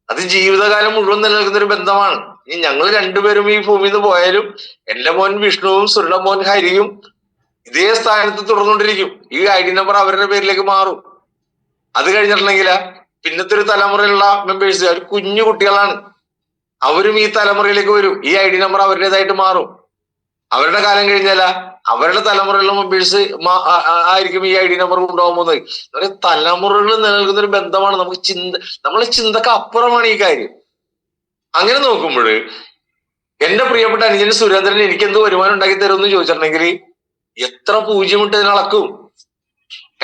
അത് ജീവിതകാലം മുഴുവൻ നിലനിൽക്കുന്ന ഒരു ബന്ധമാണ്. ഈ ഞങ്ങൾ രണ്ടുപേരും ഈ ഭൂമിയിൽ നിന്ന് പോയാലും എന്റെ മോൻ വിഷ്ണുവും സുരുടെ മോൻ ഹരിയും ഇതേ സ്ഥാനത്ത് തുടർന്നുകൊണ്ടിരിക്കും. ഈ ഐഡി നമ്പർ അവരുടെ പേരിലേക്ക് മാറും. അത് കഴിഞ്ഞിട്ടുണ്ടെങ്കിൽ പിന്നത്തെ ഒരു തലമുറയിലുള്ള മെമ്പേഴ്സ് അവർ കുഞ്ഞു കുട്ടികളാണ്, അവരും ഈ തലമുറയിലേക്ക് വരും. ഈ ഐഡി നമ്പർ അവരുടേതായിട്ട് മാറും. അവരുടെ കാലം കഴിഞ്ഞാല അവരുടെ തലമുറയിലുള്ള മെമ്പേഴ്സ് ആയിരിക്കും ഈ ഐഡി നമ്പർ കൊണ്ടുപോകാൻ പോകുന്നത്. തലമുറകളിൽ നിലനിൽക്കുന്ന ഒരു ബന്ധമാണ്. നമ്മളെ ചിന്തക്ക് അപ്പുറമാണ് ഈ കാര്യം. അങ്ങനെ നോക്കുമ്പോൾ എന്റെ പ്രിയപ്പെട്ട അനുജൻ സുരേന്ദ്രൻ എനിക്ക് എന്ത് വരുമാനം ഉണ്ടാക്കി തരുമെന്ന് ചോദിച്ചിട്ടുണ്ടെങ്കിൽ എത്ര പൂജ്യമിട്ട് ഇതിനളക്കും?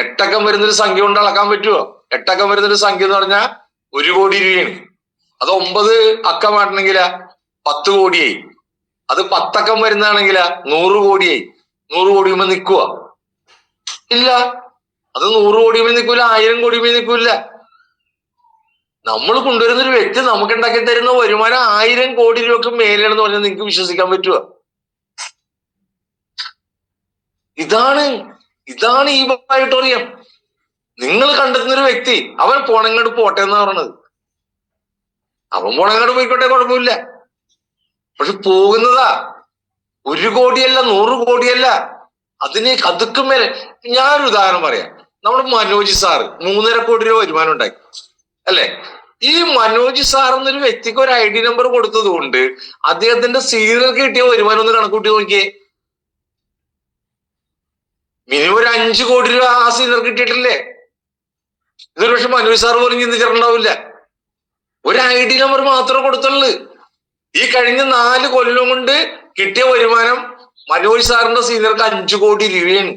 8 അക്കം വരുന്നൊരു സംഖ്യ കൊണ്ട് അളക്കാൻ പറ്റുമോ? 8 അക്കം വരുന്നൊരു സംഖ്യ എന്ന് പറഞ്ഞാൽ 1 കോടി രൂപയാണ്. അത് 9 അക്കമാണെങ്കിൽ 10 കോടിയായി. അത് 10 അക്കം വരുന്നതാണെങ്കിൽ 100 കോടിയായി. 100 കോടിയുമ്പോ നിൽക്കുക? ഇല്ല. അത് 100 കോടിയുമ്പോ നിൽക്കൂല, 1000 കോടിയുമ്പോ നിൽക്കൂല. നമ്മൾ കൊണ്ടുവരുന്ന ഒരു വ്യക്തി നമുക്ക് ഉണ്ടാക്കി തരുന്ന വരുമാനം 1000 കോടി രൂപക്ക് മേലെയാണെന്ന് പറഞ്ഞാൽ നിങ്ങൾക്ക് വിശ്വസിക്കാൻ പറ്റുമോ? ഇതാണ് ഈ ഓഡിറ്റോറിയം. നിങ്ങൾ കണ്ടെത്തുന്ന ഒരു വ്യക്തി അവൻ പോണങ്ങോട്ട് പോട്ടെ എന്ന് പറയണത്. അവൻ പോണങ്ങോട്ട് പോയിക്കോട്ടെ, കുഴപ്പമില്ല. പക്ഷെ പോകുന്നതാ 1 കോടിയല്ല, 100 കോടിയല്ല, അതിനെ അതുക്കും മേലെ. ഞാനൊരു ഉദാഹരണം പറയാം. നമ്മുടെ മനോജ് സാറ് 3.5 കോടി രൂപ വരുമാനം ഉണ്ടാക്കി അല്ലെ? ഈ മനോജ് സാർ എന്നൊരു വ്യക്തിക്ക് ഒരു ഐഡി നമ്പർ കൊടുത്തത് കൊണ്ട് അദ്ദേഹത്തിന്റെ സീനിയർക്ക് കിട്ടിയ വരുമാനം ഒന്ന് കണക്കൂട്ടി നോക്കിയേ. മിനിമം ഒരു 5 കോടി രൂപ ആ സീനിയർ കിട്ടിയിട്ടില്ലേ? ഇതൊരു പക്ഷെ മനോജ് സാർ പോലും ചിന്തിച്ചിട്ടുണ്ടാവില്ല. ഒരു ഐഡി നമ്പർ മാത്രമേ കൊടുത്തുള്ളൂ. ഈ കഴിഞ്ഞ 4 കൊല്ലം കൊണ്ട് കിട്ടിയ വരുമാനം മനോജ് സാറിന്റെ സീനിയർക്ക് 5 കോടി രൂപയാണ്.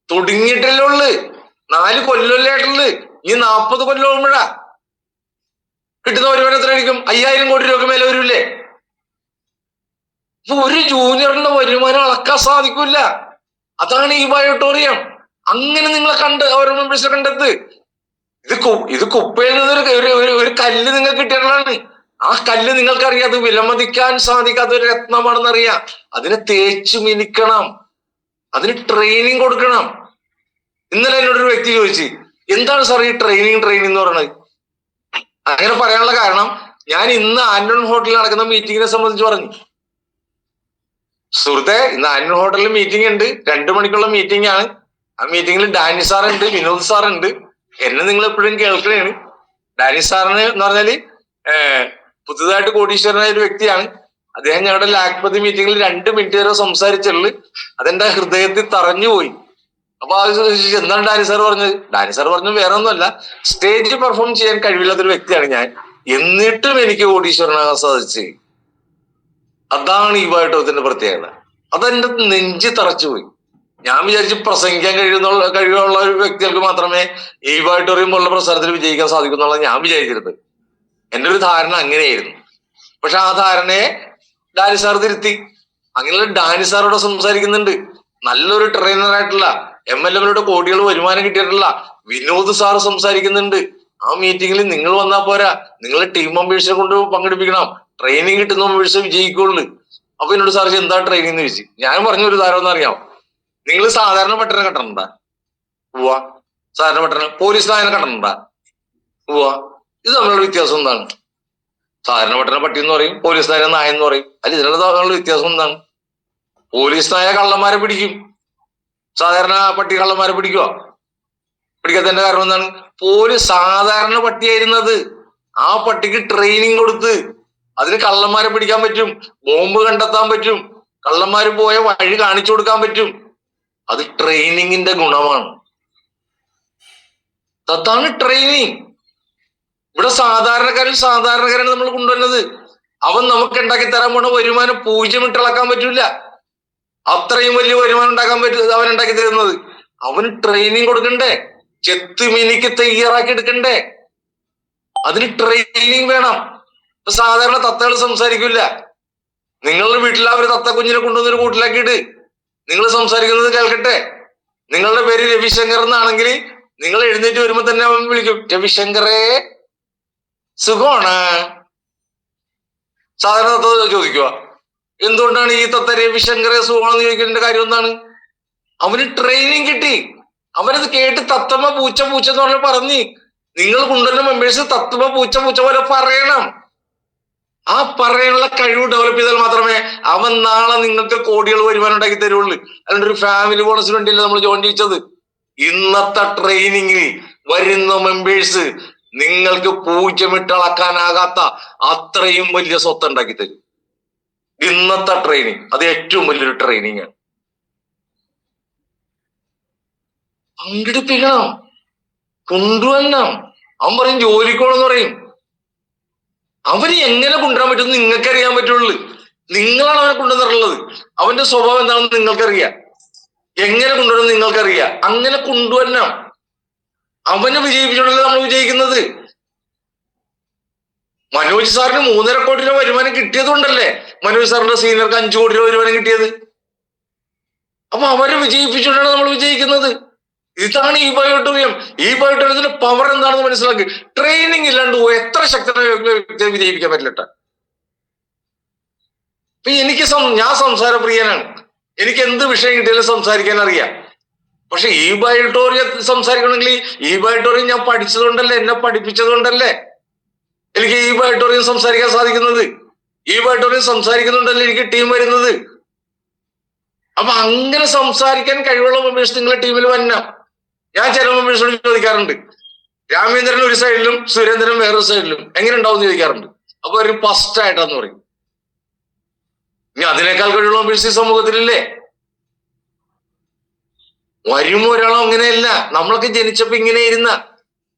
തുടങ്ങിയിട്ടല്ലേ ഉള്ളു, 4 കൊല്ലമല്ലേ ആയിട്ടുള്ളു. ഈ 40 കൊല്ലം ആകുമ്പോഴാ കിട്ടുന്ന വരുമാനം എത്രയായിരിക്കും? 5000 കോടി രൂപ മേലെ വരൂല്ലേ? ഇപ്പൊ ഒരു ജൂനിയറിന്റെ വരുമാനം അളക്കാൻ സാധിക്കില്ല. അതാണ് ഈ ഓഡിറ്റോറിയം. അങ്ങനെ നിങ്ങളെ ഓരോ മെമ്പേഴ്സിനെ കണ്ടെത്ത്. ഇത് കുപ്പയിൽ നിന്ന് ഒരു കല്ല് നിങ്ങൾക്ക് കിട്ടിയിട്ടുള്ളതാണ്. ആ കല്ല് നിങ്ങൾക്കറിയാം, അത് വിലമതിക്കാൻ സാധിക്കാത്ത ഒരു രത്നമാണെന്ന് അറിയാം. അതിനെ തേച്ചു മിനിക്കണം, അതിന് ട്രെയിനിങ് കൊടുക്കണം. ഇന്നലെ എന്നോടൊരു വ്യക്തി ചോദിച്ചു, എന്താണ് സാർ ഈ ട്രെയിനിങ് എന്ന് പറയുന്നത്? അങ്ങനെ പറയാനുള്ള കാരണം, ഞാൻ ഇന്ന് ആന്റൺ ഹോട്ടലിൽ നടക്കുന്ന മീറ്റിങ്ങിനെ സംബന്ധിച്ച് പറഞ്ഞു. സുഹൃത്തെ, ഇന്ന് ആന്റൺ ഹോട്ടലിൽ മീറ്റിംഗ് ഉണ്ട്, 2 മണിക്കുള്ള മീറ്റിംഗ് ആണ്. ആ മീറ്റിംഗിൽ ഡാനി സാർ ഉണ്ട്, വിനോദ് സാർ ഉണ്ട്. എന്നെ നിങ്ങൾ എപ്പോഴും കേൾക്കുകയാണ്. ഡാനി സാറിന് എന്ന് പറഞ്ഞാല് പുതുതായിട്ട് കോടീശ്വരനായ ഒരു വ്യക്തിയാണ്. അദ്ദേഹം ഞങ്ങളുടെ ലാഖ്പതി മീറ്റിംഗിൽ 2 മിനിറ്റ് വരെ സംസാരിച്ചുള്ളു. അതെന്റെ ഹൃദയത്തിൽ തറഞ്ഞുപോയി. അപ്പൊ അത് എന്താണ് ഡാനി സാർ പറഞ്ഞത്? ഡാനി സാർ പറഞ്ഞത് വേറെ ഒന്നുമല്ല, സ്റ്റേജ് പെർഫോം ചെയ്യാൻ കഴിവില്ലാത്തൊരു വ്യക്തിയാണ് ഞാൻ, എന്നിട്ടും എനിക്ക് കോടീശ്വരനാകാൻ സാധിച്ചു. അതാണ് ഈ ഓഡിറ്റോറിയത്തിന്റെ പ്രത്യേകത. അതെന്റെ നെഞ്ചി തറച്ചുപോയി. ഞാൻ വിചാരിച്ചു പ്രസംഗിക്കാൻ കഴിവുള്ള ഒരു വ്യക്തികൾക്ക് മാത്രമേ ഈ ഓഡിറ്റോറിയം പോലുള്ള പ്രസ്ഥാനത്തിൽ വിജയിക്കാൻ സാധിക്കുന്നുള്ളത് ഞാൻ വിചാരിച്ചിരുന്നത്. എന്റെ ഒരു ധാരണ അങ്ങനെയായിരുന്നു. പക്ഷെ ആ ധാരണയെ ഡാനി സാർ തിരുത്തി. അങ്ങനെയുള്ള ഡാനി സാറോട് സംസാരിക്കുന്നുണ്ട്. നല്ലൊരു ട്രെയിനറായിട്ടുള്ള MLA കോടികൾ വരുമാനം കിട്ടിയിട്ടുള്ള വിനോദ് സാർ സംസാരിക്കുന്നുണ്ട്. ആ മീറ്റിംഗിൽ നിങ്ങൾ വന്നാൽ പോരാ, നിങ്ങളെ ടീം മെമ്പേഴ്സിനെ കൊണ്ട് പങ്കെടുപ്പിക്കണം. ട്രെയിനിങ് കിട്ടുന്ന മെമ്പേഴ്സ് വിജയിക്കുള്ളൂ. അപ്പൊ എന്നോട് സാർ എന്താ ട്രെയിനിങ് എന്ന് ചോദിച്ചു. ഞാൻ പറഞ്ഞ ഒരു ധാരണ ഒന്ന് അറിയാം. നിങ്ങൾ സാധാരണ പട്ടണം കെട്ടണുണ്ടാ? പോവാ. സാധാരണ പട്ടണം പോലീസ് നായനെ കെട്ടണുണ്ടാ? പോവാ. ഇത് തമ്മിലുള്ള വ്യത്യാസം എന്താണ്? സാധാരണ പട്ടണ പട്ടി എന്ന് പറയും, പോലീസ് നായ നായ എന്ന് പറയും. അല്ല, ഇതിനുള്ള വ്യത്യാസം എന്താണ്? പോലീസ് നായ കള്ളന്മാരെ പിടിക്കും, സാധാരണ പട്ടി കള്ളന്മാരെ പിടിക്കുക. പിടിക്കാത്തതിന്റെ കാരണം എന്താണ്? സാധാരണ പട്ടിയായിരുന്നത്. ആ പട്ടിക്ക് ട്രെയിനിങ് കൊടുത്ത് അതിന് കള്ളന്മാരെ പിടിക്കാൻ പറ്റും, ബോംബ് കണ്ടെത്താൻ പറ്റും, കള്ളന്മാര് പോയ വഴി കാണിച്ചു കൊടുക്കാൻ പറ്റും. അത് ട്രെയിനിങ്ങിന്റെ ഗുണമാണ്. അതാണ് ട്രെയിനിങ്. ഇവിടെ സാധാരണക്കാരാണ് നമ്മൾ കൊണ്ടുവരുന്നത്. അവൻ നമുക്ക് ഉണ്ടാക്കി തരാൻ പോണ വരുമാനം 0 ഇട്ടളക്കാൻ പറ്റൂല. അത്രയും വലിയ വരുമാനം ഉണ്ടാക്കാൻ പറ്റും അവൻ ഉണ്ടാക്കി തരുന്നത്. അവന് ട്രെയിനിങ് കൊടുക്കണ്ടേ? ചെത്ത് മിനിക്ക് തയ്യാറാക്കി എടുക്കണ്ടേ? അതിന് ട്രെയിനിങ് വേണം. ഇപ്പൊ സാധാരണ തത്തകൾ സംസാരിക്കില്ല. നിങ്ങളുടെ വീട്ടിൽ ആ ഒരു തത്ത കുഞ്ഞിനെ കൊണ്ടുവന്നൊരു കൂട്ടിലാക്കിയിട്ട് നിങ്ങൾ സംസാരിക്കുന്നത് കേൾക്കട്ടെ. നിങ്ങളുടെ പേര് രവിശങ്കർ എന്നാണെങ്കിൽ നിങ്ങൾ എഴുന്നേറ്റ് വരുമ്പോ തന്നെ അവൻ വിളിക്കും, രവിശങ്കറേ സുഖമാണ്. സാധാരണ തത്വ ചോദിക്കുക, എന്തുകൊണ്ടാണ് ഈ തത്ത രവിശങ്കറെ സുഖമാണെന്ന് ചോദിക്കേണ്ട കാര്യം എന്താണ്? അവന് ട്രെയിനിങ് കിട്ടി. അവനത് കേട്ട് തത്തമ്മ പൂച്ച പൂച്ച എന്ന് പറഞ്ഞ പറഞ്ഞ് നിങ്ങൾ കൊണ്ടുവരുന്ന മെമ്പേഴ്സ് തത്തമ്മ പൂച്ച പൂച്ച പോലെ പറയണം. ആ പറയാനുള്ള കഴിവ് ഡെവലപ്പ് ചെയ്താൽ മാത്രമേ അവൻ നാളെ നിങ്ങൾക്ക് കോടികൾ വരുമാനം ഉണ്ടാക്കി തരുള്ളൂ. അതുകൊണ്ട് ഒരു ഫാമിലി ബോണസിന് വേണ്ടിയല്ലേ നമ്മൾ ജോയിൻ ചെയ്യിച്ചത്. ഇന്നത്തെ ട്രെയിനിങ്ങിൽ വരുന്ന മെമ്പേഴ്സ് നിങ്ങൾക്ക് പൂജ്യമിട്ടളക്കാനാകാത്ത അത്രയും വലിയ സ്വത്ത് ഉണ്ടാക്കി തരും. ഇന്നത്തെ ട്രെയിനിങ് അത് ഏറ്റവും വലിയൊരു ട്രെയിനിങ് ആണ്. പങ്കെടുപ്പിക്കണം, കൊണ്ടുവരണം. അവൻ പറയും ജോലിക്കോണെന്ന് പറയും. അവന് എങ്ങനെ കൊണ്ടുവരാൻ പറ്റുമെന്ന് നിങ്ങൾക്ക് അറിയാൻ പറ്റുള്ളൂ. നിങ്ങളാണ് അവനെ കൊണ്ടുവന്നിട്ടുള്ളത്. അവന്റെ സ്വഭാവം എന്താണെന്ന് നിങ്ങൾക്കറിയാം, എങ്ങനെ കൊണ്ടുവരണം നിങ്ങൾക്കറിയാം. അങ്ങനെ കൊണ്ടുവരണം. അവനെ വിജയിപ്പിച്ചുകൊണ്ടല്ലേ നമ്മൾ വിജയിക്കുന്നത്. മനോജ് സാറിന് 3.5 കോടി രൂപ വരുമാനം കിട്ടിയത് കൊണ്ടല്ലേ മനോജ് സാറിന്റെ സീനിയർക്ക് 5 കോടി രൂപ വരുമാനം കിട്ടിയത്. അപ്പൊ അവരെ വിജയിപ്പിച്ചുകൊണ്ടാണ് നമ്മൾ വിജയിക്കുന്നത്. ഇതാണ് ഈ ബയോട്ടോറിയം. ഈ ബയോട്ടോറിയത്തിന്റെ പവർ എന്താണെന്ന് മനസ്സിലാക്കി. ട്രെയിനിങ് ഇല്ലാണ്ട് എത്ര ശക്തനായ വ്യക്തിയെ വിജയിപ്പിക്കാൻ പറ്റില്ല. ഇപ്പൊ ഞാൻ സംസാരപ്രിയനാണ്. എനിക്ക് എന്ത് വിഷയം കിട്ടിയാലും സംസാരിക്കാൻ അറിയാം. പക്ഷെ ഈ ബയോട്ടോറിയം സംസാരിക്കണമെങ്കിൽ ഈ ബയോട്ടോറിയം ഞാൻ പഠിച്ചതുകൊണ്ടല്ലേ, എന്നെ പഠിപ്പിച്ചതുകൊണ്ടല്ലേ എനിക്ക് ഈ ബയോട്ടോറിയം സംസാരിക്കാൻ സാധിക്കുന്നത്. ഈ ബയോട്ടോറിയം സംസാരിക്കുന്നുണ്ടല്ലേ എനിക്ക് ടീം വരുന്നത്. അപ്പൊ അങ്ങനെ സംസാരിക്കാൻ കഴിവുള്ള മെമ്പേഴ്സ് നിങ്ങളെ ടീമിൽ വരണം. ഞാൻ ചില മെമ്പേഴ്സിനോട് ചോദിക്കാറുണ്ട്, രാമേന്ദ്രൻ ഒരു സൈഡിലും സുരേന്ദ്രൻ വേറൊരു സൈഡിലും എങ്ങനെ ഉണ്ടാവും എന്ന് ചോദിക്കാറുണ്ട്. അപ്പൊ ഒരു ഫസ്റ്റ് ആയിട്ടാന്ന് പറയും. ഇനി അതിനേക്കാൾ കഴിവുള്ള മെമ്പേഴ്സ് ഈ സമൂഹത്തിലില്ലേ? വരുമ്പോ ഒരാളും അങ്ങനെയല്ല. നമ്മളൊക്കെ ജനിച്ചപ്പോ ഇങ്ങനെ ഇരുന്ന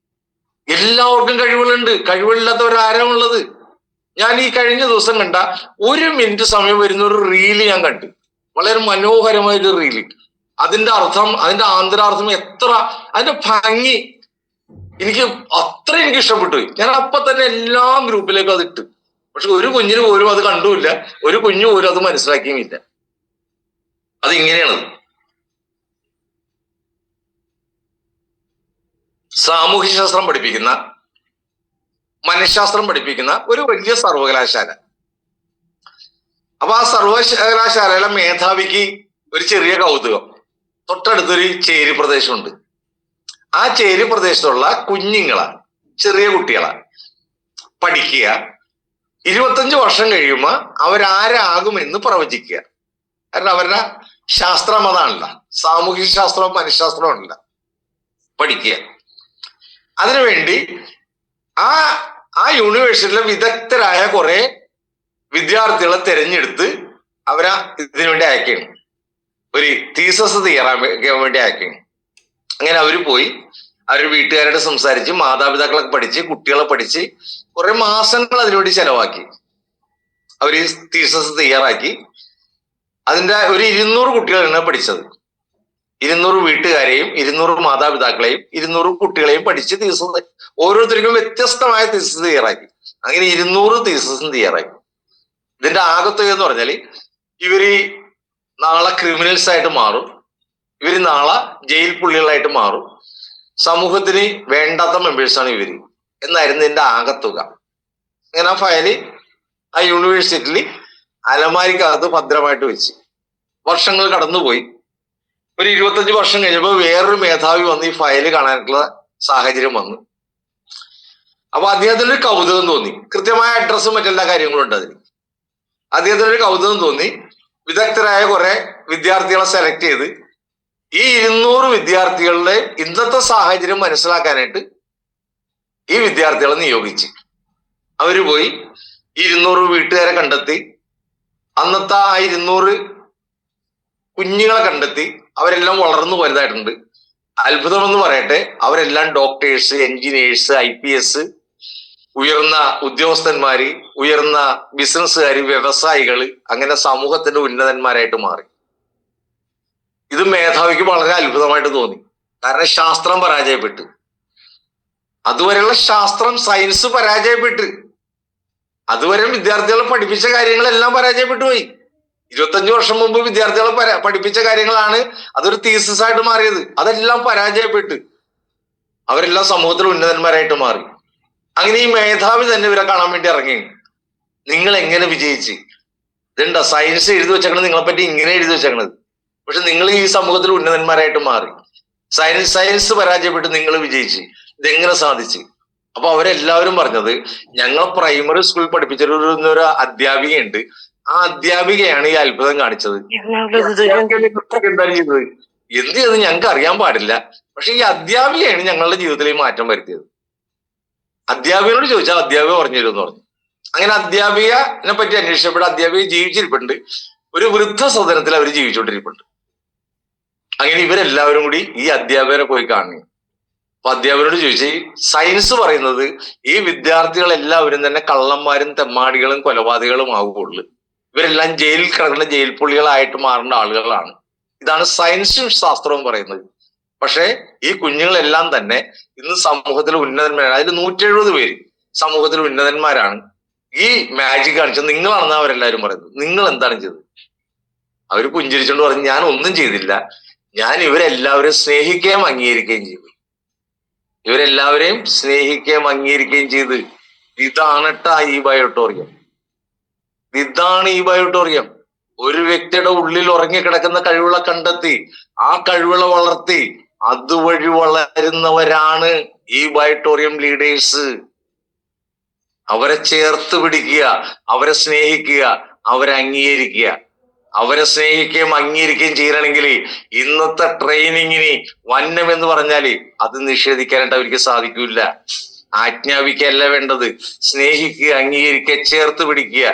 എല്ലാവർക്കും കഴിവുകളുണ്ട്. കഴിവില്ലാത്തവരാരാണുള്ളത്? ഞാൻ ഈ കഴിഞ്ഞ ദിവസം കണ്ട 1 മിനിറ്റ് സമയം വരുന്ന ഒരു റീല് ഞാൻ കണ്ടു. വളരെ മനോഹരമായൊരു റീല്. അതിന്റെ അർത്ഥം, അതിന്റെ ആന്തരാർത്ഥം അതിന്റെ ഭംഗി എനിക്ക് ഇഷ്ടപ്പെട്ടു. ഞാൻ അപ്പൊ തന്നെ എല്ലാ ഗ്രൂപ്പിലേക്കും അത് ഇട്ടു. പക്ഷെ ഒരു കുഞ്ഞിന് പോലും അത് കണ്ടുമില്ല, ഒരു കുഞ്ഞു പോലും അത് മനസ്സിലാക്കിയുമില്ല. അതിങ്ങനെയാണ്. സാമൂഹ്യശാസ്ത്രം പഠിപ്പിക്കുന്ന, മനഃശാസ്ത്രം പഠിപ്പിക്കുന്ന ഒരു വലിയ സർവകലാശാല. അപ്പൊ ആ സർവകലാശാലയിലെ മേധാവിക്ക് ഒരു ചെറിയ കൗതുകം. തൊട്ടടുത്തൊരു ചേരി പ്രദേശമുണ്ട്. ആ ചേരി പ്രദേശത്തുള്ള കുഞ്ഞുങ്ങളാണ്, ചെറിയ കുട്ടികളാണ് പഠിക്കുക. 25 വർഷം കഴിയുമ്പോൾ അവരാരാകുമെന്ന് പ്രവചിക്കുക. കാരണം അവരുടെ ശാസ്ത്രം അതാണല്ല, സാമൂഹ്യ ശാസ്ത്രവും മനഃശാസ്ത്രവും അല്ല, പഠിക്കുക. അതിനുവേണ്ടി ആ യൂണിവേഴ്സിറ്റിയിലെ വിദഗ്ധരായ കുറെ വിദ്യാർത്ഥികളെ തിരഞ്ഞെടുത്ത് അവരെ ഇതിനുവേണ്ടി അയക്കണം. ഒരു തീസസ് തയ്യാറാക്കാൻ വേണ്ടി അയക്കണം. അങ്ങനെ അവര് പോയി അവരുടെ വീട്ടുകാരോട് സംസാരിച്ച്, മാതാപിതാക്കളൊക്കെ പഠിച്ച്, കുട്ടികളെ പഠിച്ച് കുറെ മാസങ്ങൾ അതിനുവേണ്ടി ചെലവാക്കി. അവര് തീസസ് തയ്യാറാക്കി. അതിന്റെ ഒരു 200 കുട്ടികളാണ് പഠിച്ചത്. 200 വീട്ടുകാരെയും 200 മാതാപിതാക്കളെയും 200 കുട്ടികളെയും പഠിച്ച് തീസസ്, ഓരോരുത്തർക്കും വ്യത്യസ്തമായ തീസസ് തയ്യാറാക്കി. അങ്ങനെ 200 തീസസും തയ്യാറാക്കി. ഇതിന്റെ ആകത്തുക എന്ന് പറഞ്ഞാല് ഇവര് നാളെ ക്രിമിനൽസ് ആയിട്ട് മാറും, ഇവര് നാളെ ജയിൽ പുള്ളികളായിട്ട് മാറും, സമൂഹത്തിന് വേണ്ടാത്ത മെമ്പേഴ്സാണ് ഇവര് എന്നായിരുന്നു ഇതിന്റെ ആകത്തുക. അങ്ങനെ ആ ഫയല് ആ യൂണിവേഴ്സിറ്റിയിൽ അലമാരിക്കകത്ത് ഭദ്രമായിട്ട് വെച്ച് വർഷങ്ങൾ കടന്നുപോയി. ഒരു 25 വർഷം കഴിഞ്ഞപ്പോൾ വേറൊരു മേധാവി വന്ന് ഈ ഫയല് കാണാനുള്ള സാഹചര്യം വന്നു. അപ്പൊ അദ്ദേഹത്തിനൊരു കൗതുകം തോന്നി. കൃത്യമായ അഡ്രസ്സും മറ്റെല്ലാ കാര്യങ്ങളും ഉണ്ട് അതിന്. അദ്ദേഹത്തിനൊരു കൗതുകം തോന്നി. വിദഗ്ധരായ കുറെ വിദ്യാർത്ഥികളെ സെലക്ട് ചെയ്ത് ഈ 200 വിദ്യാർത്ഥികളുടെ ഇന്നത്തെ സാഹചര്യം മനസ്സിലാക്കാനായിട്ട് ഈ വിദ്യാർത്ഥികളെ നിയോഗിച്ച് അവര് പോയി 200 വീട്ടുകാരെ കണ്ടെത്തി. അന്നത്തെ ആ 200 കുഞ്ഞുങ്ങളെ കണ്ടെത്തി. അവരെല്ലാം വളർന്നു വലുതായിട്ടുണ്ട്. അത്ഭുതമെന്ന് പറയട്ടെ, അവരെല്ലാം ഡോക്ടേഴ്സ്, എഞ്ചിനീയേഴ്സ്, IPS, ഉയർന്ന ഉദ്യോഗസ്ഥന്മാര്, ഉയർന്ന ബിസിനസ്സുകാര്, വ്യവസായികള്, അങ്ങനെ സമൂഹത്തിന്റെ ഉന്നതന്മാരായിട്ട് മാറി. ഇത് മേധാവിക്ക് വളരെ അത്ഭുതമായിട്ട് തോന്നി. കാരണം ശാസ്ത്രം പരാജയപ്പെട്ടു. അതുവരെയുള്ള ശാസ്ത്രം, സയൻസ് പരാജയപ്പെട്ട്. അതുവരെ വിദ്യാർത്ഥികളെ പഠിപ്പിച്ച കാര്യങ്ങളെല്ലാം പരാജയപ്പെട്ടു പോയി. 25 വർഷം മുമ്പ് വിദ്യാർത്ഥികളെ പഠിപ്പിച്ച കാര്യങ്ങളാണ് അതൊരു തീസിസ് ആയിട്ട് മാറിയത്. അതെല്ലാം പരാജയപ്പെട്ട്. അവരെല്ലാം സമൂഹത്തിൽ ഉന്നതന്മാരായിട്ട് മാറി. അങ്ങനെ ഈ മേധാവി തന്നെ ഇവരെ കാണാൻ വേണ്ടി ഇറങ്ങി. നിങ്ങൾ എങ്ങനെ വിജയിച്ച്? ഇതുണ്ട സയൻസ് എഴുതി വെച്ചേക്കണത് നിങ്ങളെ പറ്റി ഇങ്ങനെ എഴുതി വെച്ചേക്കണത്. പക്ഷെ നിങ്ങൾ ഈ സമൂഹത്തിൽ ഉന്നതന്മാരായിട്ട് മാറി. സയൻസ് പരാജയപ്പെട്ട് നിങ്ങൾ വിജയിച്ച്. ഇതെങ്ങനെ സാധിച്ച്? അപ്പൊ അവരെല്ലാവരും പറഞ്ഞത്, ഞങ്ങൾ പ്രൈമറി സ്കൂളിൽ പഠിപ്പിച്ചിരുന്ന ഒരു അധ്യാപികയുണ്ട്, ആ അധ്യാപികയാണ് ഈ അത്ഭുതം കാണിച്ചത്. എന്താണ് ചെയ്തത്? എന്ത് ചെയ്ത് ഞങ്ങൾക്ക് അറിയാൻ പാടില്ല, പക്ഷെ ഈ അധ്യാപികയാണ് ഞങ്ങളുടെ ജീവിതത്തിൽ ഈ മാറ്റം വരുത്തിയത്. അധ്യാപികയോട് ചോദിച്ചാൽ അധ്യാപിക പറഞ്ഞു തരും എന്ന് പറഞ്ഞു. അങ്ങനെ അധ്യാപികനെ പറ്റി അന്വേഷിച്ചപ്പോൾ അധ്യാപിക ജീവിച്ചിരിപ്പുണ്ട്. ഒരു വൃദ്ധസദനത്തിൽ അവർ ജീവിച്ചുകൊണ്ടിരിപ്പുണ്ട്. അങ്ങനെ ഇവരെല്ലാവരും കൂടി ഈ അധ്യാപകനെ പോയി കാണുന്നു. അപ്പൊ അധ്യാപകനോട് ചോദിച്ചു, സയൻസ് പറയുന്നത് ഈ വിദ്യാർത്ഥികൾ എല്ലാവരും തന്നെ കള്ളന്മാരും തെമ്മാടികളും കൊലപാതകളും ആവുകയുള്ളു, ഇവരെല്ലാം ജയിലിൽ കിടക്കുന്ന ജയിൽ പുള്ളികളായിട്ട് മാറേണ്ട ആളുകളാണ്. ഇതാണ് സയൻസും ശാസ്ത്രവും പറയുന്നത്. പക്ഷെ ഈ കുഞ്ഞുങ്ങളെല്ലാം തന്നെ ഇന്ന് സമൂഹത്തിൽ ഉന്നതന്മാരാണ്. അതിൽ 170 പേര് സമൂഹത്തിൽ ഉന്നതന്മാരാണ്. ഈ മാജിക് കാണിച്ചത് നിങ്ങളാണെന്ന് അവരെല്ലാവരും പറയുന്നത്. നിങ്ങൾ എന്താണ് ചെയ്തത്? അവര് പുഞ്ചിരിച്ചോണ്ട് പറഞ്ഞു, ഞാൻ ഒന്നും ചെയ്തില്ല, ഞാൻ ഇവരെല്ലാവരും സ്നേഹിക്കുകയും അംഗീകരിക്കുകയും ചെയ്തു. ഇവരെല്ലാവരെയും സ്നേഹിക്കുകയും അംഗീകരിക്കുകയും ചെയ്ത്. ഇതാണ് ഈ ബയോട്ടോറിയം. ഇതാണ് ഈ ബയോട്ടോറിയം. ഒരു വ്യക്തിയുടെ ഉള്ളിൽ ഉറങ്ങിക്കിടക്കുന്ന കഴിവുകളെ കണ്ടെത്തി ആ കഴിവുകളെ വളർത്തി അതുവഴി വളരുന്നവരാണ് ഈ ബയോട്ടോറിയം ലീഡേഴ്സ്. അവരെ ചേർത്ത് പിടിക്കുക, അവരെ സ്നേഹിക്കുക, അവരെ അംഗീകരിക്കുക. അവരെ സ്നേഹിക്കുകയും അംഗീകരിക്കുകയും ചെയ്യണമെങ്കിൽ ഇന്നത്തെ ട്രെയിനിങ്ങിന് വന്നം എന്ന് പറഞ്ഞാല് അത് നിഷേധിക്കാനായിട്ട് അവർക്ക് സാധിക്കില്ല. ആജ്ഞാപിക്കല്ല വേണ്ടത്, സ്നേഹിക്കുക, അംഗീകരിക്കുക, ചേർത്ത് പിടിക്കുക.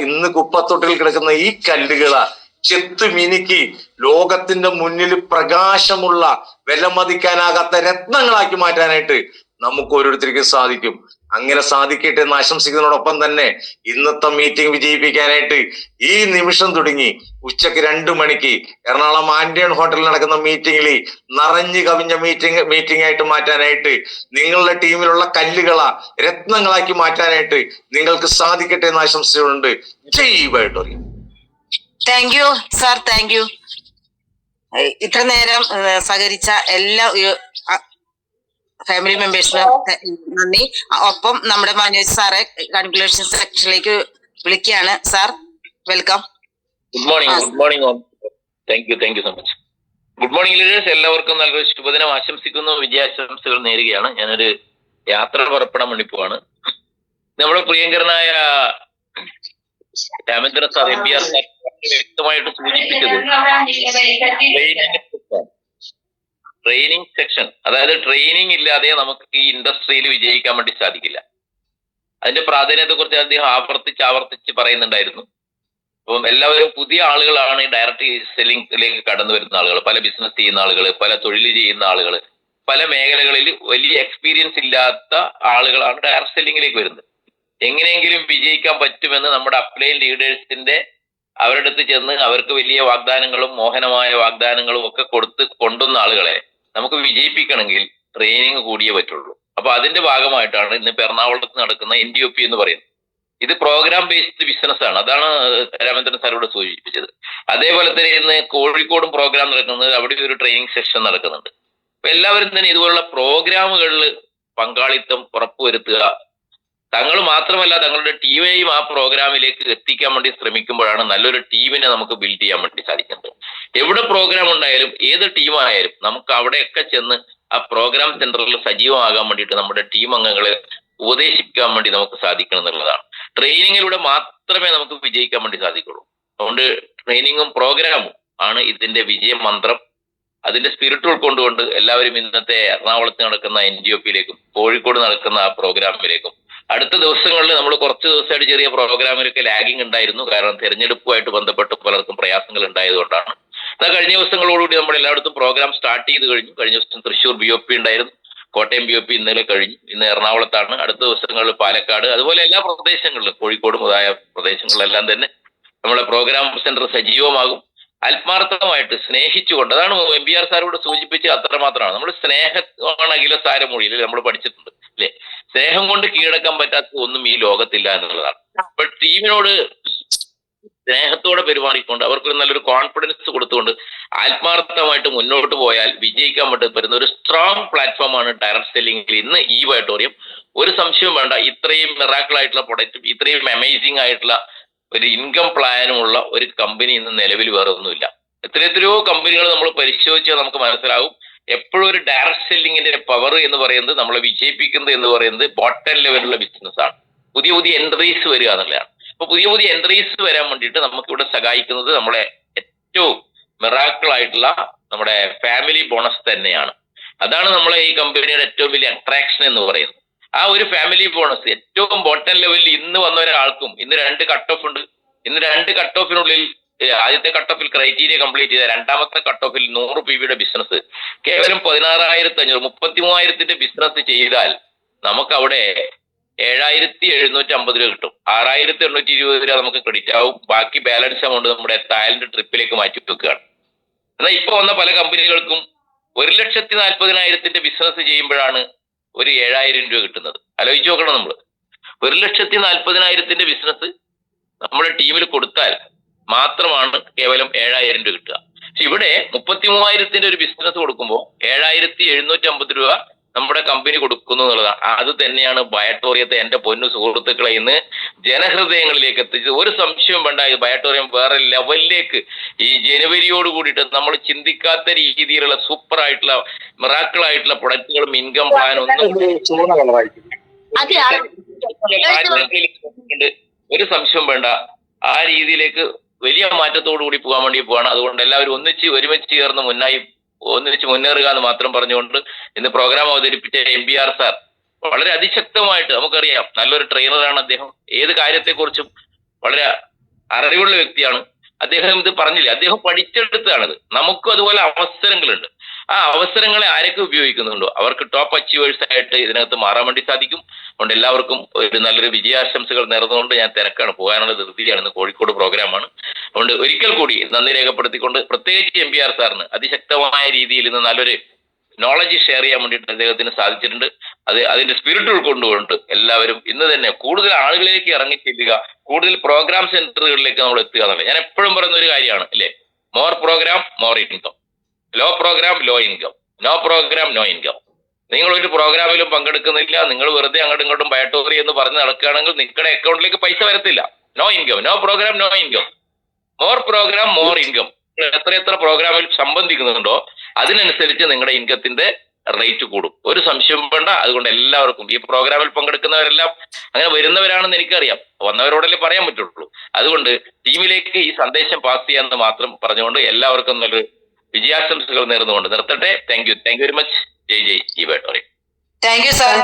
ഇന്ന് കുപ്പത്തൊട്ടിൽ കിടക്കുന്ന ഈ കല്ലുകളാ ചെത്ത് മിനുക്കി ലോകത്തിന്റെ മുന്നിൽ പ്രകാശമുള്ള വിലമതിക്കാനാകാത്ത രത്നങ്ങളാക്കി മാറ്റാനായിട്ട് നമുക്ക് ഓരോരുത്തർക്കും സാധിക്കും. അങ്ങനെ സാധിക്കട്ടെ എന്ന് ആശംസിക്കുന്നതോടൊപ്പം തന്നെ ഇന്നത്തെ മീറ്റിംഗ് വിജയിപ്പിക്കാനായിട്ട് ഈ നിമിഷം തുടങ്ങി ഉച്ചയ്ക്ക് 2 മണിക്ക് എറണാകുളം ആന്റിയൻ ഹോട്ടലിൽ നടക്കുന്ന മീറ്റിംഗിൽ നിറഞ്ഞു കവിഞ്ഞ മീറ്റിംഗ് ആയിട്ട് മാറ്റാനായിട്ട്, നിങ്ങളുടെ ടീമിലുള്ള കല്ലുകളാ രത്നങ്ങളാക്കി മാറ്റാനായിട്ട് നിങ്ങൾക്ക് സാധിക്കട്ടെ എന്ന് ആശംസിച്ചുകൊണ്ട് ജയ് Biotorium. Thank you sir, thank you. ഇത്ര നേരം സഹകരിച്ച എല്ലാ ഫാമിലി മെമ്പേഴ്സിന് നന്ദി. ഒപ്പം നമ്മുടെ മനോജ് സാറെ കൺക്ലൂഷൻ സെക്ഷനിലേക്ക് വിളിക്കുകയാണ്. Sir, welcome. Good morning. Thank you so much. Good morning leaders. എല്ലാവർക്കും നല്ലൊരു ശുഭദിനം ആശംസിക്കുന്നു, വിജയാശംസകൾ നേരുകയാണ്. ഞാനൊരു യാത്ര പുറപ്പെടാൻ വേണ്ടി പോവാണ്. നമ്മുടെ പ്രിയങ്കരനായ രാമേന്ദ്രൻ സാർ, MBR സാർ വ്യക്തമായിട്ട് സൂചിപ്പിച്ചത് ട്രെയിനിങ് സെക്ഷൻ, അതായത് ട്രെയിനിങ് ഇല്ലാതെ നമുക്ക് ഈ ഇൻഡസ്ട്രിയിൽ വിജയിക്കാൻ വേണ്ടി സാധിക്കില്ല. അതിന്റെ പ്രാധാന്യത്തെ കുറിച്ച് അദ്ദേഹം ആവർത്തിച്ച് പറയുന്നുണ്ടായിരുന്നു. അപ്പം എല്ലാവരും പുതിയ ആളുകളാണ് ഡയറക്റ്റ് സെല്ലിംഗിലേക്ക് കടന്നു വരുന്ന ആളുകൾ, പല ബിസിനസ് ചെയ്യുന്ന ആളുകൾ, പല തൊഴിൽ ചെയ്യുന്ന ആളുകൾ, പല മേഖലകളിൽ വലിയ എക്സ്പീരിയൻസ് ഇല്ലാത്ത ആളുകളാണ് ഡയറക്റ്റ് സെല്ലിംഗിലേക്ക് വരുന്നത്. എങ്ങനെയെങ്കിലും വിജയിക്കാൻ പറ്റുമെന്ന് നമ്മുടെ അപ്ലൈൻ ലീഡേഴ്സിന്റെ അവരുടെ അടുത്ത് ചെന്ന് അവർക്ക് വലിയ വാഗ്ദാനങ്ങളും മോഹനമായ വാഗ്ദാനങ്ങളും ഒക്കെ കൊണ്ടുവന്ന ആളുകളെ നമുക്ക് വിജയിപ്പിക്കണമെങ്കിൽ ട്രെയിനിങ് കൂടിയേ പറ്റുള്ളൂ. അപ്പൊ അതിന്റെ ഭാഗമായിട്ടാണ് ഇന്നിപ്പോ എറണാകുളത്ത് നടക്കുന്ന NDOP എന്ന് പറയുന്നത്. ഇത് പ്രോഗ്രാം ബേസ്ഡ് ബിസിനസ് ആണ്. അതാണ് രാമേന്ദ്രൻ സാറിവിടെ സൂചിപ്പിച്ചത്. അതേപോലെ തന്നെ ഇന്ന് കോഴിക്കോടും പ്രോഗ്രാം നടക്കുന്നത്, അവിടെ ഒരു ട്രെയിനിങ് സെഷൻ നടക്കുന്നുണ്ട്. അപ്പൊ എല്ലാവരും തന്നെ ഇതുപോലുള്ള പ്രോഗ്രാമുകളിൽ പങ്കാളിത്തം ഉറപ്പുവരുത്തുക. തങ്ങൾ മാത്രമല്ല തങ്ങളുടെ ടീമിനെയും ആ പ്രോഗ്രാമിലേക്ക് എത്തിക്കാൻ വേണ്ടി ശ്രമിക്കുമ്പോഴാണ് നല്ലൊരു ടീമിനെ നമുക്ക് ബിൽഡ് ചെയ്യാൻ വേണ്ടി സാധിക്കുന്നത്. എവിടെ പ്രോഗ്രാം ഉണ്ടായാലും ഏത് ടീമായാലും നമുക്ക് അവിടെയൊക്കെ ചെന്ന് ആ പ്രോഗ്രാം സെന്ററിൽ സജീവമാകാൻ വേണ്ടിയിട്ട് നമ്മുടെ ടീം അംഗങ്ങളെ ഉപദേശിക്കാൻ വേണ്ടി നമുക്ക് സാധിക്കണം എന്നുള്ളതാണ്. ട്രെയിനിങ്ങിലൂടെ മാത്രമേ നമുക്ക് വിജയിക്കാൻ വേണ്ടി സാധിക്കുള്ളൂ. അതുകൊണ്ട് ട്രെയിനിങ്ങും പ്രോഗ്രാമും ആണ് ഇതിന്റെ വിജയ മന്ത്രം. അതിന്റെ സ്പിരിറ്റ് ഉൾക്കൊണ്ടുകൊണ്ട് എല്ലാവരും ഇന്നത്തെ എറണാകുളത്ത് നടക്കുന്ന NDOPയിലേക്കും കോഴിക്കോട് നടക്കുന്ന ആ പ്രോഗ്രാമിലേക്കും അടുത്ത ദിവസങ്ങളിൽ നമ്മൾ കുറച്ച് ദിവസമായിട്ട് ചെറിയ പ്രോഗ്രാമിലൊക്കെ ലാഗിങ് ഉണ്ടായിരുന്നു. കാരണം തെരഞ്ഞെടുപ്പുമായിട്ട് ബന്ധപ്പെട്ട് പലർക്കും പ്രയാസങ്ങൾ ഉണ്ടായതുകൊണ്ടാണ്. എന്നാൽ കഴിഞ്ഞ ദിവസങ്ങളോടുകൂടി നമ്മൾ എല്ലായിടത്തും പ്രോഗ്രാം സ്റ്റാർട്ട് ചെയ്ത് കഴിഞ്ഞു. കഴിഞ്ഞ ദിവസം തൃശ്ശൂർ BOP ഉണ്ടായിരുന്നു, കോട്ടയം BOP ഇന്നലെ കഴിഞ്ഞു, ഇന്ന് എറണാകുളത്താണ്. അടുത്ത ദിവസങ്ങളിൽ പാലക്കാട്, അതുപോലെ എല്ലാ പ്രദേശങ്ങളിലും കോഴിക്കോട് മുതലായ പ്രദേശങ്ങളിലെല്ലാം തന്നെ നമ്മുടെ പ്രോഗ്രാം സെന്റർ സജീവമാകും. ആത്മാർത്ഥമായിട്ട് സ്നേഹിച്ചുകൊണ്ട്, അതാണ് MBR സാറോട് സൂചിപ്പിച്ച് അത്രമാത്രമാണ്. നമ്മൾ സ്നേഹമാണ് അഖില സാരമൊഴിയിൽ നമ്മൾ പഠിച്ചിട്ടുണ്ട് അല്ലെ. സ്നേഹം കൊണ്ട് കീഴടക്കാൻ പറ്റാത്ത ഒന്നും ഈ ലോകത്തില്ല എന്നുള്ളതാണ്. അപ്പൊ ടീമിനോട് സ്നേഹത്തോടെ പെരുമാറിക്കൊണ്ട് അവർക്കൊരു നല്ലൊരു കോൺഫിഡൻസ് കൊടുത്തുകൊണ്ട് ആത്മാർത്ഥമായിട്ട് മുന്നോട്ട് പോയാൽ വിജയിക്കാൻ പറ്റുന്ന ഒരു സ്ട്രോങ് പ്ലാറ്റ്ഫോമാണ് ഡയറക്ട് സെല്ലിംഗിൽ ഇന്ന് ഈ ഓഡിറ്റോറിയം. ഒരു സംശയവും വേണ്ട. ഇത്രയും മിറാക്കിൾ ആയിട്ടുള്ള പ്രൊഡക്റ്റും ഇത്രയും അമേസിംഗ് ആയിട്ടുള്ള ഒരു ഇൻകം പ്ലാനുമുള്ള ഒരു കമ്പനി ഇന്ന് നിലവിൽ വേറെ ഒന്നുമില്ല. എത്രയോ കമ്പനികൾ നമ്മൾ പരിശോധിച്ചാൽ നമുക്ക് മനസ്സിലാവും. എപ്പോഴും ഒരു ഡയറക്ട് സെല്ലിങ്ങിന്റെ പവർ എന്ന് പറയുന്നത് നമ്മളെ വിജയിപ്പിക്കുന്നത് എന്ന് പറയുന്നത് ബോട്ടം ലെവലുള്ള ബിസിനസ്സാണ്. പുതിയ പുതിയ എൻട്രീസ് വരിക എന്നുള്ളതാണ്. അപ്പൊ പുതിയ പുതിയ എൻട്രീസ് വരാൻ വേണ്ടിയിട്ട് നമുക്കിവിടെ സഹായിക്കുന്നത് നമ്മളെ ഏറ്റവും മിറാക്കിൾ ആയിട്ടുള്ള നമ്മുടെ ഫാമിലി ബോണസ് തന്നെയാണ്. അതാണ് നമ്മളെ ഈ കമ്പനിയുടെ ഏറ്റവും വലിയ അട്രാക്ഷൻ എന്ന് പറയുന്നത്. ആ ഒരു ഫാമിലി ബോണസ് ഏറ്റവും ബോട്ടം ലെവലിൽ ഇന്ന് വന്ന ഒരാൾക്കും ഇന്ന് 2 കട്ട് ഓഫ് ഉണ്ട്. ഇന്ന് 2 കട്ട് ഓഫിനുള്ളിൽ ആദ്യത്തെ കട്ട് ഓഫിൽ ക്രൈറ്റീരിയ കംപ്ലീറ്റ് ചെയ്ത രണ്ടാമത്തെ കട്ട് ഓഫിൽ 100 PV ബിസിനസ് കേവലം 16,500 33,000 ബിസിനസ് ചെയ്താൽ നമുക്ക് അവിടെ 7,750 രൂപ കിട്ടും. 6,820 രൂപ നമുക്ക് ക്രെഡിറ്റ് ആവും. ബാക്കി ബാലൻസ് എമൗണ്ട് നമ്മുടെ തായ്ലൻഡ് ട്രിപ്പിലേക്ക് മാറ്റി വെക്കുകയാണ്. എന്നാൽ ഇപ്പൊ വന്ന പല കമ്പനികൾക്കും 1,40,40,000 ബിസിനസ് ചെയ്യുമ്പോഴാണ് ഒരു 7,000 രൂപ കിട്ടുന്നത്. ആലോചിച്ച് നോക്കണം. നമ്മൾ 1,40,40,000 ബിസിനസ് നമ്മുടെ ടീമിൽ കൊടുത്താൽ മാത്രമാണ് കേവലം 7,000 രൂപ കിട്ടുക. പക്ഷെ ഇവിടെ 33,000 ഒരു ബിസിനസ് കൊടുക്കുമ്പോൾ 7,750 രൂപ നമ്മുടെ കമ്പനി കൊടുക്കുന്നു എന്നുള്ളതാണ്. അത് തന്നെയാണ് ബയോട്ടോറിയത്തെ എന്റെ പൊന്നു സുഹൃത്തുക്കളെ ഇന്ന് ജനഹൃദയങ്ങളിലേക്ക് എത്തിച്ചത്. ഒരു സംശയവും വേണ്ട. ഈ ബയോട്ടോറിയം വേറെ ലെവലിലേക്ക് ഈ ജനുവരിയോട് കൂടിയിട്ട് നമ്മൾ ചിന്തിക്കാത്ത രീതിയിലുള്ള സൂപ്പർ ആയിട്ടുള്ള മിറാക്കിൾ ആയിട്ടുള്ള പ്രൊഡക്റ്റുകളും ഇൻകം പ്ലാനും ഒരു സംശയവും വേണ്ട. ആ രീതിയിലേക്ക് വലിയ മാറ്റത്തോടു കൂടി പോകാൻ വേണ്ടി പോവാണ്. അതുകൊണ്ട് എല്ലാവരും ഒരുമിച്ച് ചേർന്ന് ഒന്നിച്ച് മുന്നേറുക എന്ന് മാത്രം പറഞ്ഞുകൊണ്ട് ഇന്ന് പ്രോഗ്രാം അവതരിപ്പിച്ച MBR സാർ വളരെ അതിശക്തമായിട്ട്, നമുക്കറിയാം നല്ലൊരു ട്രെയിനറാണ് അദ്ദേഹം. ഏത് കാര്യത്തെക്കുറിച്ചും വളരെ അറിവുള്ള വ്യക്തിയാണ് അദ്ദേഹം. ഇത് പറഞ്ഞില്ലേ, അദ്ദേഹം പഠിച്ചെടുത്താണിത്. നമുക്കും അതുപോലെ അവസരങ്ങളുണ്ട്. ആ അവസരങ്ങളെ ആരൊക്കെ ഉപയോഗിക്കുന്നുണ്ടോ അവർക്ക് ടോപ്പ് അച്ചീവേഴ്സ് ആയിട്ട് ഇതിനകത്ത് മാറാൻ വേണ്ടി സാധിക്കും. അതുകൊണ്ട് എല്ലാവർക്കും ഒരു നല്ലൊരു വിജയാശംസകൾ നേർന്നുകൊണ്ട് ഞാൻ തിരക്കാണ്, പോകാനുള്ള ധൃതിയാണ്. ഇന്ന് കോഴിക്കോട് പ്രോഗ്രാമാണ്. അതുകൊണ്ട് ഒരിക്കൽ കൂടി നന്ദി രേഖപ്പെടുത്തിക്കൊണ്ട് പ്രത്യേകിച്ച് MBR സാറിന് അതിശക്തമായ രീതിയിൽ ഇന്ന് നല്ലൊരു നോളജ് ഷെയർ ചെയ്യാൻ വേണ്ടിയിട്ട് അദ്ദേഹത്തിന് സാധിച്ചിട്ടുണ്ട്. അതിന്റെ സ്പിരിറ്റ് ഉൾക്കൊണ്ടുകൊണ്ട് എല്ലാവരും ഇന്ന് തന്നെ കൂടുതൽ ആളുകളിലേക്ക് ഇറങ്ങി ചെല്ലുക, കൂടുതൽ പ്രോഗ്രാം സെന്ററുകളിലേക്ക് നമ്മൾ എത്തുക എന്നുള്ളത് ഞാൻ എപ്പോഴും പറയുന്ന ഒരു കാര്യമാണ് അല്ലേ. More program more income, low program low income, no program no income. നിങ്ങൾ ഒരു പ്രോഗ്രാമിലും പങ്കെടുക്കുന്നില്ല, നിങ്ങൾ വെറുതെ അങ്ങോട്ടും ഇങ്ങോട്ടും ബയോട്ടോറി എന്ന് പറഞ്ഞ് നടക്കുകയാണെങ്കിൽ നിങ്ങളുടെ അക്കൗണ്ടിലേക്ക് പൈസ വരത്തില്ല. No income, no program no income. More program more income. എത്ര പ്രോഗ്രാമിൽ സംബന്ധിക്കുന്നുണ്ടോ അതിനനുസരിച്ച് നിങ്ങളുടെ ഇൻകത്തിന്റെ റേറ്റ് കൂടും. ഒരു സംശയം വേണ്ട. അതുകൊണ്ട് എല്ലാവർക്കും ഈ പ്രോഗ്രാമിൽ പങ്കെടുക്കുന്നവരെല്ലാം അങ്ങനെ വരുന്നവരാണെന്ന് എനിക്കറിയാം, വന്നവരോടല്ലേ പറയാൻ പറ്റുള്ളൂ. അതുകൊണ്ട് ടീമിലേക്ക് ഈ സന്ദേശം പാസ് ചെയ്യാമെന്ന് മാത്രം പറഞ്ഞുകൊണ്ട് എല്ലാവർക്കും നല്ലൊരു വിജയാശംസകൾ നേർന്നുകൊണ്ട് നിർത്തട്ടെ. Thank you very much. ജയ് ജയ് ഈ ബയോട്ടോറിയം. Thank you sir.